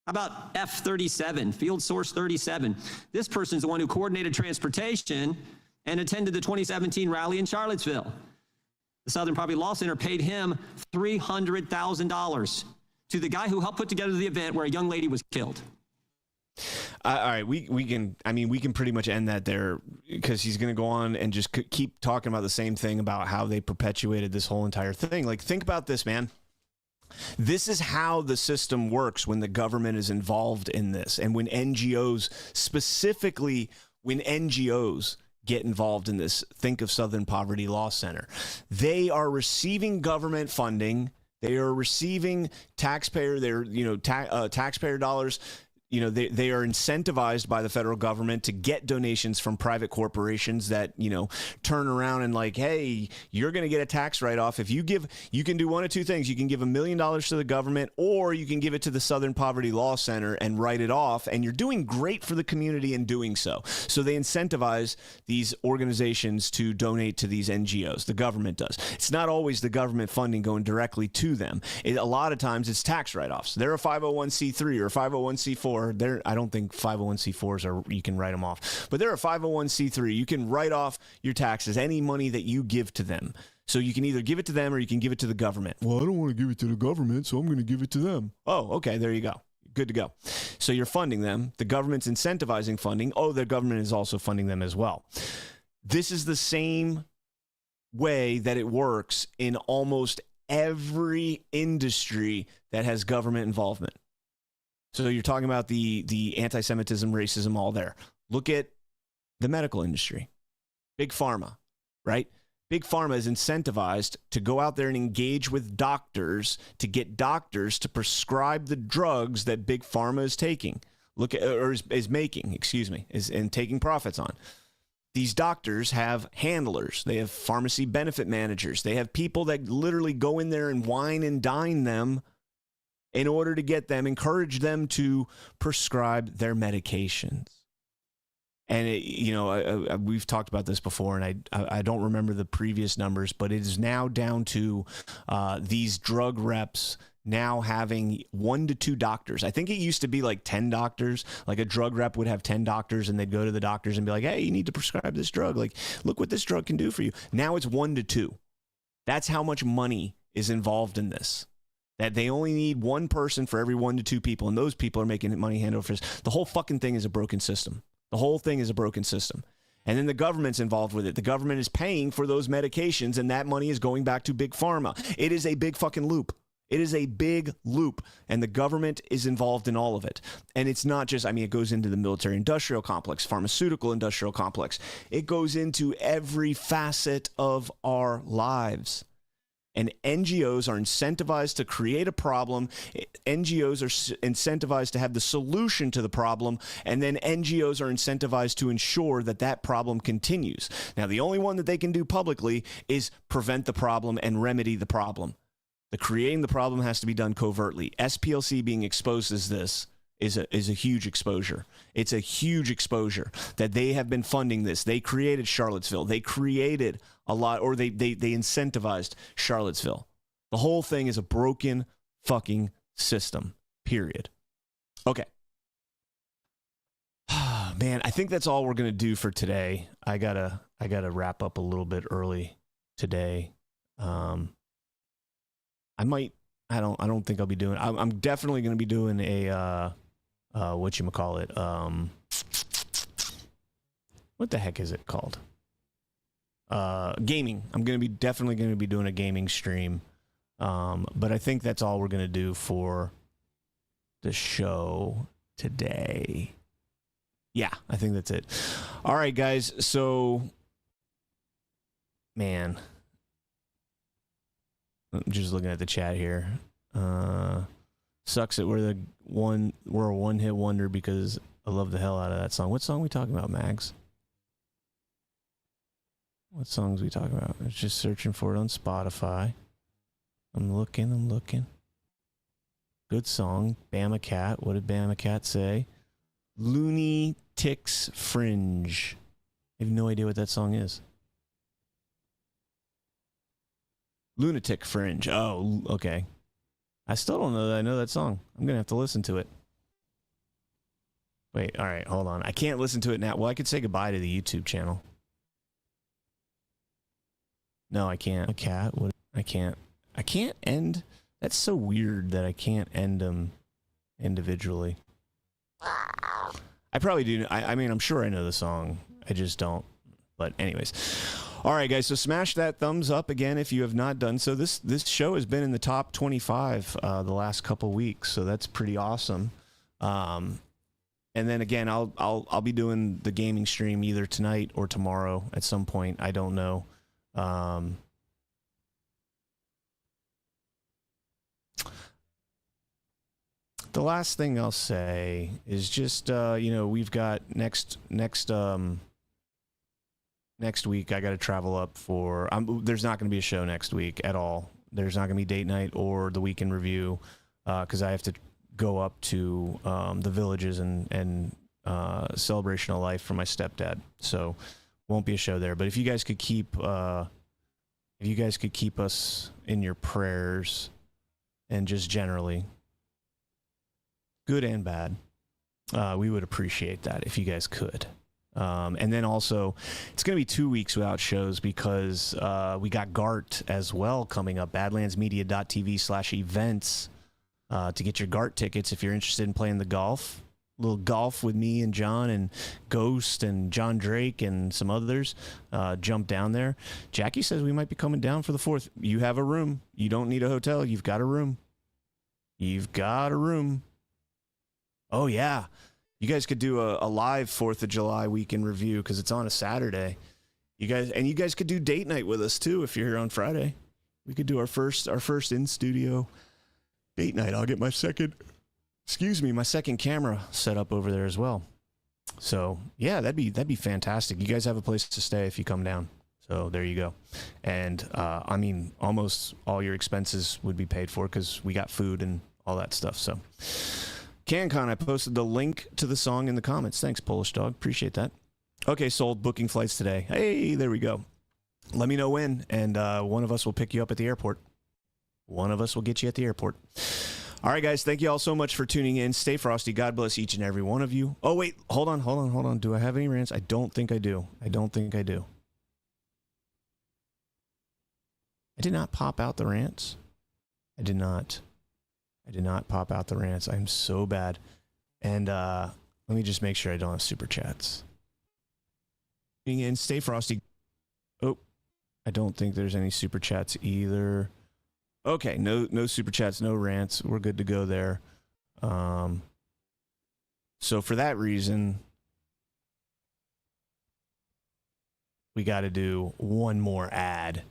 How about F37, Field Source 37? This person's the one who coordinated transportation and attended the 2017 rally in Charlottesville. The Southern Poverty Law Center paid him $300,000 to the guy who helped put together the event where a young lady was killed. All right, we can pretty much end that there, because he's going to go on and just keep talking about the same thing about how they perpetuated this whole entire thing. Like, think about this, man. This is how the system works when the government is involved in this, and when NGOs, specifically when NGOs get involved in this. Think of Southern Poverty Law Center. They are receiving government funding. They are receiving taxpayer dollars. You know, they are incentivized by the federal government to get donations from private corporations that, you know, turn around and like, hey, you're going to get a tax write-off. If you can do one of two things. You can give $1 million to the government, or you can give it to the Southern Poverty Law Center and write it off. And you're doing great for the community in doing so. So they incentivize these organizations to donate to these NGOs. The government does. It's not always the government funding going directly to them. A lot of times it's tax write-offs. They're a 501c3 or a 501c4. I don't think 501c4s are, you can write them off, but they're a 501c3. You can write off your taxes, any money that you give to them. So you can either give it to them or you can give it to the government. Well, I don't want to give it to the government, so I'm going to give it to them. Oh, okay, there you go. Good to go. So you're funding them. The government's incentivizing funding. Oh, the government is also funding them as well. This is the same way that it works in almost every industry that has government involvement. So you're talking about the anti-Semitism, racism, all there. Look at the medical industry. Big Pharma, right? Big Pharma is incentivized to go out there and engage with doctors to get doctors to prescribe the drugs that Big Pharma is taking. Is making, and taking profits on. These doctors have handlers. They have pharmacy benefit managers. They have people that literally go in there and wine and dine them in order to get them, encourage them to prescribe their medications. And, we've talked about this before, and I don't remember the previous numbers, but it is now down to these drug reps now having 1 to 2 doctors. I think it used to be like 10 doctors. Like a drug rep would have 10 doctors and they'd go to the doctors and be like, hey, you need to prescribe this drug. Like, look what this drug can do for you. Now it's 1 to 2. That's how much money is involved in this. That they only need one person for every 1 to 2 people, and those people are making money hand over fist. The whole fucking thing is a broken system. The whole thing is a broken system. And then the government's involved with it. The government is paying for those medications, and that money is going back to big pharma. It is a big fucking loop. It is a big loop, and the government is involved in all of it. And it's not just, I mean, it goes into the military-industrial complex, pharmaceutical-industrial complex. It goes into every facet of our lives. And NGOs are incentivized to create a problem. NGOs are incentivized to have the solution to the problem. And then NGOs are incentivized to ensure that that problem continues. Now, the only one that they can do publicly is prevent the problem and remedy the problem. The creating the problem has to be done covertly. SPLC being exposed as this is a huge exposure. It's a huge exposure that they have been funding this. They created Charlottesville. They created a lot, or they incentivized Charlottesville. The whole thing is a broken fucking system, period. Okay. Man, I think that's all we're going to do for today. I gotta wrap up a little bit early today. I don't think I'll be doing, I'm definitely going to be doing a, whatchamacallit, what the heck is it called? Gaming. I'm definitely going to be doing a gaming stream. But I think that's all we're going to do for the show today. Yeah, I think that's it. All right, guys. So, man, I'm just looking at the chat here. Sucks that we're a one-hit wonder because I love the hell out of that song. What song are we talking about, Mags? What songs are we talking about? I was just searching for it on Spotify. I'm looking. Good song. Bama Cat. What did Bama Cat say? Looney Ticks Fringe. I have no idea what that song is. Lunatic Fringe. Oh, okay. I still don't know that I know that song. I'm going to have to listen to it. Wait, all right, hold on. I can't listen to it now. Well, I could say goodbye to the YouTube channel. No, I can't. A cat? What? I can't end. That's so weird that I can't end them individually. I probably do. I mean, I'm sure I know the song. I just don't. But anyways. All right, guys. So smash that thumbs up again if you have not done so. This show has been in the top 25 the last couple weeks, so that's pretty awesome. And then again, I'll be doing the gaming stream either tonight or tomorrow at some point. I don't know. The last thing I'll say is just we've got next week I got to travel up for. There's not going to be a show next week at all. There's not going to be date night or the weekend review because I have to go up to the Villages and Celebration of Life for my stepdad. So won't be a show there. But if you guys could keep us in your prayers and just generally, good and bad, we would appreciate that if you guys could. And then also, it's going to be 2 weeks without shows because we got GART as well coming up. Badlandsmedia.tv/events to get your GART tickets if you're interested in playing the golf. A little golf with me and John and Ghost and John Drake and some others. Jump down there. Jackie says we might be coming down for the 4th. You have a room. You don't need a hotel. You've got a room. Oh, yeah. You guys could do a live 4th of July weekend review because it's on a Saturday. You guys could do date night with us too if you're here on Friday. We could do our first in studio date night. I'll get my second camera set up over there as well. So yeah, that'd be fantastic. You guys have a place to stay if you come down. So there you go. And I mean, almost all your expenses would be paid for because we got food and all that stuff. So. CanCon, I posted the link to the song in the comments. Thanks, Polish Dog. Appreciate that. Okay, sold. Booking flights today. Hey, there we go. Let me know when, and one of us will pick you up at the airport. One of us will get you at the airport. All right, guys. Thank you all so much for tuning in. Stay frosty. God bless each and every one of you. Oh, wait. Hold on. Do I have any rants? I don't think I do. I did not pop out the rants. I did not pop out the rants. I'm so bad. And let me just make sure I don't have super chats. And stay frosty. Oh, I don't think there's any super chats either. Okay, no super chats, no rants. We're good to go there. So for that reason, we got to do one more ad.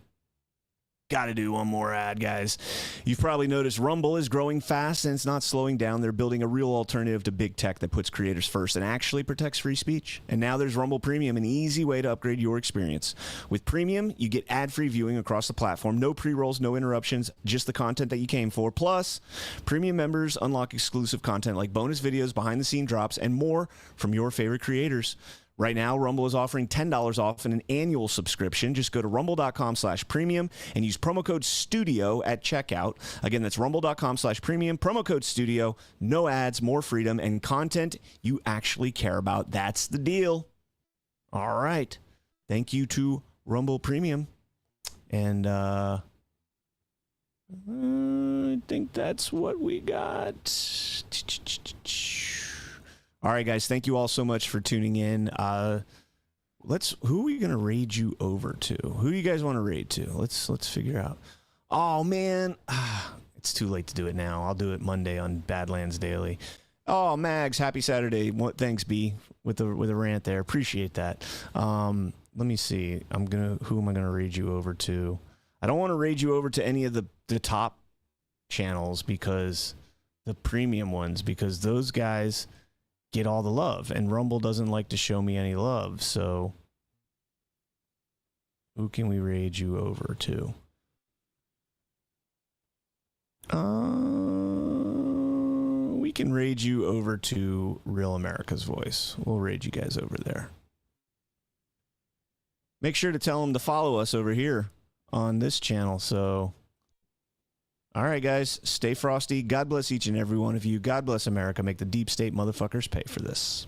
Guys. You've probably noticed Rumble is growing fast and it's not slowing down. They're building a real alternative to big tech that puts creators first and actually protects free speech. And now there's Rumble Premium, an easy way to upgrade your experience. With Premium, you get ad-free viewing across the platform. No pre-rolls, no interruptions, just the content that you came for. Plus, Premium members unlock exclusive content like bonus videos, behind-the-scene drops, and more from your favorite creators. Right now, Rumble is offering $10 off in an annual subscription. Just go to rumble.com/premium and use promo code STUDIO at checkout. Again, that's rumble.com/premium, promo code STUDIO. No ads, more freedom, and content you actually care about. That's the deal. All right. Thank you to Rumble Premium. And I think that's what we got. All right, guys. Thank you all so much for tuning in. Who are we gonna raid you over to? Who do you guys want to raid to? Let's figure out. Oh man, it's too late to do it now. I'll do it Monday on Badlands Daily. Oh, Mags, happy Saturday. Thanks, B, with a rant there. Appreciate that. Let me see. Who am I gonna raid you over to? I don't want to raid you over to any of the top channels because the premium ones, because those guys get all the love, and Rumble doesn't like to show me any love. So who can we raid you over to? We can raid you over to Real America's Voice. We'll raid you guys over there. Make sure to tell them to follow us over here on this channel. So, all right, guys, stay frosty. God bless each and every one of you. God bless America. Make the deep state motherfuckers pay for this.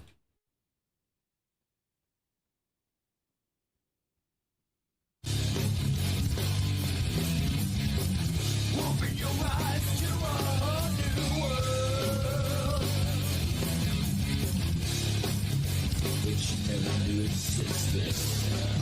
Open your eyes to a new world, which never knew existed.